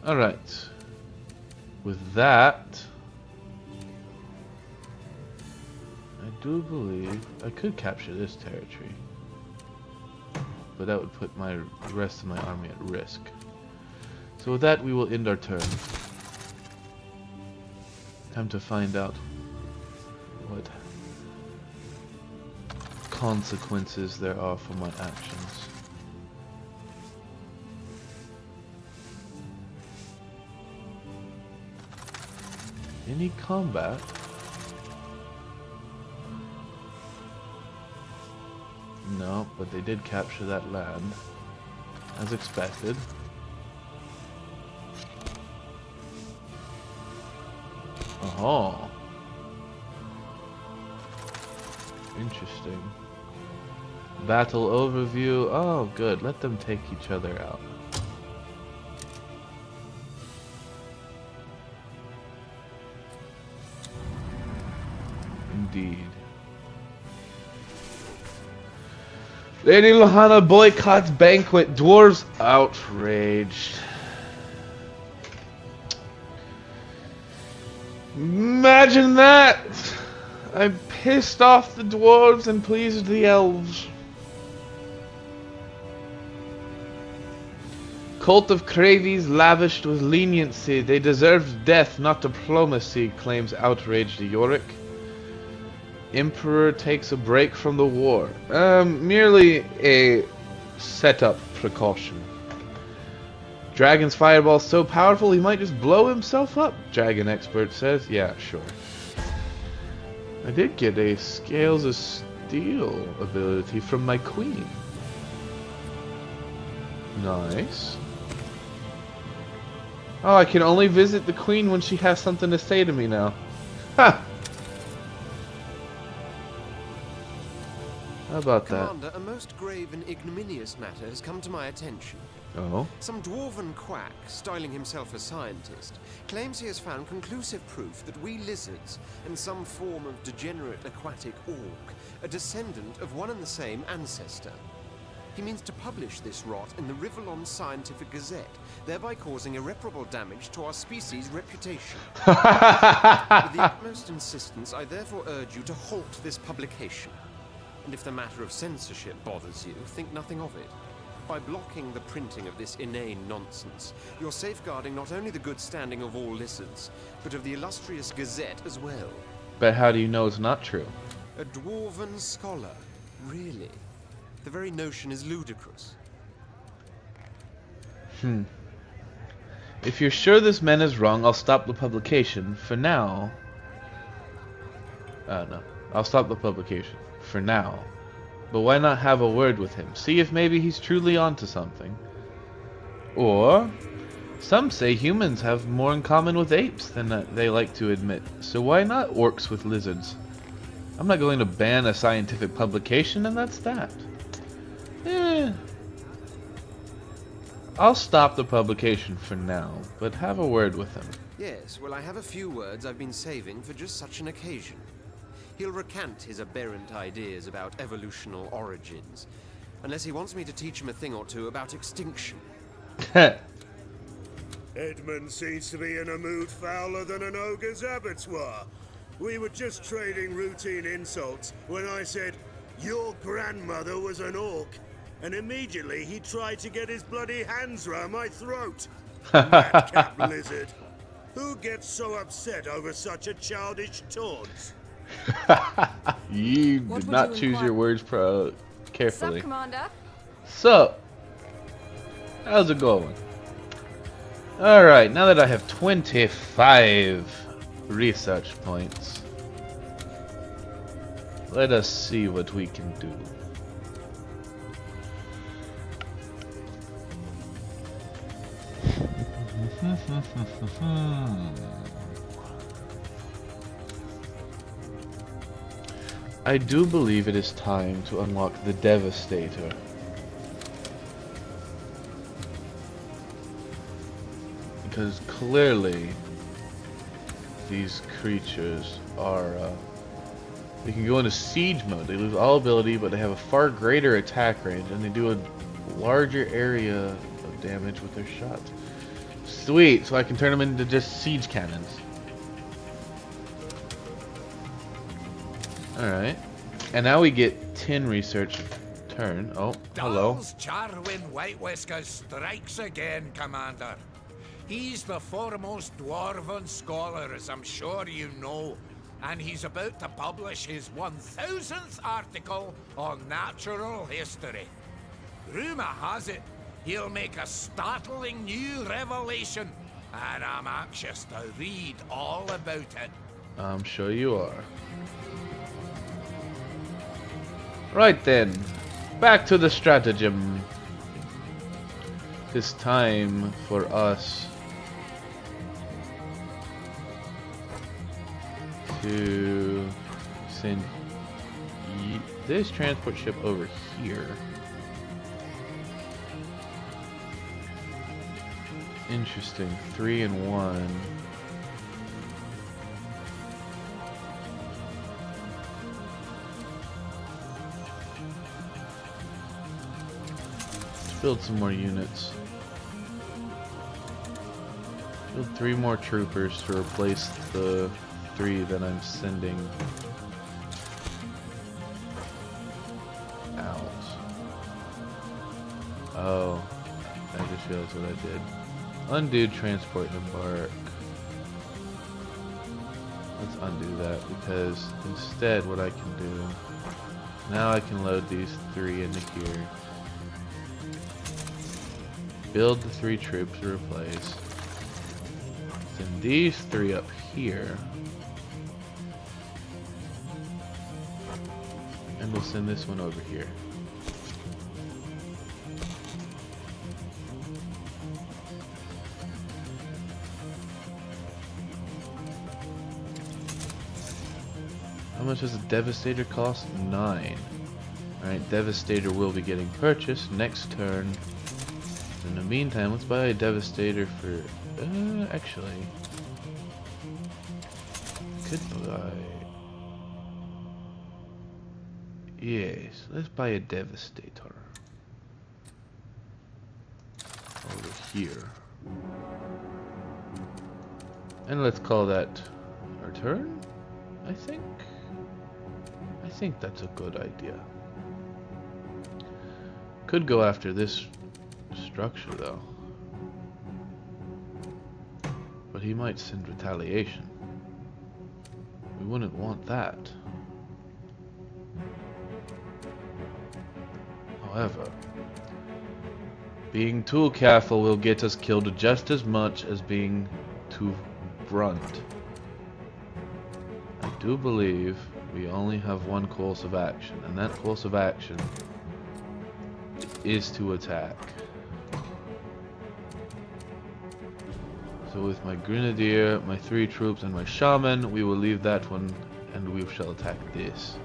A: Alright. With that, I do believe I could capture this territory. But that would put the rest of my army at risk. So with that, we will end our turn. Time to find out what consequences there are for my actions. Any combat? No, but they did capture that land, as expected. Oh, interesting. Battle overview. Oh, good. Let them take each other out. Indeed. Lady Lohanna boycotts banquet. Dwarves outraged. Imagine that! I pissed off the dwarves and pleased the elves. Cult of Cravies lavished with leniency. They deserved death, not diplomacy, claims outraged Yorick. Emperor takes a break from the war. Merely a setup precaution. Dragon's fireball so powerful he might just blow himself up, Dragon expert says. Yeah, sure. I did get a Scales of Steel ability from my queen. Nice. Oh, I can only visit the queen when she has something to say to me now. Ha! How about
D: Commander,
A: that?
D: a most grave and ignominious matter has come to my attention.
A: Oh?
D: Some dwarven quack, styling himself a scientist, claims he has found conclusive proof that we lizards, and some form of degenerate aquatic orc, are descendant of one and the same ancestor. He means to publish this rot in the Rivellon Scientific Gazette, thereby causing irreparable damage to our species' reputation. With the utmost insistence, I therefore urge you to halt this publication. And if the matter of censorship bothers you, think nothing of it. By blocking the printing of this inane nonsense, you're safeguarding not only the good standing of all lizards, but of the illustrious Gazette as well.
A: But how do you know it's not true?
D: A dwarven scholar, really? The very notion is ludicrous.
A: If you're sure this man is wrong, I'll stop the publication. For now... no. I'll stop the publication. For now. But why not have a word with him? See if maybe he's truly onto something. Or... some say humans have more in common with apes than they like to admit. So why not orcs with lizards? I'm not going to ban a scientific publication, and that's that. I'll stop the publication for now, but have a word with him.
D: Yes, well, I have a few words I've been saving for just such an occasion. He'll recant his aberrant ideas about evolutional origins, unless he wants me to teach him a thing or two about extinction.
J: Edmund seems to be in a mood fouler than an ogre's abattoir. We were just trading routine insults when I said, "Your grandmother was an orc," and immediately he tried to get his bloody hands round my throat. Madcap lizard. Who gets so upset over such a childish taunt?
A: You did not choose your words carefully.
B: Sup, Commander?
A: So, how's it going? Alright, now that I have 25 research points, let us see what we can do. I do believe it is time to unlock the Devastator. Because clearly these creatures are they can go into siege mode. They lose all ability, but they have a far greater attack range, and they do a larger area of damage with their shots. Sweet, so I can turn them into just siege cannons. Alright. And now we get 10 research turn. Oh, hello.
C: Darl's Charwin White Whiskers strikes again, Commander. He's the foremost dwarven scholar, as I'm sure you know, and he's about to publish his 1000th article on natural history. Rumour has it he'll make a startling new revelation, and I'm anxious to read all about it.
A: I'm sure you are. Right then, back to the stratagem. It's time for us to send this transport ship over here. Interesting. 3 and 1. Let's build some more units. Build 3 more troopers to replace the 3 that I'm sending out. Oh, I just realized what I did. Undo transport and embark. Let's undo that, because instead what I can do, now I can load these 3 into here. Build the 3 troops to replace. Send these 3 up here. And we'll send this one over here. How much does a Devastator cost? 9. Alright, Devastator will be getting purchased next turn. In the meantime, let's buy a Devastator for... actually... could buy... Yes, let's buy a Devastator. Over here. And let's call that our turn, I think. I think that's a good idea. Could go after this structure though. But he might send retaliation. We wouldn't want that. However, being too careful will get us killed just as much as being too blunt. I do believe we only have one course of action, and that course of action is to attack. So with my Grenadier, my 3 troops, and my Shaman, we will leave that one, and we shall attack this.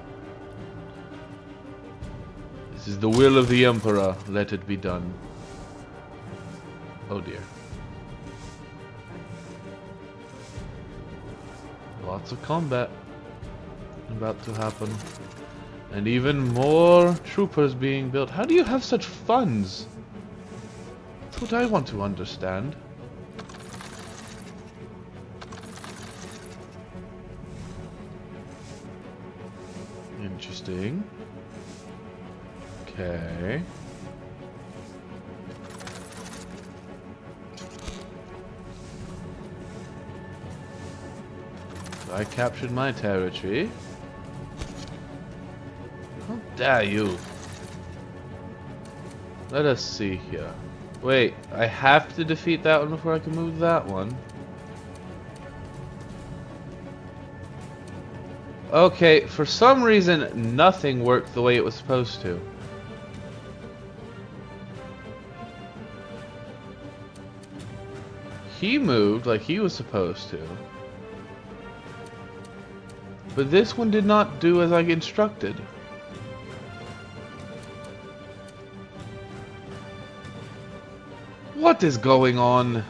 A: This is the will of the Emperor, let it be done. Oh dear. Lots of combat about to happen. And even more troopers being built. How do you have such funds? That's what I want to understand. Interesting. Okay. I captured my territory. How dare you? Let us see here. Wait, I have to defeat that one before I can move that one. Okay, for some reason, nothing worked the way it was supposed to. He moved like he was supposed to. But this one did not do as I instructed. What is going on?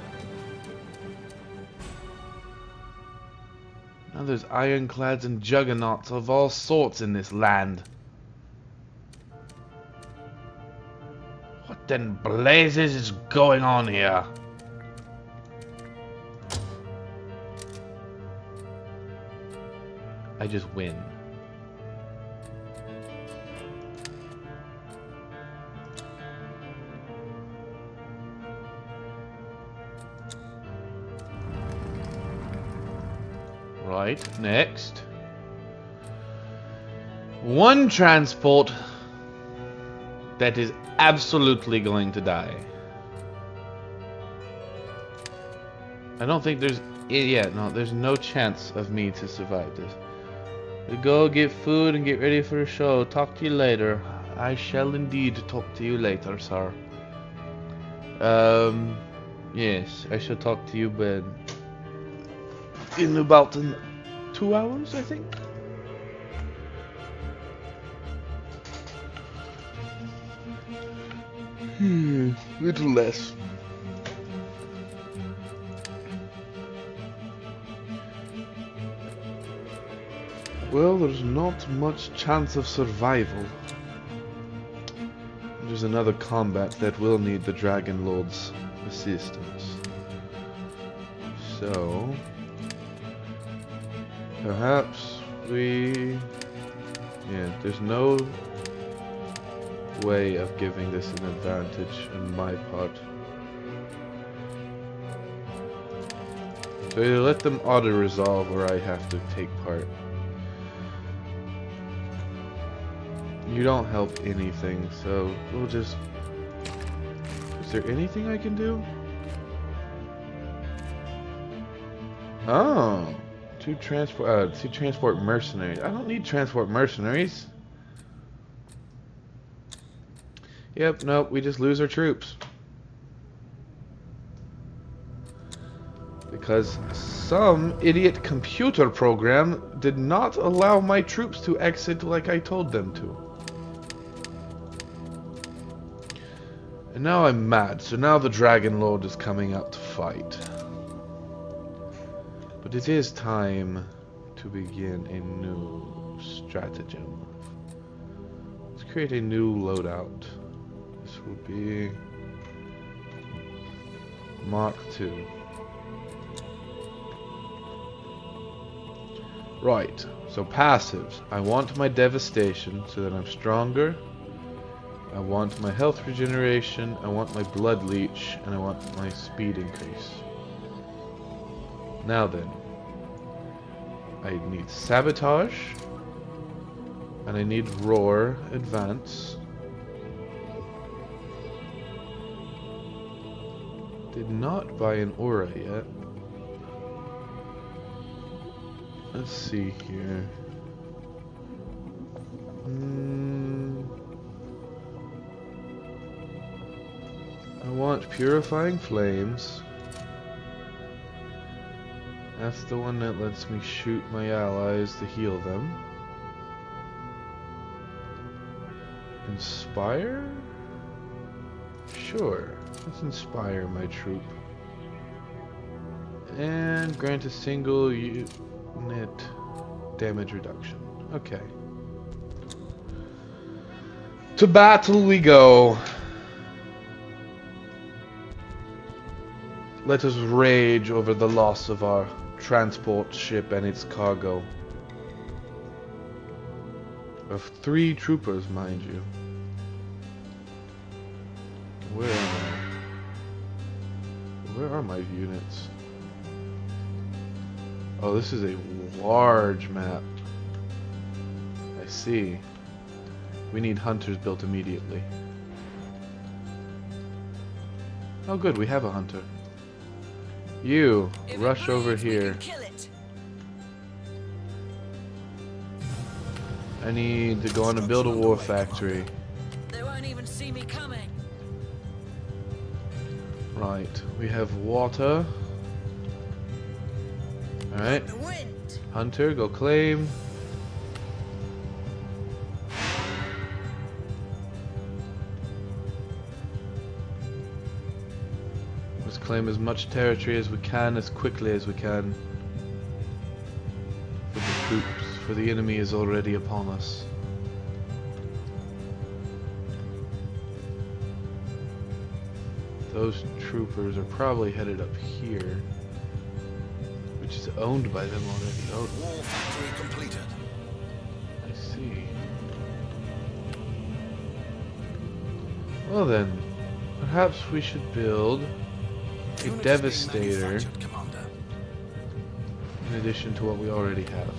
A: Now there's ironclads and juggernauts of all sorts in this land. What in blazes is going on here? I just win. Right, next. One transport that is absolutely going to die. I don't think there's... Yeah, no, there's no chance of me to survive this. Go get food and get ready for the show. Talk to you later. I shall indeed talk to you later, sir. Yes, I shall talk to you, but in about 2 hours, I think. Little less. Well, there's not much chance of survival. There's another combat that will need the Dragon Lord's assistance. So, perhaps we... Yeah, there's no way of giving this an advantage on my part. So either let them auto-resolve or I have to take part. You don't help anything, so we'll just... Is there anything I can do? Oh! Two transport mercenaries. I don't need transport mercenaries. Yep, nope, we just lose our troops. Because some idiot computer program did not allow my troops to exit like I told them to. And now I'm mad, so now the Dragon Lord is coming out to fight. But it is time to begin a new stratagem. Let's create a new loadout. This will be Mach 2. Right, so passives. I want my devastation so that I'm stronger. I want my health regeneration, I want my blood leech, and I want my speed increase. Now then, I need sabotage, and I need roar advance. Did not buy an aura yet. Let's see here. I want purifying flames. That's the one that lets me shoot my allies to heal them. Inspire? Sure. Let's inspire my troop. And grant a single unit damage reduction. Okay. To battle we go. Let us rage over the loss of our transport ship and its cargo. Of 3 troopers, mind you. Where am I? Where are my units? Oh, this is a large map. I see. We need hunters built immediately. Oh good, we have a hunter. You, rush over here. I need to go on and build a war factory.
I: They won't even see me coming.
A: Right, we have water. Alright. Hunter, go claim. Let's claim as much territory as we can, as quickly as we can. For the troops, for the enemy is already upon us. Those troopers are probably headed up here, which is owned by them already. Oh,
G: Wall factory completed.
A: I see. Well then, perhaps we should build a
G: Units
A: Devastator
G: being manufactured, Commander.
A: in addition to what we already have.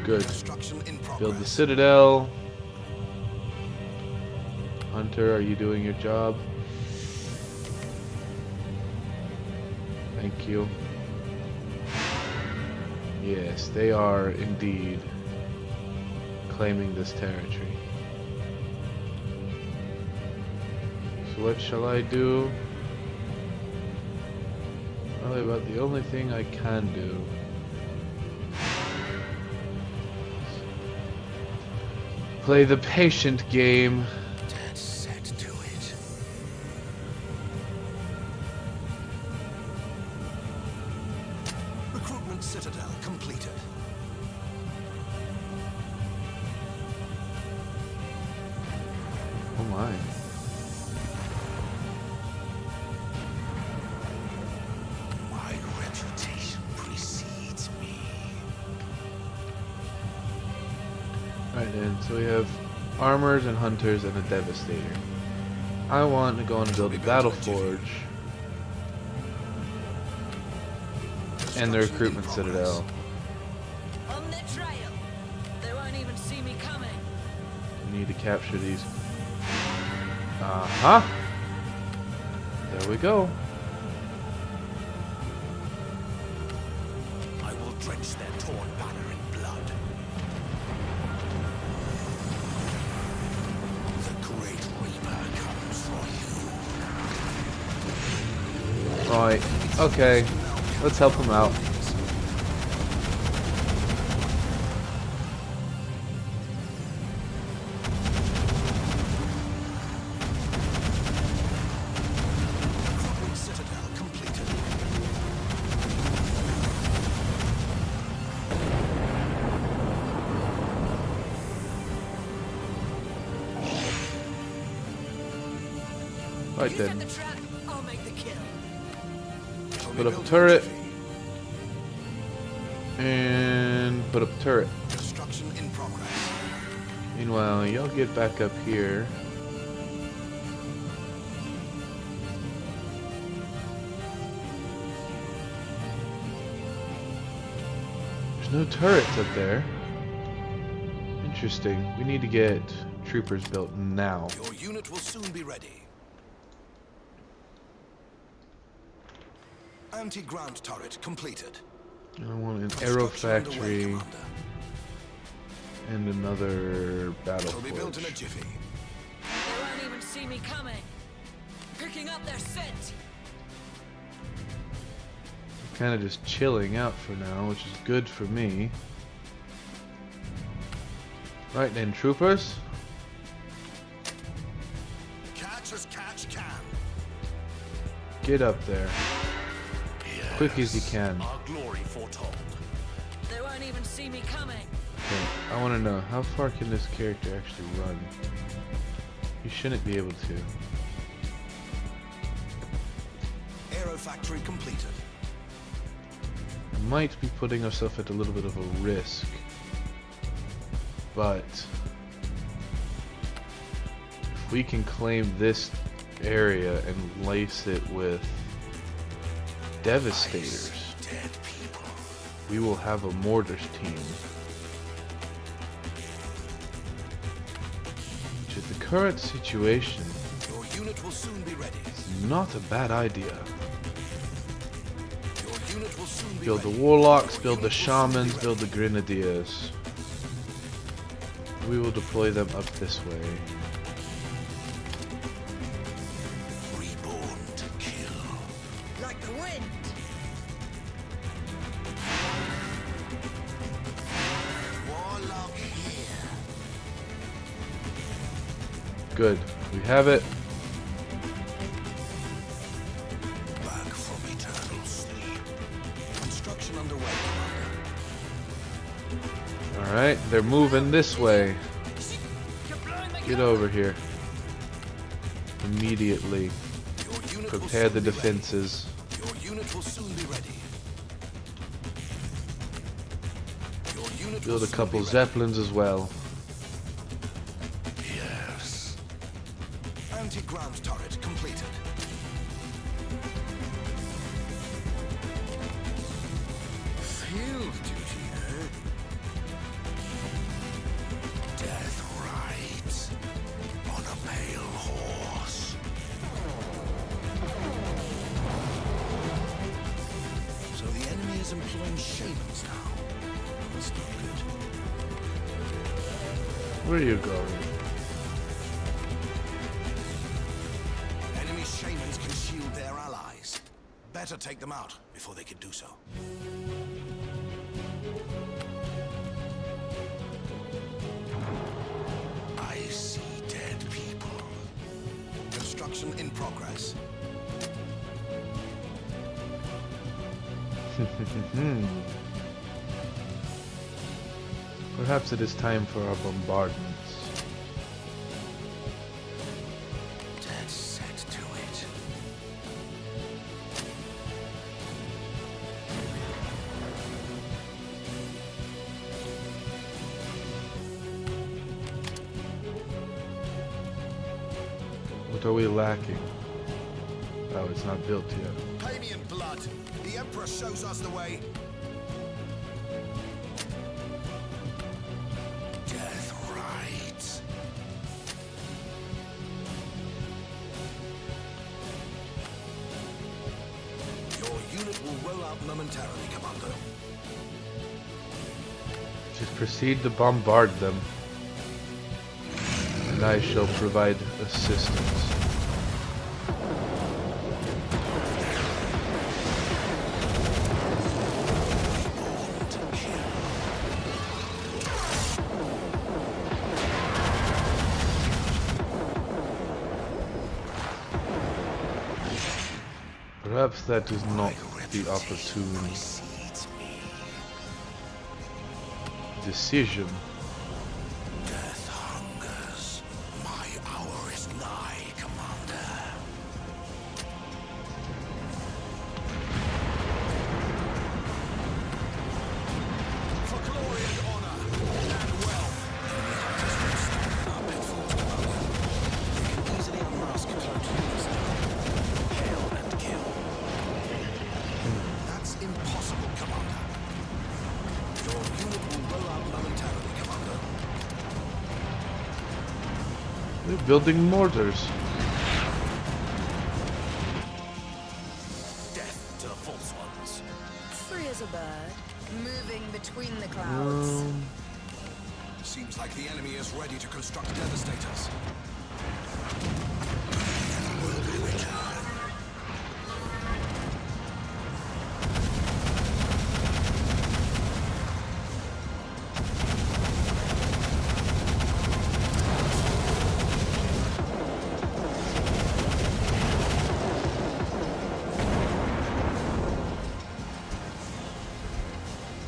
A: Good.
G: Construction in progress.
A: Build the Citadel. Hunter, are you doing your job? Thank you. Yes, they are indeed claiming this territory. So what shall I do? Probably about the only thing I can do. Play the patient game.
G: Dead set to it. Recruitment Citadel completed.
A: Oh my.
G: My reputation precedes me.
A: Alright then, so we have armors and hunters and a devastator. I want to go and build a battle forge and the recruitment citadel.
I: On their trail. They won't even see me coming.
A: We need to capture these. Uh-huh. There we go.
G: I will drench their torn banner in blood. The Great Reaper comes for you.
A: Right. Okay. Let's help him out.
G: Recruitment Citadel completed.
A: Right then.
I: The trap. I'll make the kill.
A: Put up a turret. And put up a turret.
G: Construction in progress.
A: Meanwhile, y'all get back up here. There's no turrets up there. Interesting. We need to get troopers built now.
G: Your unit will soon be ready. Anti-ground turret completed.
A: I want an arrow
G: Construction
A: factory
G: underway, Commander.
A: and another battle
G: It'll be built in a
A: forge.
G: jiffy.
I: They won't even see me coming. Picking up their scent.
A: Kind of just chilling out for now, which is good for me. Right then, troopers.
G: Catch as catch can.
A: Get up there. Quick as you can.
L: Our glory foretold.
I: They won't even see me coming.
A: Okay, I want to know, how far can this character actually run? You shouldn't be able to.
G: Aero factory completed.
A: Might be putting ourselves at a little bit of a risk. But if we can claim this area and lace it with Devastators,
G: Dead people.
A: we will have a mortars team. current situation,
G: Your unit will soon be ready.
A: it's not a bad idea.
G: Your unit will soon be
A: Build the
G: ready.
A: warlocks,
G: Your
A: build the
G: unit will soon be
A: shamans,
G: ready.
A: build the grenadiers. We will deploy them up this way.
G: Reborn to kill.
L: Like the wind.
G: Warlock here.
A: Good. We have it.
G: Back from eternal sleep. Construction underway, Commander.
A: Alright, they're moving this way. Get over here. Immediately.
G: Your unit
A: Prepare the defenses.
G: Your unit will soon be ready. Your unit
A: Build
G: will
A: a
G: soon
A: couple
G: be ready.
A: zeppelins as well.
G: Yes. Anti-ground turret completed. Field duty, eh? Death rides on a pale horse. So the enemy is employing shamans now. That's not good.
A: Where are you going?
G: Enemy shamans can shield their allies. Better take them out before they can do so. I see dead people. Construction in progress.
A: Perhaps it is time for our bombardments.
G: Dead set to it.
A: What are we lacking? Oh, it's not built yet.
G: Pay in blood. The Emperor shows us the way. Death rides. Your unit will roll out momentarily, Commander.
A: Just proceed to bombard them. And I shall provide assistance. Perhaps that is not the opportune decision.
G: Death hungers. My hour is nigh, Commander. For glory and honor and wealth. Our pitfalls, Commander. They can easily unmask cloaked units now. Hail and kill. That's impossible, Commander. Your unit will roll out momentarily, Commander.
A: They're building mortars.
L: Death to the false ones.
P: Free as a bird, moving between the clouds.
G: Seems like the enemy is ready to construct devastators. Will be returned.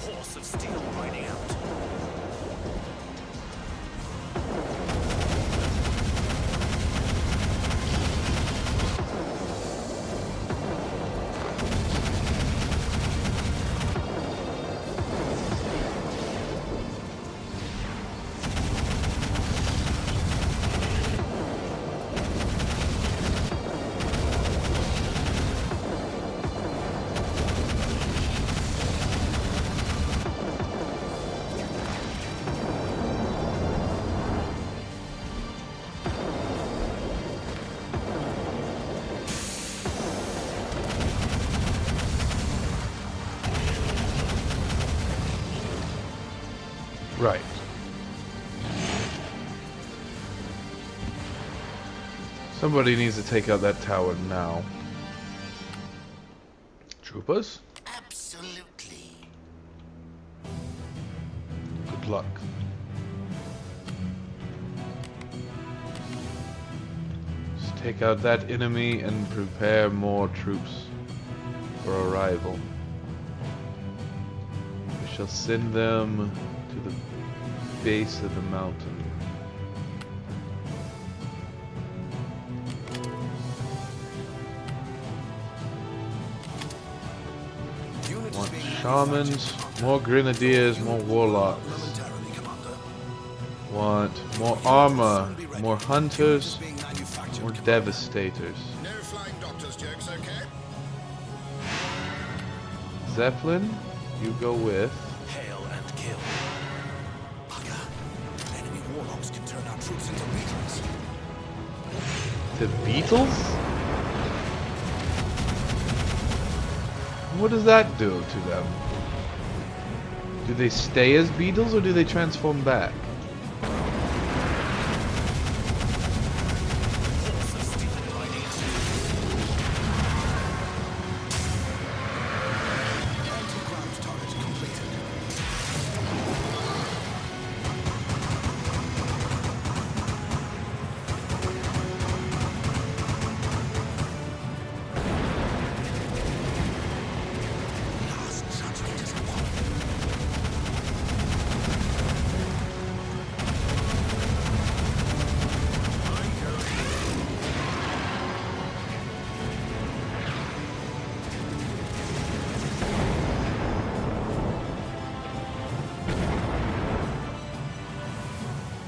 L: Horse of steel riding out.
A: Right. Somebody needs to take out that tower now. Troopers?
L: Absolutely.
A: Good luck. Just take out that enemy and prepare more troops for arrival. We shall send them to the base of the mountain. Want shamans, more grenadiers, more warlocks. Want more armor, more hunters, more devastators.
G: No flying doctor's jokes, okay?
A: Zeppelin, you go with.
G: Hail and kill. Bugger. Enemy warlocks can turn our troops into beetles.
A: The Beatles? What does that do to them? Do they stay as beetles or do they transform back?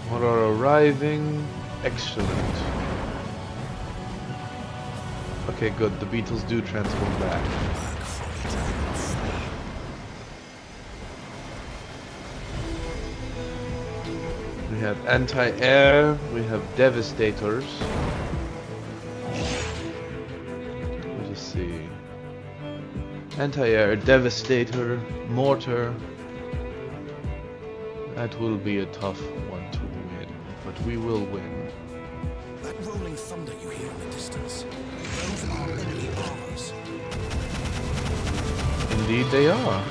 A: What are arriving? Excellent. Okay, good. The beetles do transform back. We have anti-air, we have devastators. Let's just see. Anti-air, devastator, mortar. That will be a tough one to win, but we will win.
G: That rolling thunder you hear in the distance, those are enemy armors.
A: Indeed they are.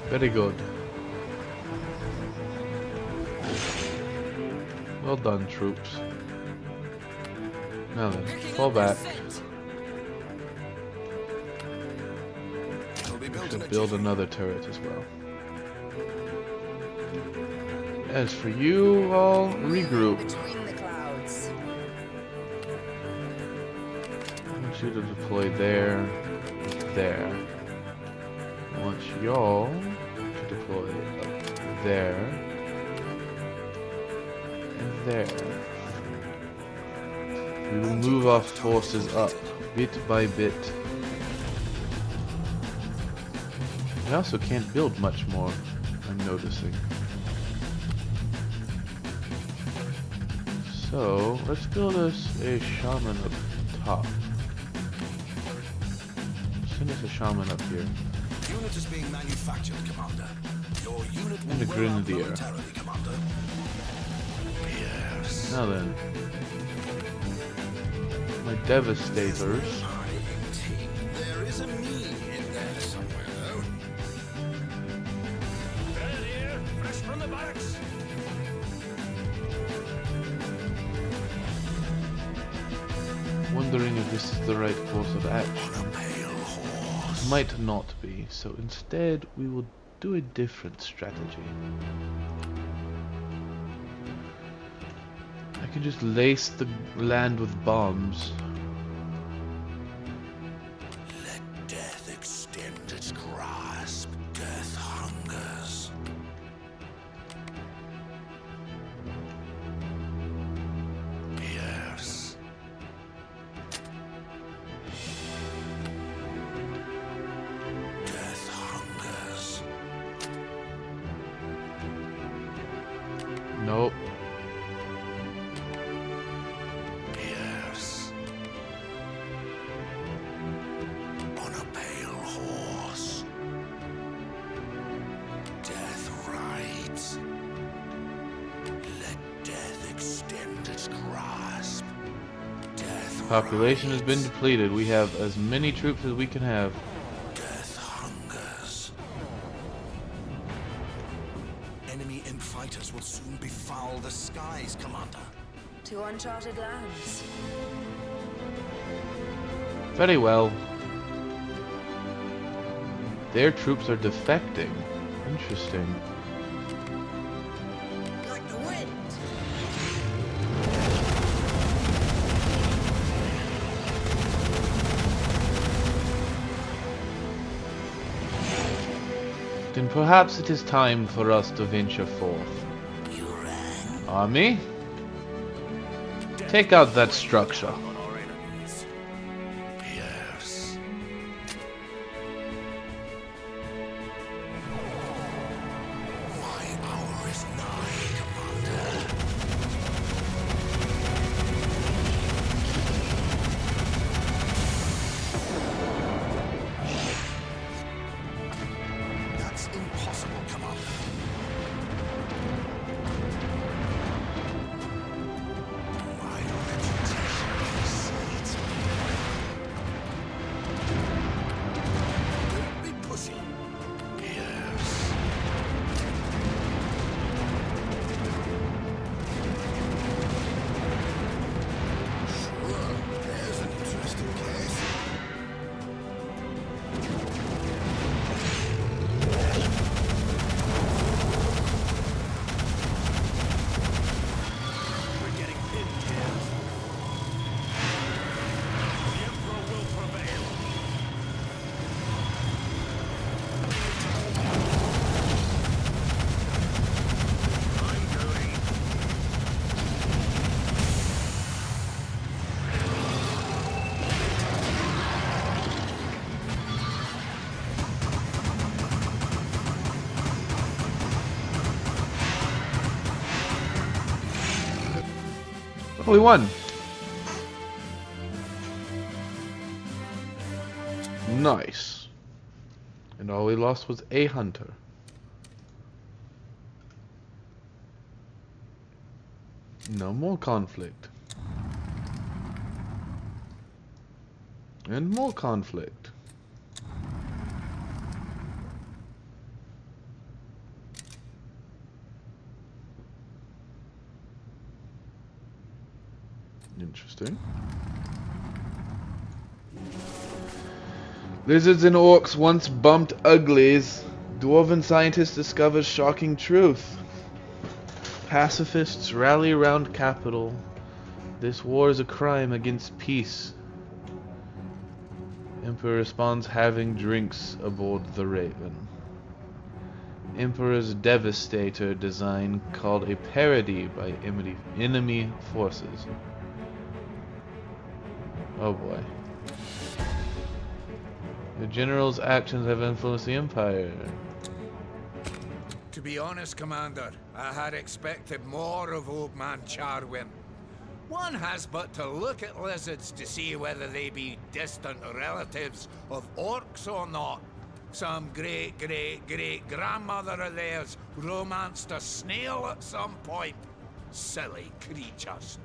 A: Very good. Well done, troops. Now then, fall back. We should build another turret as well. As for you all, regroup. I want you to deploy there, there. I want y'all to deploy up there and there. We will move our forces up bit by bit. I also can't build much more, I'm noticing. So, let's build us a shaman up top. Send us a shaman up here.
G: Unit is being manufactured, Commander. Your unit will
A: And a grenadier.
G: momentarily, Commander. Yes.
A: Now then, my devastators.
G: There is a me in there somewhere, though.
F: Here, fresh from the barracks.
A: Wondering if this is the right course of action. Might not be, so instead we will do a different strategy. could just lace the land with bombs.
G: Let death extend its grasp. Death hungers. Yes. Death hungers.
A: Nope.
G: Yes. On a pale horse. Death rides. Let death extend its grasp. Death
A: Population has been depleted. We have as many troops as we can have.
G: Death hungers. Enemy imp fighters will soon befoul the skies, Commander.
P: To uncharted lands.
A: Very well. Their troops are defecting. Interesting.
P: Like the wind.
A: Then perhaps it is time for us to venture forth. Army? Take out that structure.
G: Yes. My hour is nigh, Commander. That's impossible, Commander. My reputation precedes me. Don't be pushy. Yes. Sure, there's an interesting case.
E: We're getting pinned here. The Emperor will prevail. I'm going.
A: We won. Nice. And all we lost was a hunter. No more conflict. And more conflict. Interesting. Lizards and orcs once bumped uglies. Dwarven scientist discovers shocking truth. Pacifists rally around capital. This war is a crime against peace. Emperor responds having drinks aboard the Raven. Emperor's Devastator design called a parody by enemy forces. Oh boy. The general's actions have influenced the Empire.
C: To be honest, Commander, I had expected more of old man Charwin. One has but to look at lizards to see whether they be distant relatives of orcs or not. Some great-great-great-grandmother of theirs romanced a snail at some point. Silly creatures.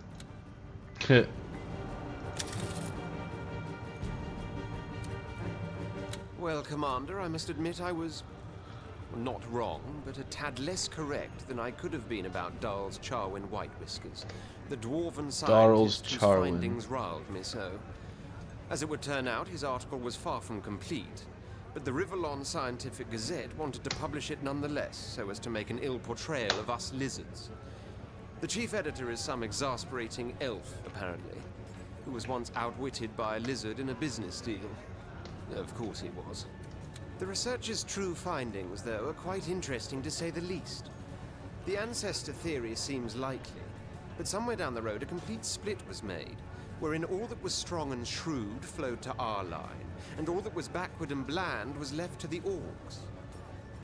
D: Well, Commander, I must admit I was not wrong, but a tad less correct than I could have been about Darl's Charwin White Whiskers, the dwarven scientist whose findings riled me so. As it would turn out, his article was far from complete, but the Rivellon Scientific Gazette wanted to publish it nonetheless, so as to make an ill portrayal of us lizards. The chief editor is some exasperating elf, apparently, who was once outwitted by a lizard in a business deal. Of course he was. The researcher's true findings, though, are quite interesting to say the least. The ancestor theory seems likely, but somewhere down the road a complete split was made, wherein all that was strong and shrewd flowed to our line, and all that was backward and bland was left to the orcs.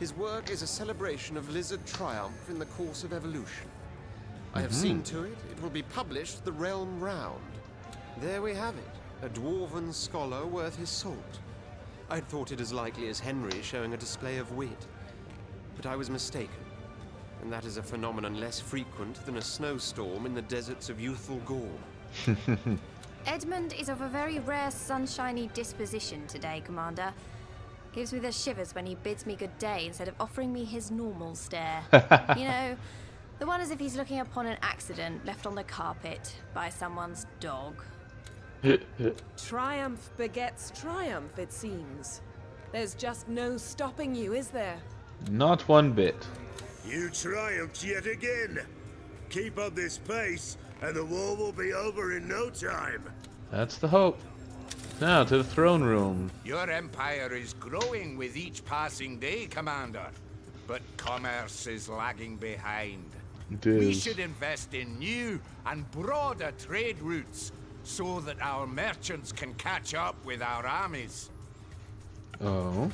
D: His work is a celebration of lizard triumph in the course of evolution. I have seen to it. It will be published the realm round. There we have it, a dwarven scholar worth his salt. I'd thought it as likely as Henry showing a display of wit. But I was mistaken, and that is a phenomenon less frequent than a snowstorm in the deserts of youthful Gaul.
B: Edmund is of a very rare sunshiny disposition today, Commander. Gives me the shivers when he bids me good day instead of offering me his normal stare. You know, the one as if he's looking upon an accident left on the carpet by someone's dog.
M: Triumph begets triumph, it seems. There's just no stopping you, is there?
A: Not one bit.
J: You triumphed yet again. Keep up this pace, and the war will be over in no time.
A: That's the hope. Now to the throne room.
C: Your empire is growing with each passing day, Commander. But commerce is lagging behind.
A: It
C: We
A: is.
C: should invest in new and broader trade routes so that our merchants can catch up with our armies.
A: Oh.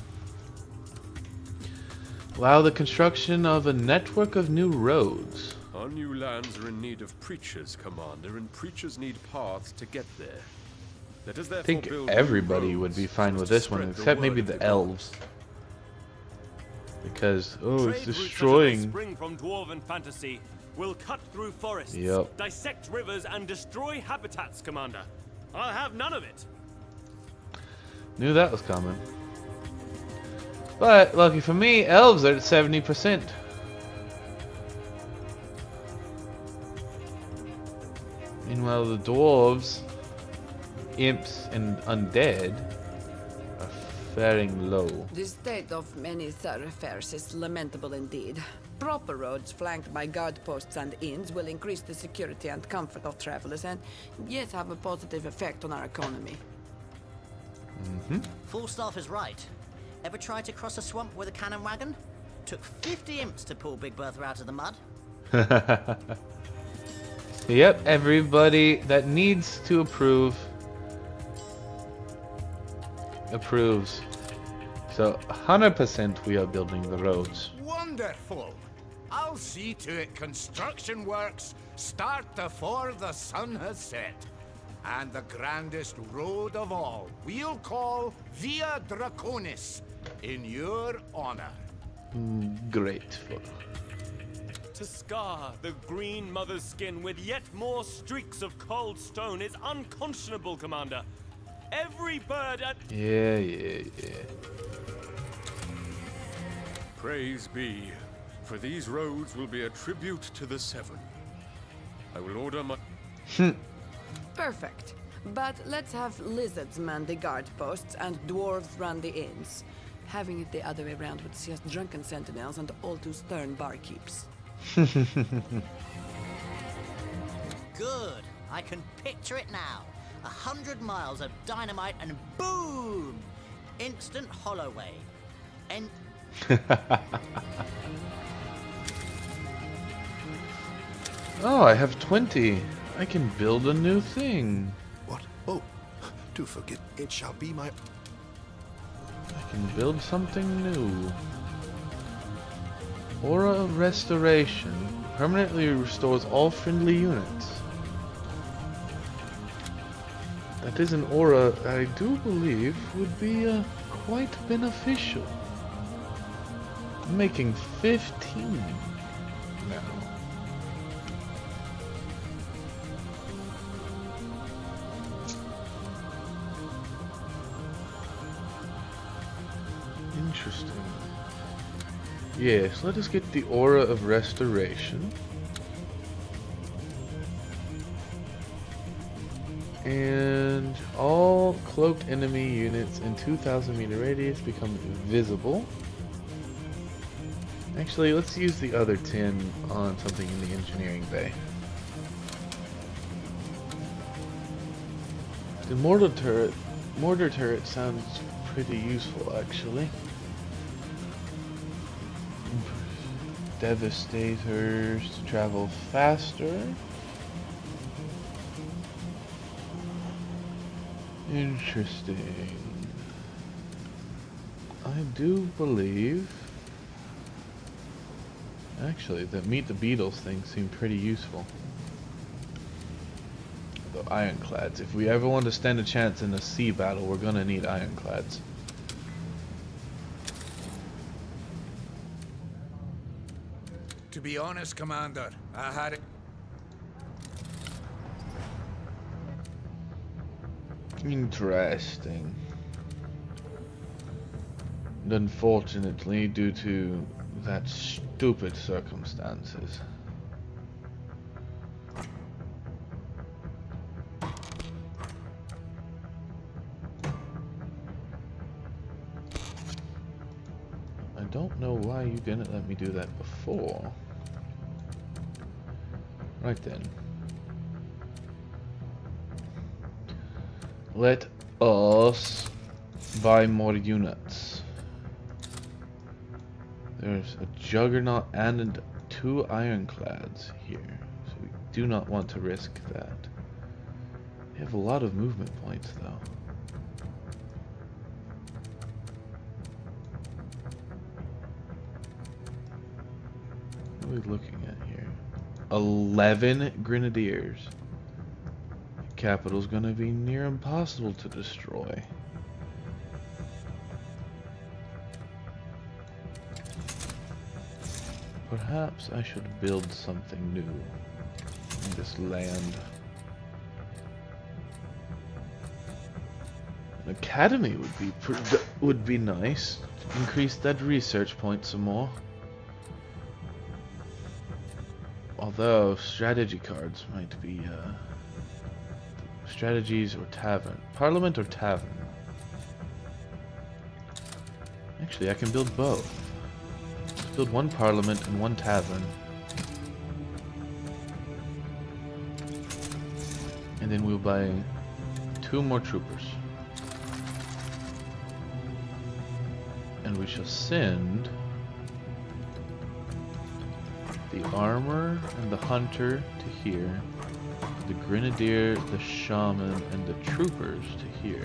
A: Allow the construction of a network of new roads.
E: Our new lands are in need of preachers, Commander, and preachers need paths to get there. Let us
A: I
E: therefore
A: think
E: build
A: everybody
E: new
A: would
E: roads
A: be fine
E: so
A: with
E: as to
A: this one,
E: spread the
A: except
E: word
A: maybe
E: of
A: the
E: gods.
A: elves. Because, oh, it's
F: Trade routes such as they
A: destroying.
F: spring from dwarven fantasy will cut through forests,
A: Yep.
F: dissect rivers, and destroy habitats, Commander. I'll have none of it.
A: Knew that was coming. But, lucky for me, elves are at 70%. Meanwhile, the dwarves, imps, and undead are faring low.
I: The state of many thoroughfares is lamentable indeed. Proper roads flanked by guard posts and inns will increase the security and comfort of travelers and, yes, have a positive effect on our economy.
K: Falstaff is right. Ever tried to cross a swamp with a cannon wagon? Took 50 imps to pull Big Bertha out of the mud.
A: Yep, everybody that needs to approve approves. So 100% we are building the roads.
C: Wonderful! I'll see to it construction works start before the sun has set. And the grandest road of all we'll call Via Draconis in your honor.
A: Grateful.
F: To scar the green mother's skin with yet more streaks of cold stone is unconscionable, Commander. Every bird at...
A: Yeah.
E: Praise be, for these roads will be a tribute to the Seven. I will order my...
I: Perfect. But let's have lizards man the guard posts and dwarves run the inns. Having it the other way around would see us drunken sentinels and all too stern barkeeps.
K: Good. I can picture it now. 100 miles of dynamite and boom! Instant Holloway. And
A: Oh, I have 20. I can build a new thing.
G: What? Oh, do forget. It shall be my...
A: I can build something new. Aura of Restoration. Permanently restores all friendly units. That is an aura I do believe would be quite beneficial. I'm making 15 now. Interesting. Yes, let us get the Aura of Restoration. And all cloaked enemy units in 2,000 meter radius become visible. Actually, let's use the other 10 on something in the engineering bay. The mortar turret sounds pretty useful, actually. Devastators to travel faster. Interesting. I do believe... Actually, the Meet the Beatles thing seemed pretty useful. The ironclads. If we ever want to stand a chance in a sea battle, we're gonna need ironclads.
C: To be honest, Commander, I had it.
A: Interesting. And unfortunately, due to that stupid circumstances. I don't know why you didn't let me do that before. Right then. Let us buy more units. There's a Juggernaut and 2 ironclads here, so we do not want to risk that. They have a lot of movement points, though. What are we looking at here? 11 Grenadiers. The capital's gonna be near impossible to destroy. Perhaps I should build something new in this land. An academy would be nice. Increase that research point some more. Although strategy cards might be strategies or tavern. Parliament or tavern. Actually, I can build both. Build 1 parliament and 1 tavern. And then we'll buy 2 more troopers. And we shall send the armor and the hunter to here. The grenadier, the shaman, and the troopers to here.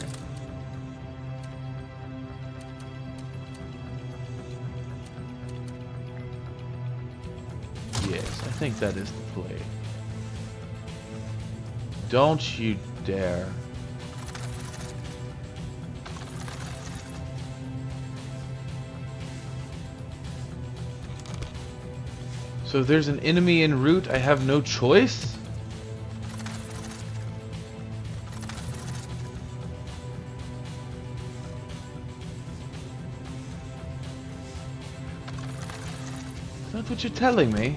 A: Yes, I think that is the play. Don't you dare. So if there's an enemy en route, I have no choice? Is that what you're telling me?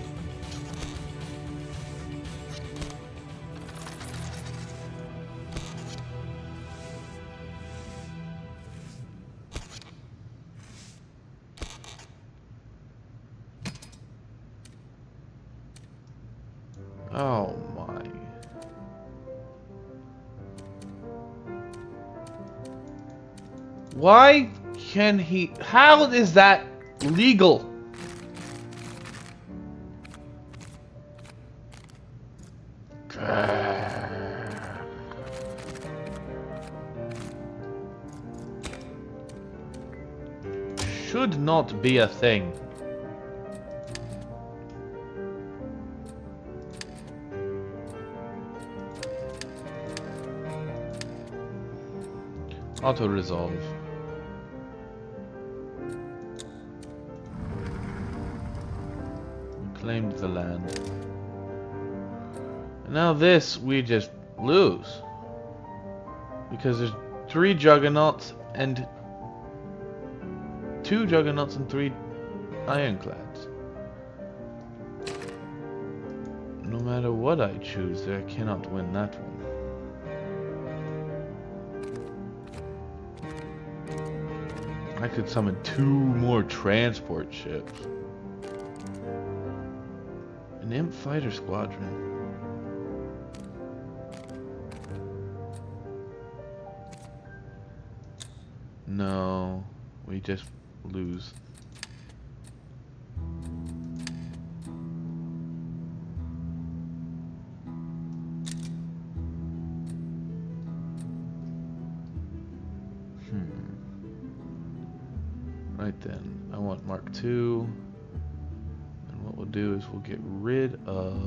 A: Oh my. Why can he... How is that legal? Should not be a thing. Auto-resolve. Claimed the land. And now this, we just lose. Because there's 3 juggernauts and 2 juggernauts and 3 ironclads. No matter what I choose, I cannot win that one. I could summon 2 more transport ships. An imp fighter squadron. No, we just lose. Right then, I want Mark II. And what we'll do is we'll get rid of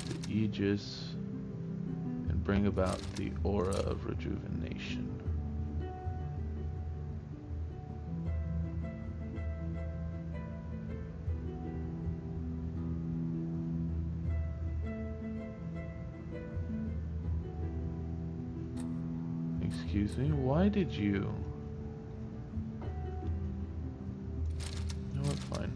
A: the Aegis and bring about the Aura of Rejuvenation. Excuse me, why did you? No, it's fine.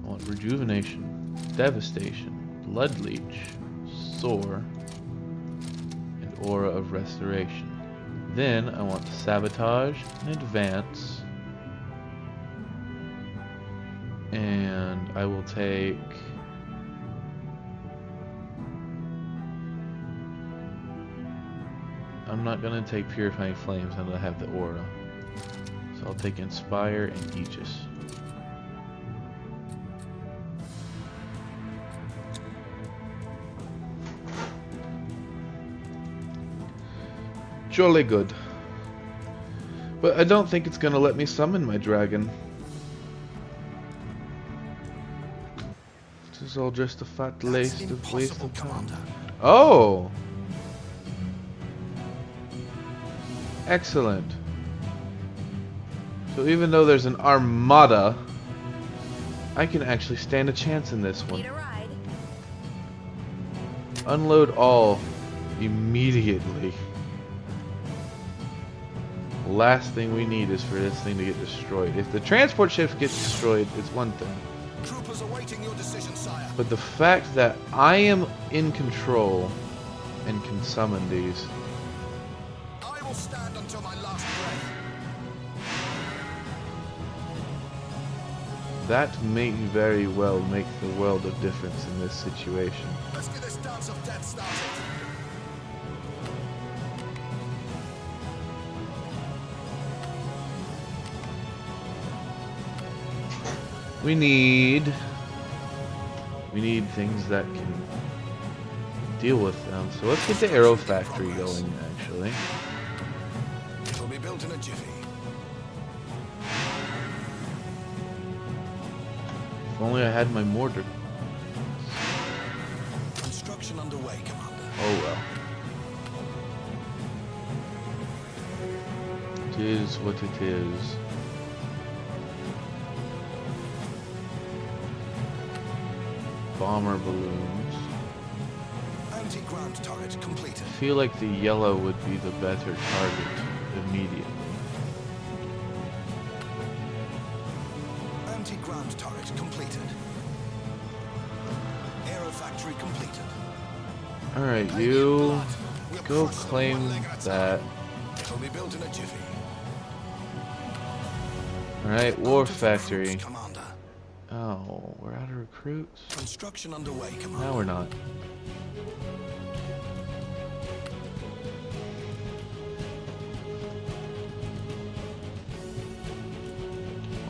A: I want Rejuvenation, Devastation, Blood Leech, Soar, and Aura of Restoration. Then I want Sabotage and Advance. And I will take... I'm not gonna take Purifying Flames now that I have the Aura. So I'll take Inspire and Aegis. Jolly good. But I don't think it's gonna let me summon my dragon. This is all just a fat waste of time. Oh! Excellent. So even though there's an armada, I can actually stand a chance in this one. Unload all immediately. Last thing we need is for this thing to get destroyed. If the transport ships get destroyed, it's one thing.
G: Troopers awaiting your decision, sire.
A: But the fact that I am in control and can summon these.
G: I will stand until my last breath.
A: That may very well make the world of difference in this situation.
G: Let's get this dance of death started.
A: We need things that can deal with them. So let's get the Arrow Factory going, actually.
G: It will be built in a jiffy.
A: If only I had my mortar.
G: Construction underway, Commander.
A: Oh well. It is what it is. Bomber balloons.
G: Anti-ground turret completed.
A: I feel like the yellow would be the better target immediately.
G: Anti-ground turret completed. Aero factory completed.
A: Alright, you go claim that.
G: It will be built in a jiffy.
A: Alright, War Factory.
G: Commander.
A: Oh, we're out of recruits?
G: Construction underway, Commander.
A: No, we're not.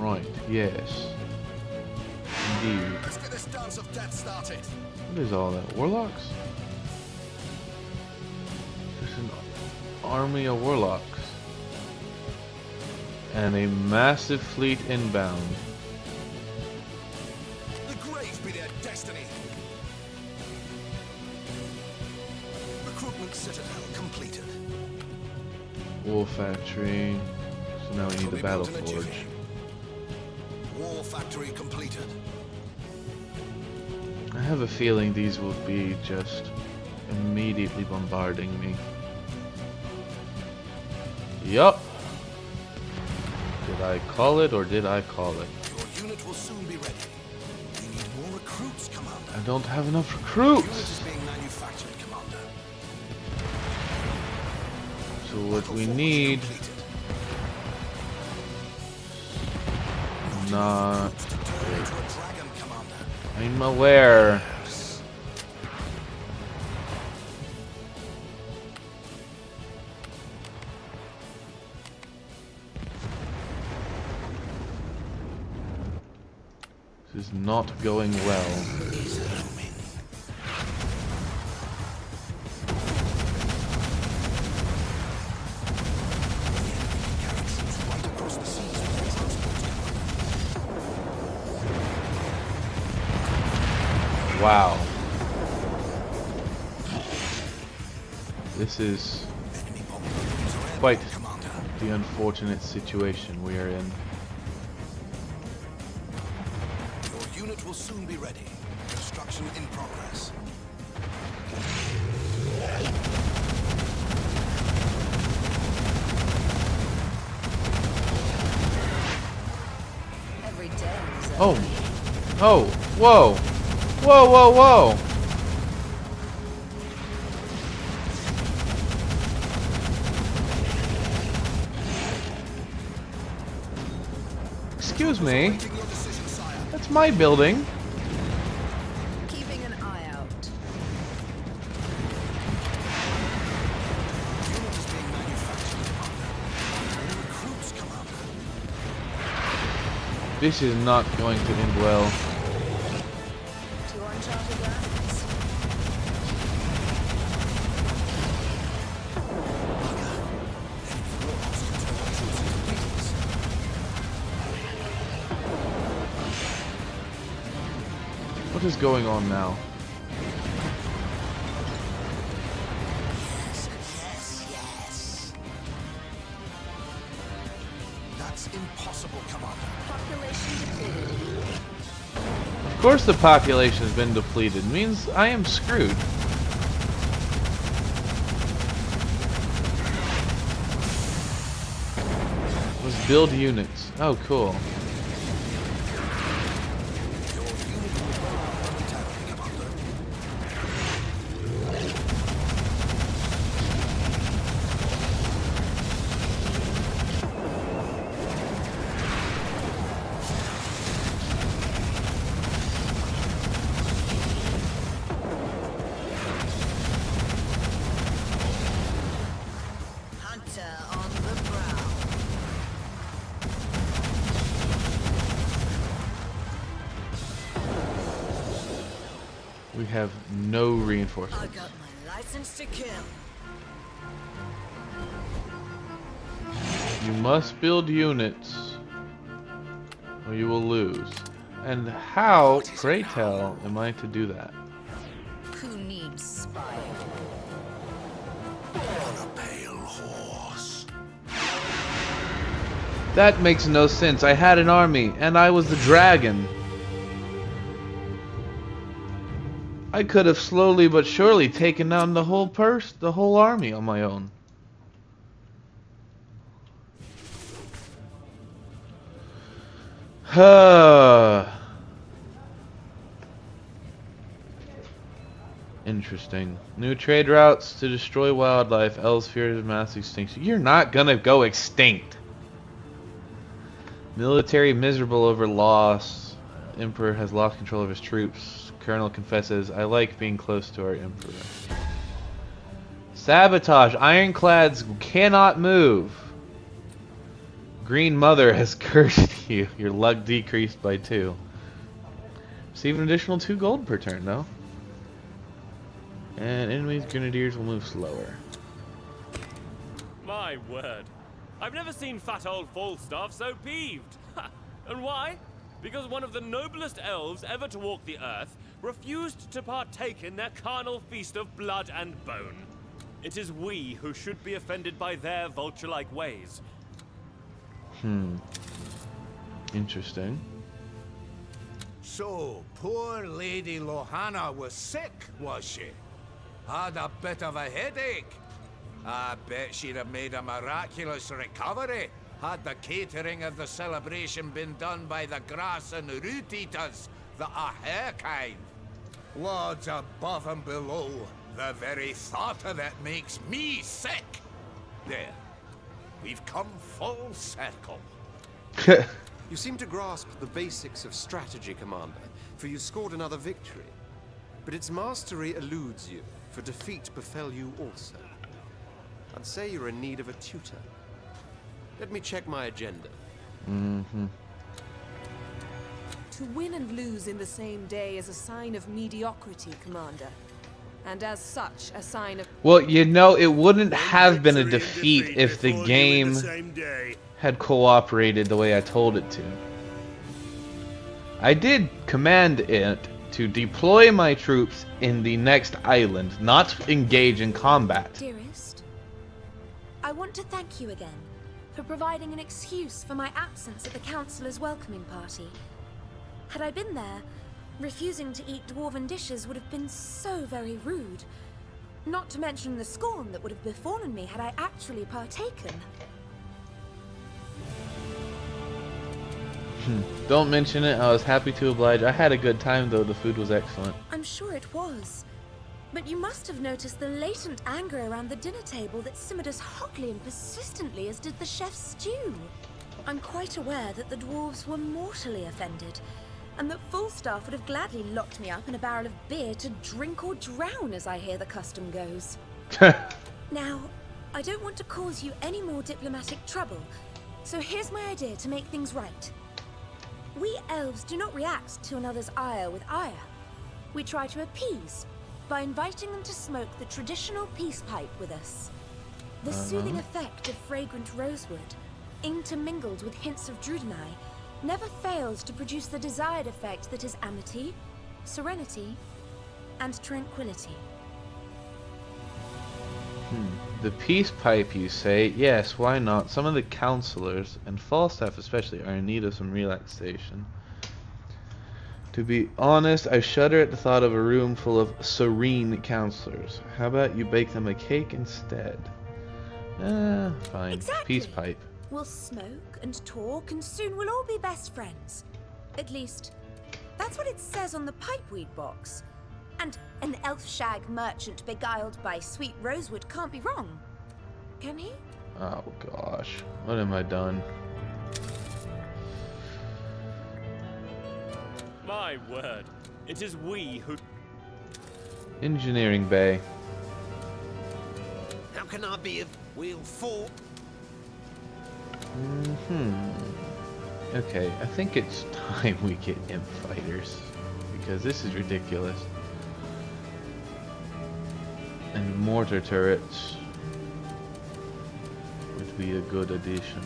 A: Right, yes. Indeed.
G: Let's get this dance of death started.
A: What is all that? Warlocks? Just an army of warlocks. And a massive fleet inbound.
G: Be their destiny. Recruitment citadel completed.
A: Wool factory. So now we need the battle forge.
G: War factory completed.
A: I have a feeling these will be just immediately bombarding me. Yup. Did I call it or did I call it?
G: Your unit will soon be ready. We need more recruits, Commander.
A: I don't have enough recruits.
G: Unit is being manufactured, Commander.
A: So what we need... Not... I'm aware. is not going well. Wow. This is quite the unfortunate situation we are in.
G: Your unit will soon be ready. Construction in progress.
P: Every day is a
A: Oh. Oh. Whoa. Whoa, whoa, whoa. Excuse me. That's my building.
P: keeping an eye out.
A: This is not going to end well.
P: To uncharted lands.
A: What is going on now?
G: Yes. That's impossible, Commander.
P: Population depleted.
A: Of course the population has been depleted. It means I am screwed. Let's build units. Oh, cool.
P: Hunter on the prowl.
A: We have no reinforcements.
P: I got my license to kill.
A: You must build units, or you will lose. And how, pray tell, am I to do that?
P: Who needs spying?
G: On a pale horse.
A: That makes no sense. I had an army, and I was the dragon. I could have slowly but surely taken down the whole army on my own. Interesting. New trade routes to destroy wildlife. Elves fears mass extinction. You're not gonna go extinct. Military miserable over loss. Emperor has lost control of his troops. Colonel confesses, I like being close to our emperor. Sabotage. Ironclads cannot move. Green Mother has cursed you. Your luck decreased by 2. Receive an additional 2 gold per turn, though. And enemies' grenadiers will move slower.
F: My word. I've never seen fat old Falstaff so peeved. And why? Because one of the noblest elves ever to walk the earth refused to partake in their carnal feast of blood and bone. It is we who should be offended by their vulture-like ways.
A: Interesting.
C: So, poor Lady Lohanna was sick, was she? Had a bit of a headache. I bet she'd have made a miraculous recovery had the catering of the celebration been done by the grass and root eaters that are her kind. Lords above and below, the very thought of it makes me sick. There. We've come full circle.
D: You seem to grasp the basics of strategy, Commander, for you scored another victory. But its mastery eludes you, for defeat befell you also. I'd say you're in need of a tutor. Let me check my agenda.
M: To win and lose in the same day is a sign of mediocrity, Commander. And as such, a sign of...
A: Well, you know, it wouldn't have been a defeat if the game had cooperated the way I told it to. I did command it to deploy my troops in the next island, not engage in combat.
B: Dearest, I want to thank you again for providing an excuse for my absence at the Councillor's welcoming party. Had I been there, refusing to eat dwarven dishes would have been so very rude. Not to mention the scorn that would have befallen me had I actually partaken.
A: Don't mention it, I was happy to oblige. I had a good time though, the food was excellent.
B: I'm sure it was. But you must have noticed the latent anger around the dinner table that simmered as hotly and persistently as did the chef's stew. I'm quite aware that the dwarves were mortally offended, and that Falstaff would have gladly locked me up in a barrel of beer to drink or drown, as I hear the custom goes. Now, I don't want to cause you any more diplomatic trouble, so here's my idea to make things right. We elves do not react to another's ire with ire. We try to appease by inviting them to smoke the traditional peace pipe with us. The soothing effect of fragrant rosewood, intermingled with hints of druidini, never fails to produce the desired effect that is amity, serenity, and tranquility.
A: The peace pipe, you say? Yes, why not? Some of the counselors, and Falstaff especially, are in need of some relaxation. To be honest, I shudder at the thought of a room full of serene counselors. How about you bake them a cake instead? Fine.
B: Exactly.
A: Peace pipe.
B: We'll smoke and talk, and soon we'll all be best friends. At least, that's what it says on the pipeweed box. And an elf shag merchant beguiled by sweet rosewood can't be wrong, can he?
A: Oh gosh, what have I done?
F: My word, it is we who...
A: Engineering bay.
L: How can I be of wheel four?
A: Okay, I think it's time we get imp fighters, because this is ridiculous. And mortar turrets would be a good addition.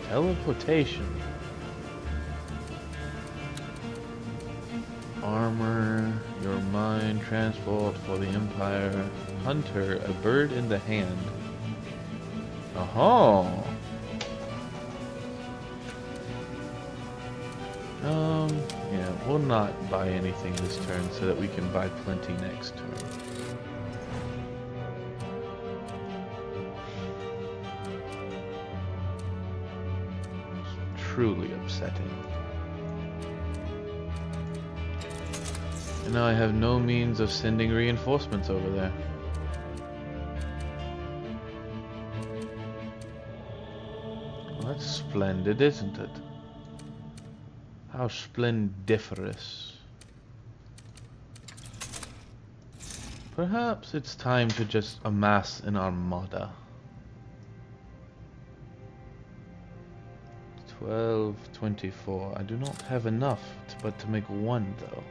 A: Teleportation. Armor, your mind, transport for the Empire. Hunter, a bird in the hand. Oh. Yeah, we'll not buy anything this turn so that we can buy plenty next turn. It's truly upsetting. And now I have no means of sending reinforcements over there. Well, that's splendid, isn't it? How splendiferous. Perhaps it's time to just amass an armada. 12, 24. I do not have enough but to make one though.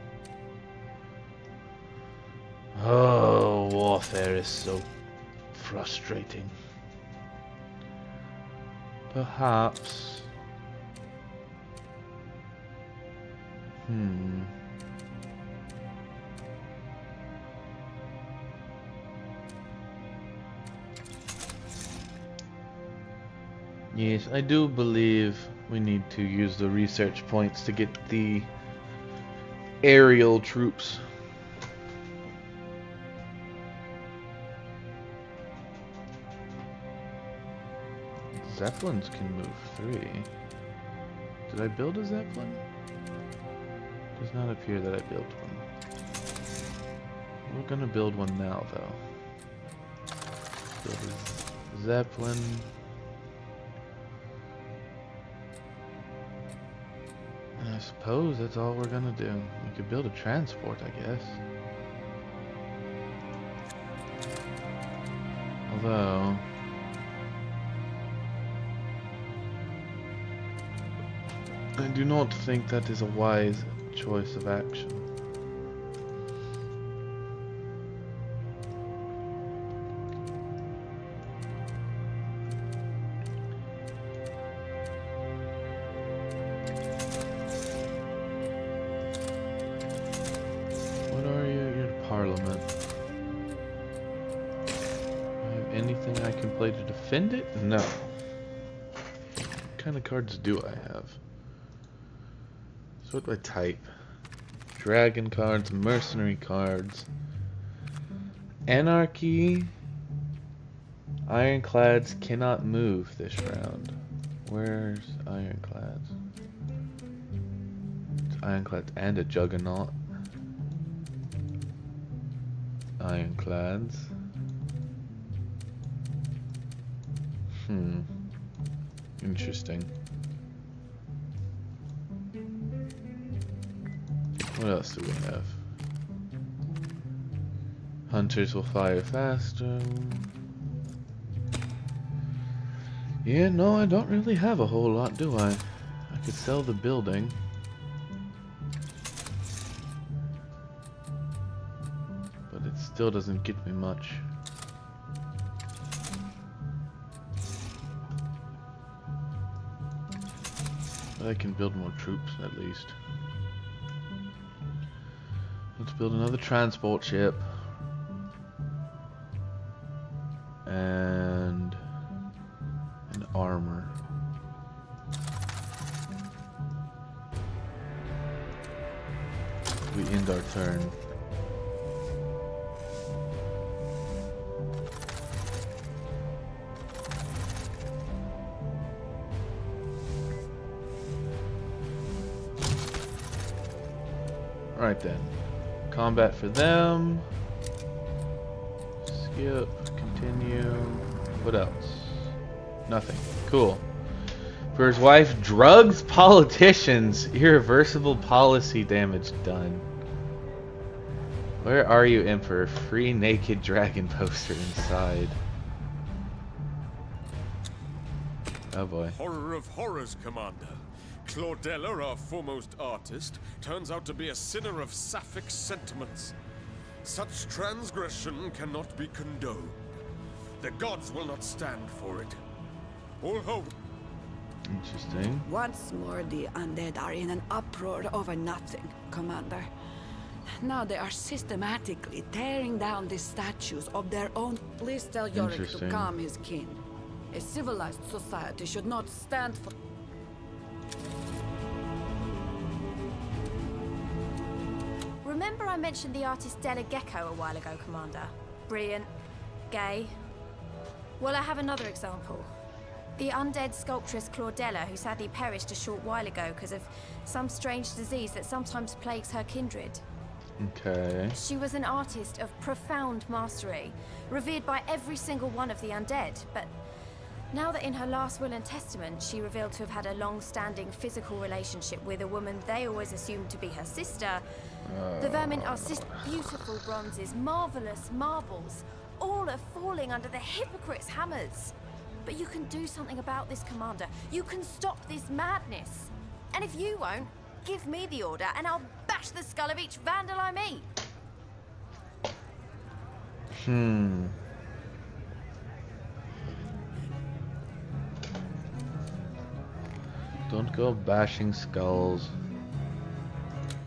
A: Oh, warfare is so frustrating. Perhaps... Yes, I do believe we need to use the research points to get the aerial troops. Zeppelins can move 3. Did I build a Zeppelin? Does not appear that I built one. We're gonna build one now, though. Build a Zeppelin. suppose that's all we're gonna do. We could build a transport, I guess. Although... I do not think that is a wise choice of action. What are you? You're Parliament. Do I have anything I can play to defend it? No. What kind of cards do I have? So what do I type? Dragon cards, mercenary cards, anarchy. Ironclads cannot move this round. Where's ironclads? It's ironclads and a juggernaut. Ironclads. Interesting. What else do we have? Hunters will fire faster. Yeah, no, I don't really have a whole lot, do I? I could sell the building. But it still doesn't get me much. But I can build more troops, at least. Let's build another transport ship. And an armor. We end our turn. Alright then. Combat for them. Skip. Continue. What else? Nothing. Cool. For his wife, drugs politicians. Irreversible policy damage done. Where are you, Emperor? Free naked dragon poster inside. Oh boy.
E: Horror of horrors, Commander. Claudella, our foremost artist, turns out to be a sinner of sapphic sentiments. Such transgression cannot be condoned. The gods will not stand for it. All hope.
A: Interesting.
I: Once more, the undead are in an uproar over nothing, Commander. Now they are systematically tearing down the statues of their own. Please tell Yorick to calm his kin. A civilized society should not stand for...
B: Remember I mentioned the artist Della Gecko a while ago, Commander? Brilliant. Gay. Well, I have another example. The undead sculptress Claudella, who sadly perished a short while ago because of some strange disease that sometimes plagues her kindred.
A: Okay.
B: She was an artist of profound mastery, revered by every single one of the undead, but now that in her last will and testament she revealed to have had a long-standing physical relationship with a woman they always assumed to be her sister, the vermin are beautiful bronzes, marvelous marbles, all are falling under the hypocrites' hammers. But you can do something about this, Commander. You can stop this madness. And if you won't, give me the order and I'll bash the skull of each vandal I meet.
A: Don't go bashing skulls.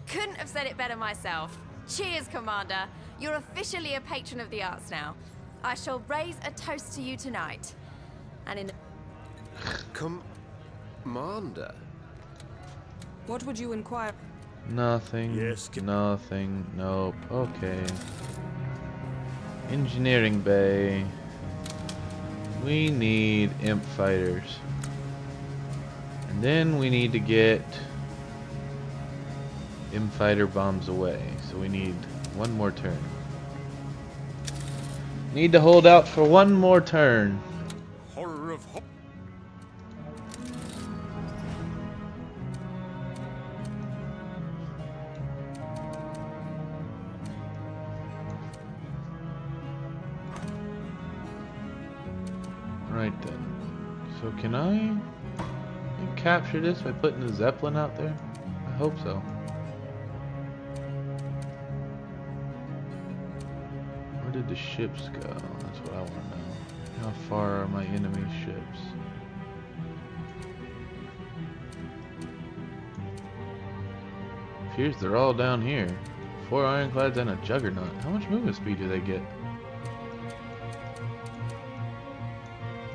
B: Couldn't have said it better myself. Cheers, Commander. You're officially a patron of the arts now. I shall raise a toast to you tonight. And in...
D: Commander?
M: What would you inquire?
A: Nothing.
J: Yes.
A: Nothing. Nope. Okay. Engineering bay. We need imp fighters. And then we need to get imp fighter bombs away. So we need one more turn. Need to hold out for one more turn.
E: Horror of horror.
A: Right then. So can I capture this by putting a Zeppelin out there? I hope so. Where did the ships go? That's what I want to know. How far are my enemy ships? Appears they're all down here. 4 ironclads and a juggernaut. How much movement speed do they get?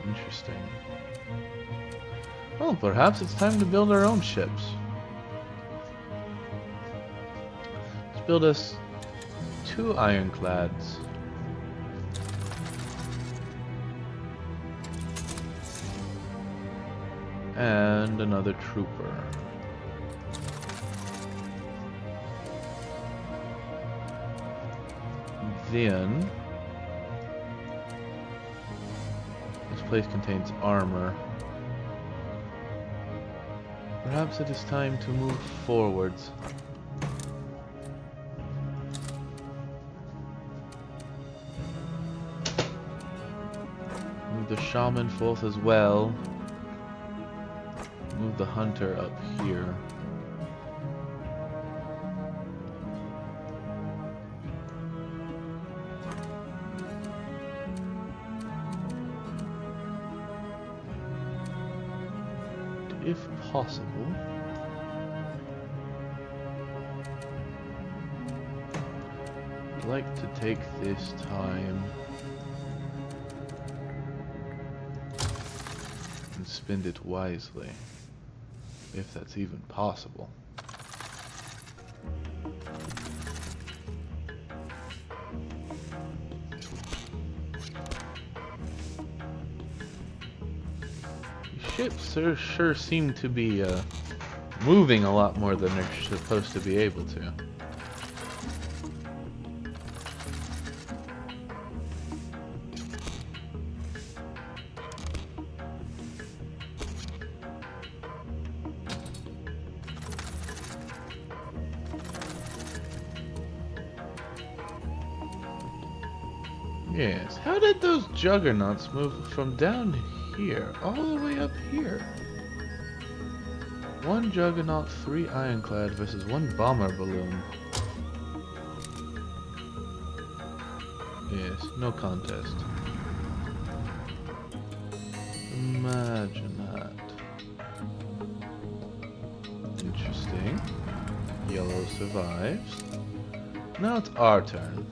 A: Interesting. Well, perhaps it's time to build our own ships. Let's build us 2 ironclads. And another trooper. Then this place contains armor. Perhaps it is time to move forwards. Move the shaman forth as well. Move the hunter up here. If possible, I'd like to take this time and spend it wisely, if that's even possible. Ships sure seem to be moving a lot more than they're supposed to be able to. Yes, how did those juggernauts move from down here all the way up here? 1 juggernaut, 3 ironclad versus 1 bomber balloon. Yes, no contest. Imagine that. Interesting. Yellow survives. Now it's our turn.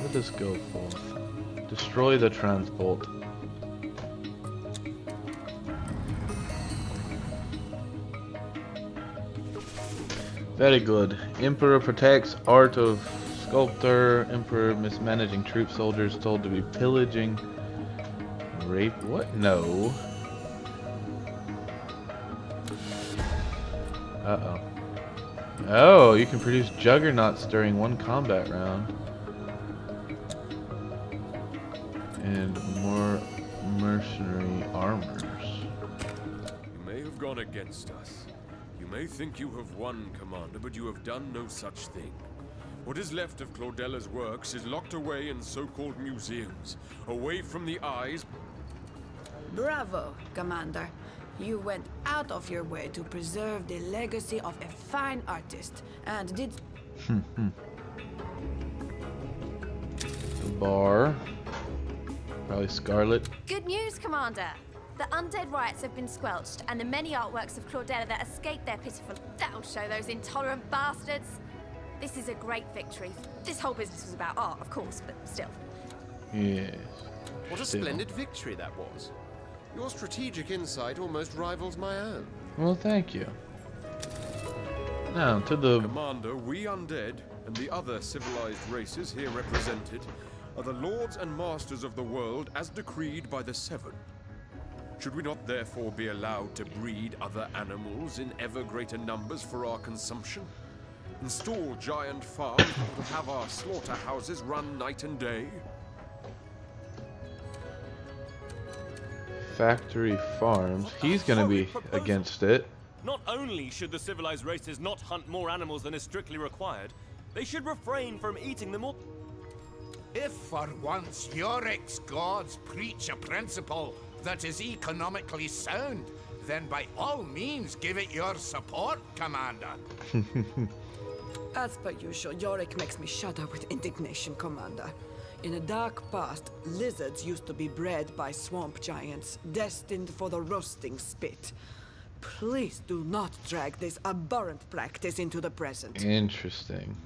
A: Let us go forth. Destroy the transport. Very good. Emperor protects. Art of sculptor. Emperor mismanaging troop soldiers told to be pillaging. Rape. What? No. Uh-oh. Oh, you can produce juggernauts during 1 combat round. And more mercenary armors.
E: You may have gone against us. You may think you have won, Commander, but you have done no such thing. What is left of Claudella's works is locked away in so-called museums, away from the eyes.
I: Bravo, Commander. You went out of your way to preserve the legacy of a fine artist, and did...
A: The bar. Probably Scarlet.
B: Good news, Commander! The undead riots have been squelched, and the many artworks of Claudella that escaped their pitiful... That'll show those intolerant bastards! This is a great victory. This whole business was about art, of course, but still.
A: Yes.
D: What a splendid victory that was. Your strategic insight almost rivals my own.
A: Well, thank you. Now, to the...
E: Commander, we undead, and the other civilized races here represented, are the lords and masters of the world as decreed by the Seven. Should we not therefore be allowed to breed other animals in ever greater numbers for our consumption? Install giant farms or have our slaughterhouses run night and day?
A: Factory farms. He's gonna be against it.
F: Not only should the civilized races not hunt more animals than is strictly required, they should refrain from eating them all.
C: If for once Yorick's gods preach a principle that is economically sound, then by all means give it your support, Commander.
I: As per usual, Yorick makes me shudder with indignation, Commander. In a dark past, lizards used to be bred by swamp giants, destined for the roasting spit. Please do not drag this abhorrent practice into the present.
A: Interesting.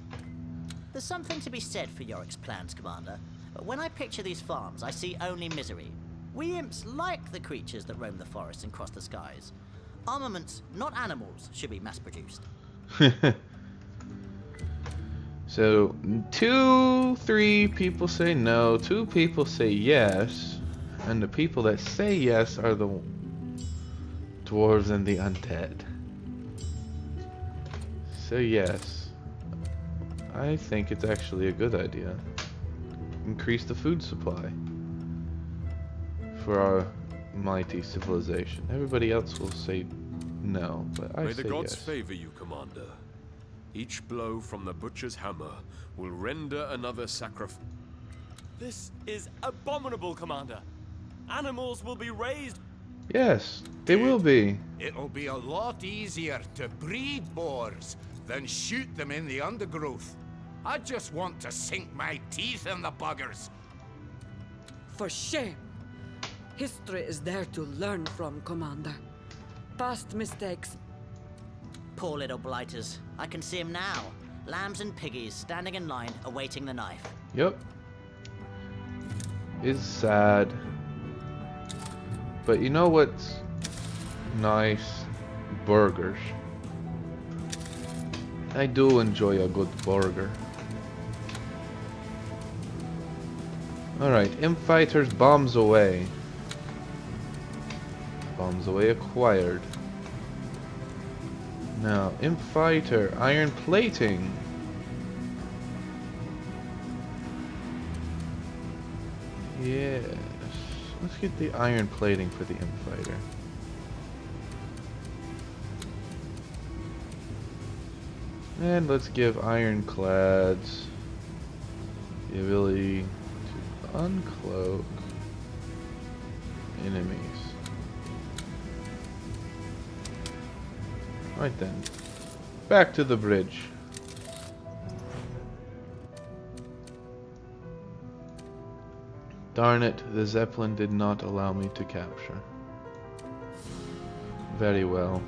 K: There's something to be said for Yorick's plans, Commander. When I picture these farms, I see only misery. We imps like the creatures that roam the forests and cross the skies. Armaments, not animals, should be mass-produced.
A: So, 3 people say no, 2 people say yes, and the people that say yes are the dwarves and the undead. So yes, I think it's actually a good idea. Increase the food supply for our mighty civilization. Everybody else will say no, but I
E: May
A: say
E: the gods
A: yes.
E: favor you, Commander. Each blow from the butcher's hammer will render another sacrifice.
F: This is abominable, Commander. Animals will be raised.
A: Yes, they will be.
C: It'll be a lot easier to breed boars than shoot them in the undergrowth. I just want to sink my teeth in the buggers.
I: For shame! History is there to learn from, Commander. Past mistakes.
K: Poor little blighters. I can see 'em now. Lambs and piggies standing in line, awaiting the knife.
A: Yep. It's sad. But you know what's nice? Burgers. I do enjoy a good burger. Alright, imp fighters, bombs away. Bombs away acquired. Now, imp fighter, iron plating. Yes. Let's get the iron plating for the imp fighter. And let's give ironclads the ability to uncloak enemies. Right then. Back to the bridge. Darn it, the Zeppelin did not allow me to capture. Very well.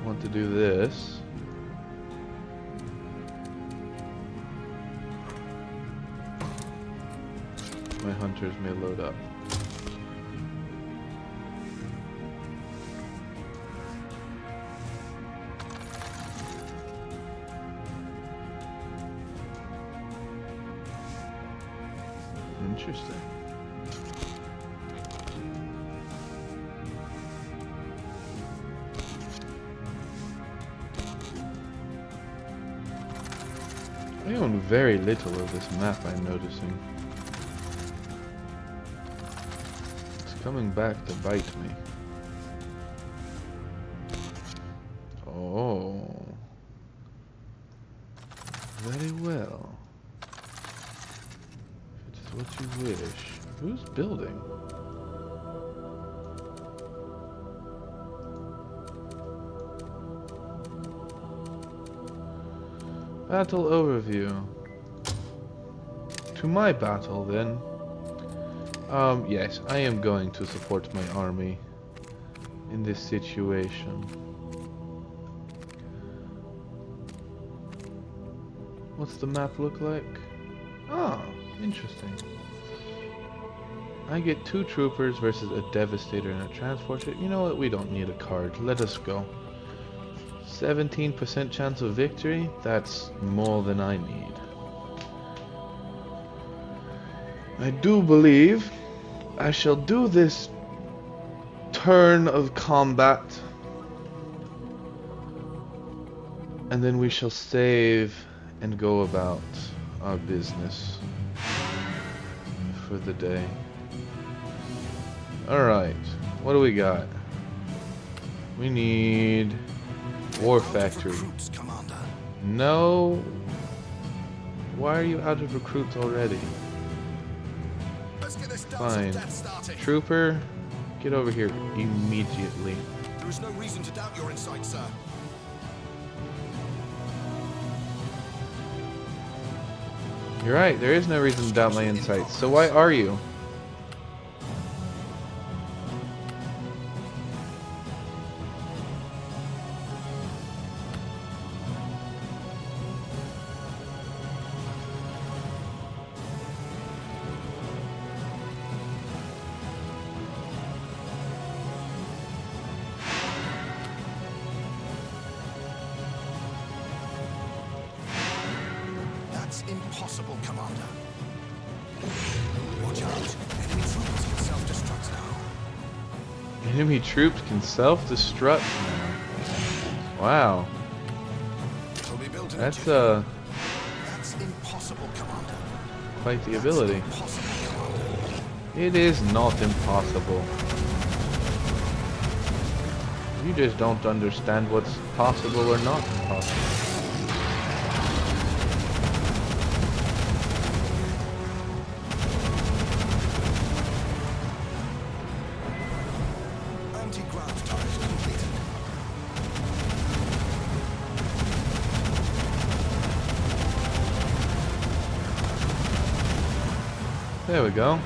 A: Want to do this. My hunters may load up. Interesting. I own very little of this map, I'm noticing. It's coming back to bite me. Oh. Very well. If it's what you wish. Who's building? Battle overview. To my battle, then. Yes, I am going to support my army in this situation. What's the map look like? Ah, interesting. I get 2 troopers versus a devastator and a transporter. You know what? We don't need a card. Let us go. 17% chance of victory? That's more than I need. I do believe I shall do this turn of combat, and then we shall save and go about our business. for the day. Alright, what do we got? We need War Factory. No. Why are you out of recruits already? Fine. Trooper, get over here immediately.
G: There is no reason to doubt your insight, sir.
A: You're right, there is no reason to doubt my insights. So why are you?
G: That's impossible, Commander. Watch out. Enemy troops can self-destruct now.
A: Enemy troops can self-destruct now. Wow. That's
G: That's impossible, Commander.
A: quite the ability. It is not impossible. You just don't understand what's possible or not possible.
G: Anti-grav turret completed.
A: There we go.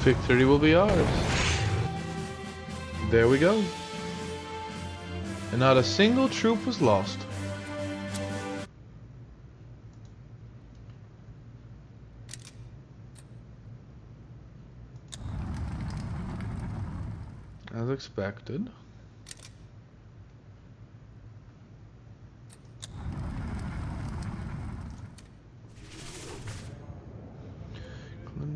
A: Victory will be ours. There we go. And not a single troop was lost. As expected.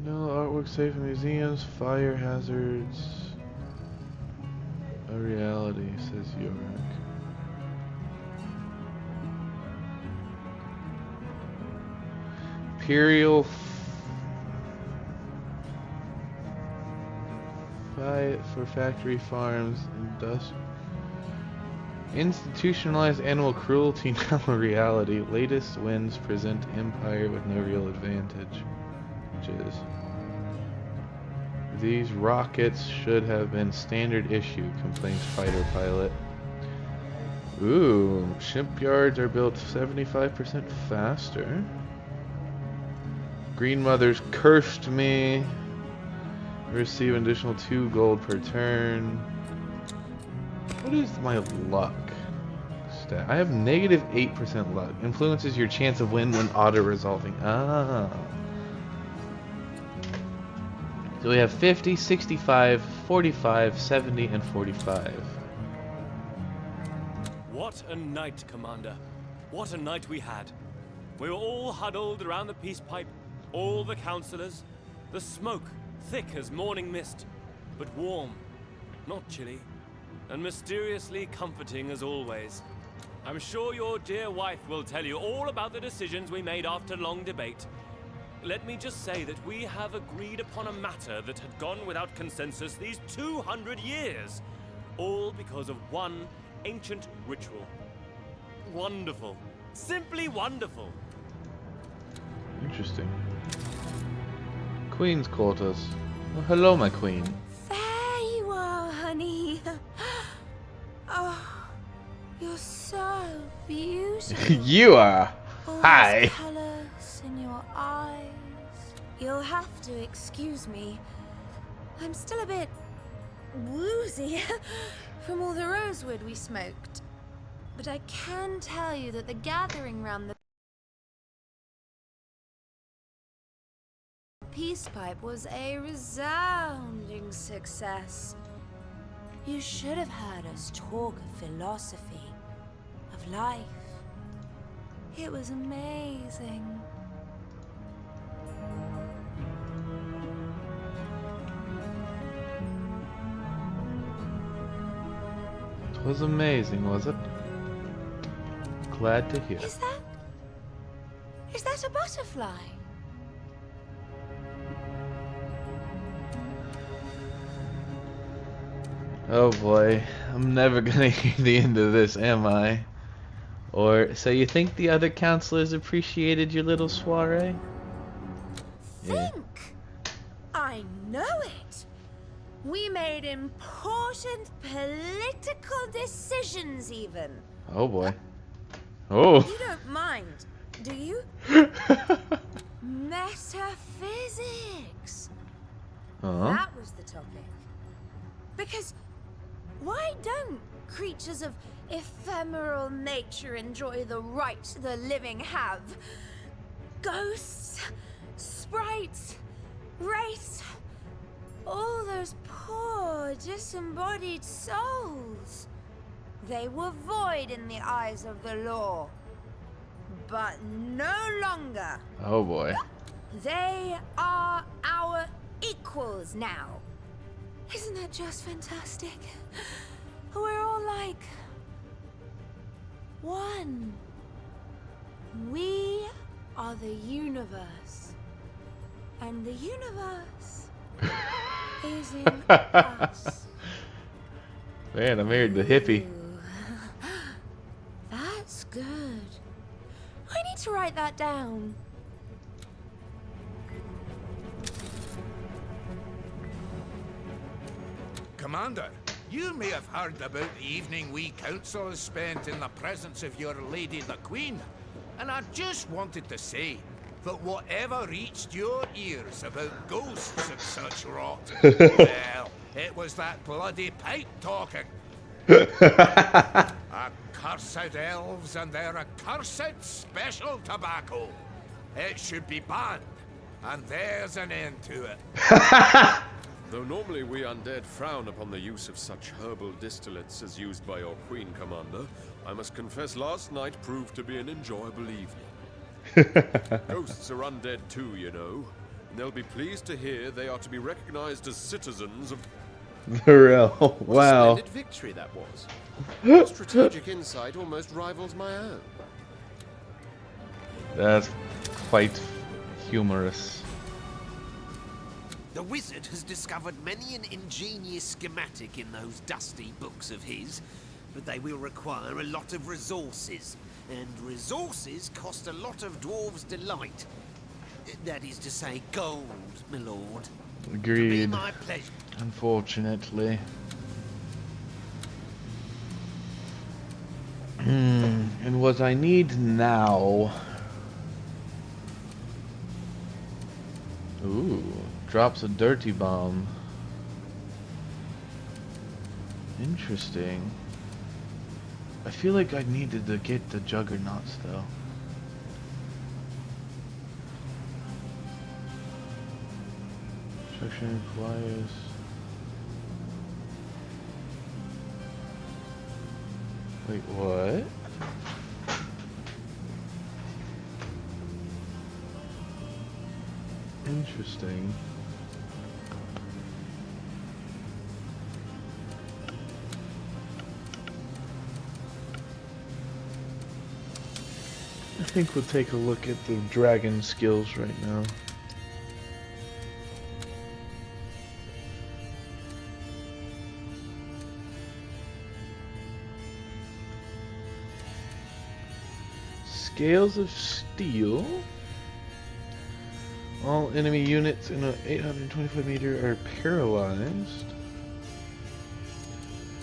A: No artwork safe in museums, fire hazards. A reality, says Yorick. Imperial fight for factory farms, institutionalized animal cruelty, now a reality. Latest wins present Empire with no real advantage. These rockets should have been standard issue, complains fighter pilot. Ooh, shipyards are built 75% faster. Green Mothers cursed me. Receive an additional 2 gold per turn. What is my luck stat? I have negative 8% luck. Influences your chance of win when auto-resolving. Ah. So we have 50, 65, 45, 70, and 45.
F: What a night, Commander. What a night we had. We were all huddled around the peace pipe, all the councillors. The smoke, thick as morning mist, but warm, not chilly, and mysteriously comforting as always. I'm sure your dear wife will tell you all about the decisions we made after long debate. Let me just say that we have agreed upon a matter that had gone without consensus these 200 years, all because of one ancient ritual. Wonderful. Simply wonderful.
A: Interesting. Queen's quarters. Well, hello, my queen.
B: There you are, honey. Oh, you're so beautiful.
A: You are.
B: All
A: Hi.
B: those colours in your eyes. You'll have to excuse me. I'm still a bit woozy from all the rosewood we smoked. But I can tell you that the gathering round the peace pipe was a resounding success. You should have heard us talk of philosophy, of life. It was amazing.
A: It was amazing, was it? Glad to hear.
B: Is that a butterfly?
A: Oh boy, I'm never gonna hear the end of this, am I? Or, so you think the other counselors appreciated your little soiree? Yeah.
B: I know it. We made important political decisions even.
A: Oh boy. Oh.
B: You don't mind, do you? Metaphysics. That was the topic. Because why don't creatures of ephemeral nature enjoy the rights the living have? Ghosts, sprites, wraiths, all those poor disembodied souls. They were void in the eyes of the law, but no longer.
A: Oh boy.
B: They are our equals now. Isn't that just fantastic? We're all like one. We are the universe, and the universe is in us.
A: Man, I married the hippie.
B: That's good. I need to write that down.
C: Commander, you may have heard about the evening we councillors spent in the presence of your lady the Queen, and I just wanted to say that whatever reached your ears about ghosts and such rot, well, it was that bloody pipe talking. Accursed elves and their accursed special tobacco. It should be banned, and there's an end to it.
E: Though normally we undead frown upon the use of such herbal distillates as used by your Queen, Commander, I must confess last night proved to be an enjoyable evening. Ghosts are undead too, you know, and they'll be pleased to hear they are to be recognized as citizens of...
A: Rivellon. Wow.
D: What a splendid victory that was. Your strategic insight almost rivals my own.
A: That's quite humorous.
L: The wizard has discovered many an ingenious schematic in those dusty books of his, but they will require a lot of resources, and resources cost a lot of dwarves' delight. That is to say, gold, my lord.
A: Agreed.
L: To be my pleasure.
A: Unfortunately. And what I need now... Ooh, drops a dirty bomb. Interesting. I feel like I needed to get the juggernauts though. Construction requires... Wait, what? Interesting. I think we'll take a look at the dragon skills right now. Scales of Steel. All enemy units in an 825 meter are paralyzed.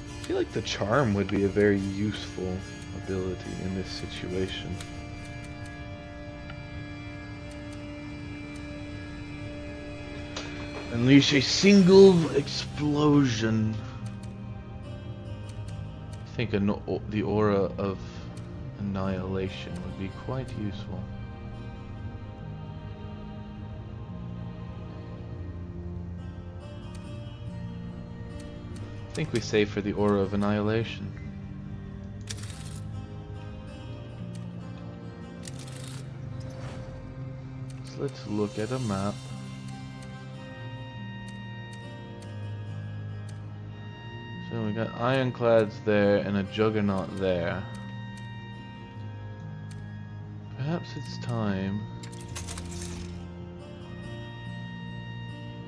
A: I feel like the charm would be a very useful ability in this situation. Unleash a single explosion. I think the aura of annihilation would be quite useful. I think we save for the aura of annihilation. So let's look at a map. So we got ironclads there and a juggernaut there. Perhaps it's time.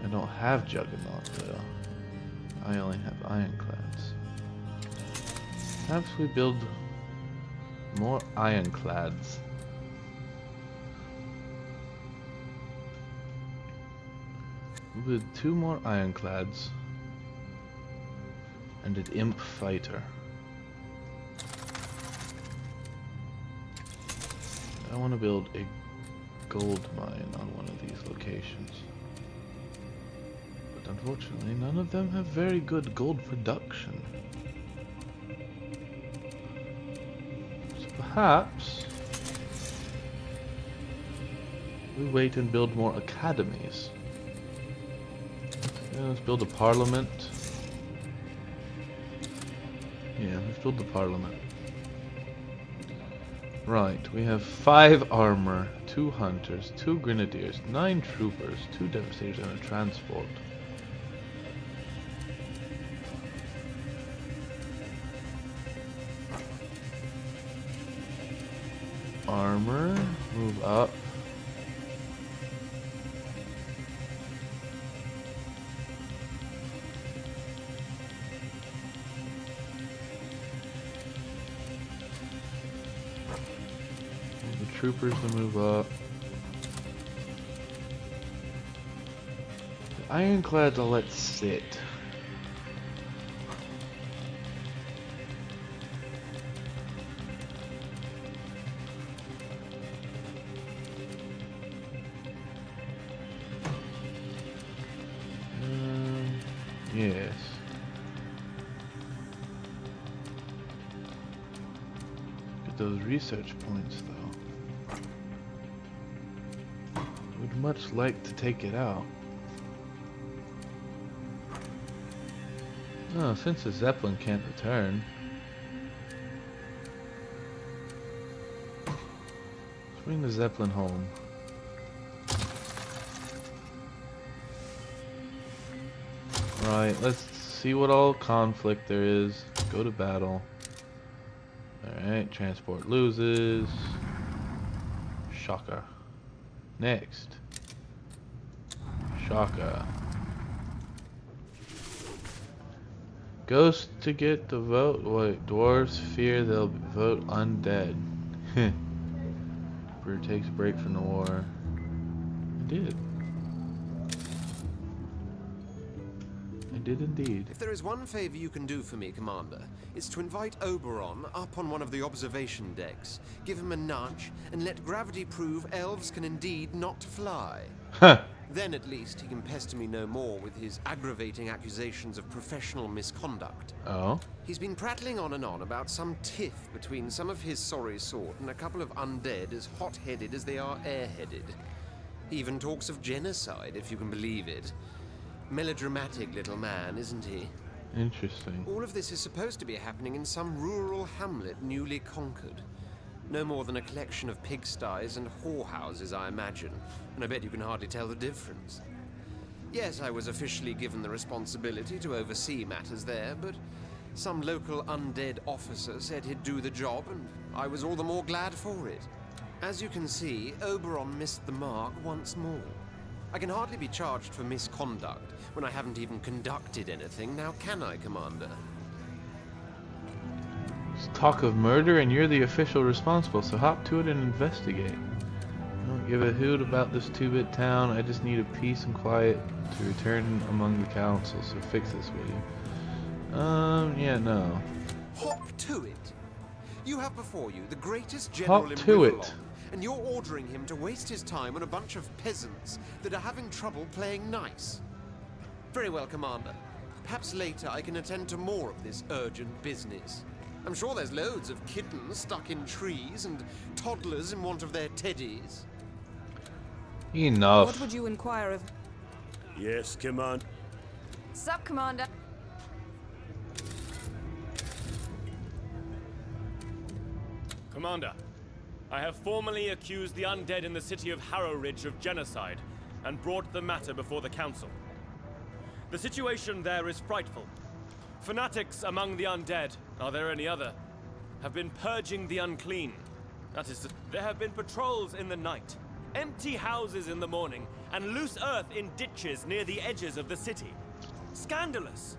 A: I don't have juggernaut though. I only have ironclads. Perhaps we build more ironclads. With 2 more ironclads and an imp fighter. I want to build a gold mine on one of these locations. But unfortunately, none of them have very good gold production. So perhaps we wait and build more academies. Yeah, let's build a parliament. Yeah, let's build the parliament. Right, we have 5 armor, 2 hunters, 2 grenadiers, 9 troopers, 2 devastators, and a transport. Armor, move up. Troopers to move up. The ironclads I'll let sit. Yes. Get those research points though. Would much like to take it out. Oh, since the Zeppelin can't return. Let's bring the Zeppelin home. Right, let's see what all conflict there is. Go to battle. Alright, transport loses. Shocker. Next. Shocker. Ghost to get the vote. Wait, dwarves fear they'll vote undead. Brewer takes a break from the war. I did. I did indeed.
D: If there is one favor you can do for me, Commander, it's to invite Oberon up on one of the observation decks, give him a nudge, and let gravity prove elves can indeed not fly.
A: Huh.
D: Then at least he can pester me no more with his aggravating accusations of professional misconduct.
A: Oh?
D: He's been prattling on and on about some tiff between some of his sorry sort and a couple of undead as hot-headed as they are airheaded. He even talks of genocide, if you can believe it. Melodramatic little man, isn't he?
A: Interesting.
D: All of this is supposed to be happening in some rural hamlet newly conquered. No more than a collection of pigsties and whorehouses, I imagine. And I bet you can hardly tell the difference. Yes, I was officially given the responsibility to oversee matters there, but some local undead officer said he'd do the job, and I was all the more glad for it. As you can see, Oberon missed the mark once more. I can hardly be charged for misconduct when I haven't even conducted anything, now can I, Commander?
A: There's talk of murder and you're the official responsible, so hop to it and investigate. I don't give a hoot about this 2-bit town, I just need a peace and quiet to return among the council, so fix this, will you? Yeah, no.
D: Hop to it! You have before you the greatest general
A: Hop
D: in
A: to
D: Rivellon,
A: it.
D: and you're ordering him to waste his time on a bunch of peasants that are having trouble playing nice. Very well, Commander. Perhaps later I can attend to more of this urgent business. I'm sure there's loads of kittens stuck in trees and toddlers in want of their teddies.
A: Enough.
M: What would you inquire of?
J: Yes, Commander.
B: Sup, Commander?
F: Commander, I have formally accused the undead in the city of Harrow Ridge of genocide and brought the matter before the council. The situation there is frightful. Fanatics among the undead, are there any other, have been purging the unclean. That is, there have been patrols in the night, empty houses in the morning, and loose earth in ditches near the edges of the city. Scandalous,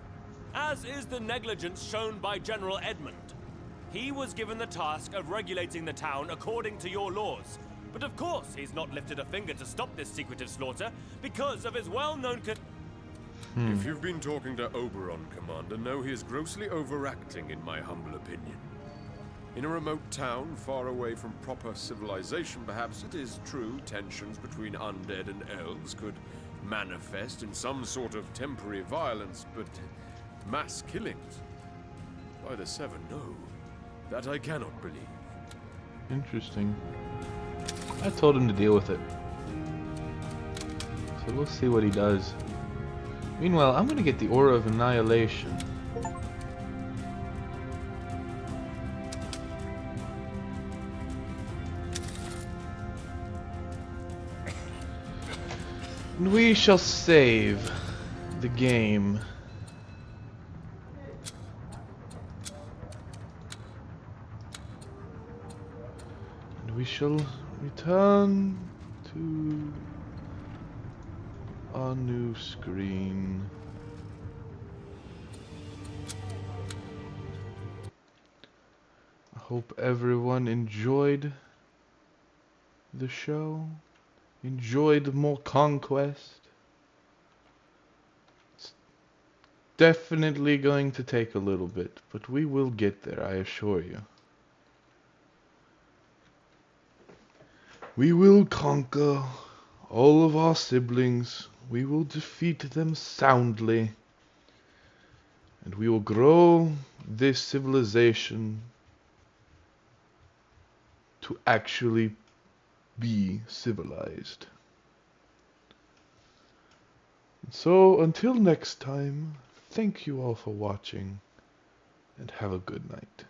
F: as is the negligence shown by General Edmund. He was given the task of regulating the town according to your laws. But of course, he's not lifted a finger to stop this secretive slaughter because of his well-known
E: If you've been talking to Oberon, Commander, know he is grossly overacting, in my humble opinion. In a remote town, far away from proper civilization, perhaps it is true tensions between undead and elves could manifest in some sort of temporary violence, but mass killings? By the Seven, no. That I cannot believe.
A: Interesting. I told him to deal with it. So we'll see what he does. Meanwhile, I'm gonna get the Aura of Annihilation. And we shall save the game. And we shall return to our new screen. I hope everyone enjoyed the show. Enjoyed more conquest. It's definitely going to take a little bit, but we will get there, I assure you. We will conquer all of our siblings. We will defeat them soundly. And we will grow this civilization to actually be civilized. So until next time, thank you all for watching and have a good night.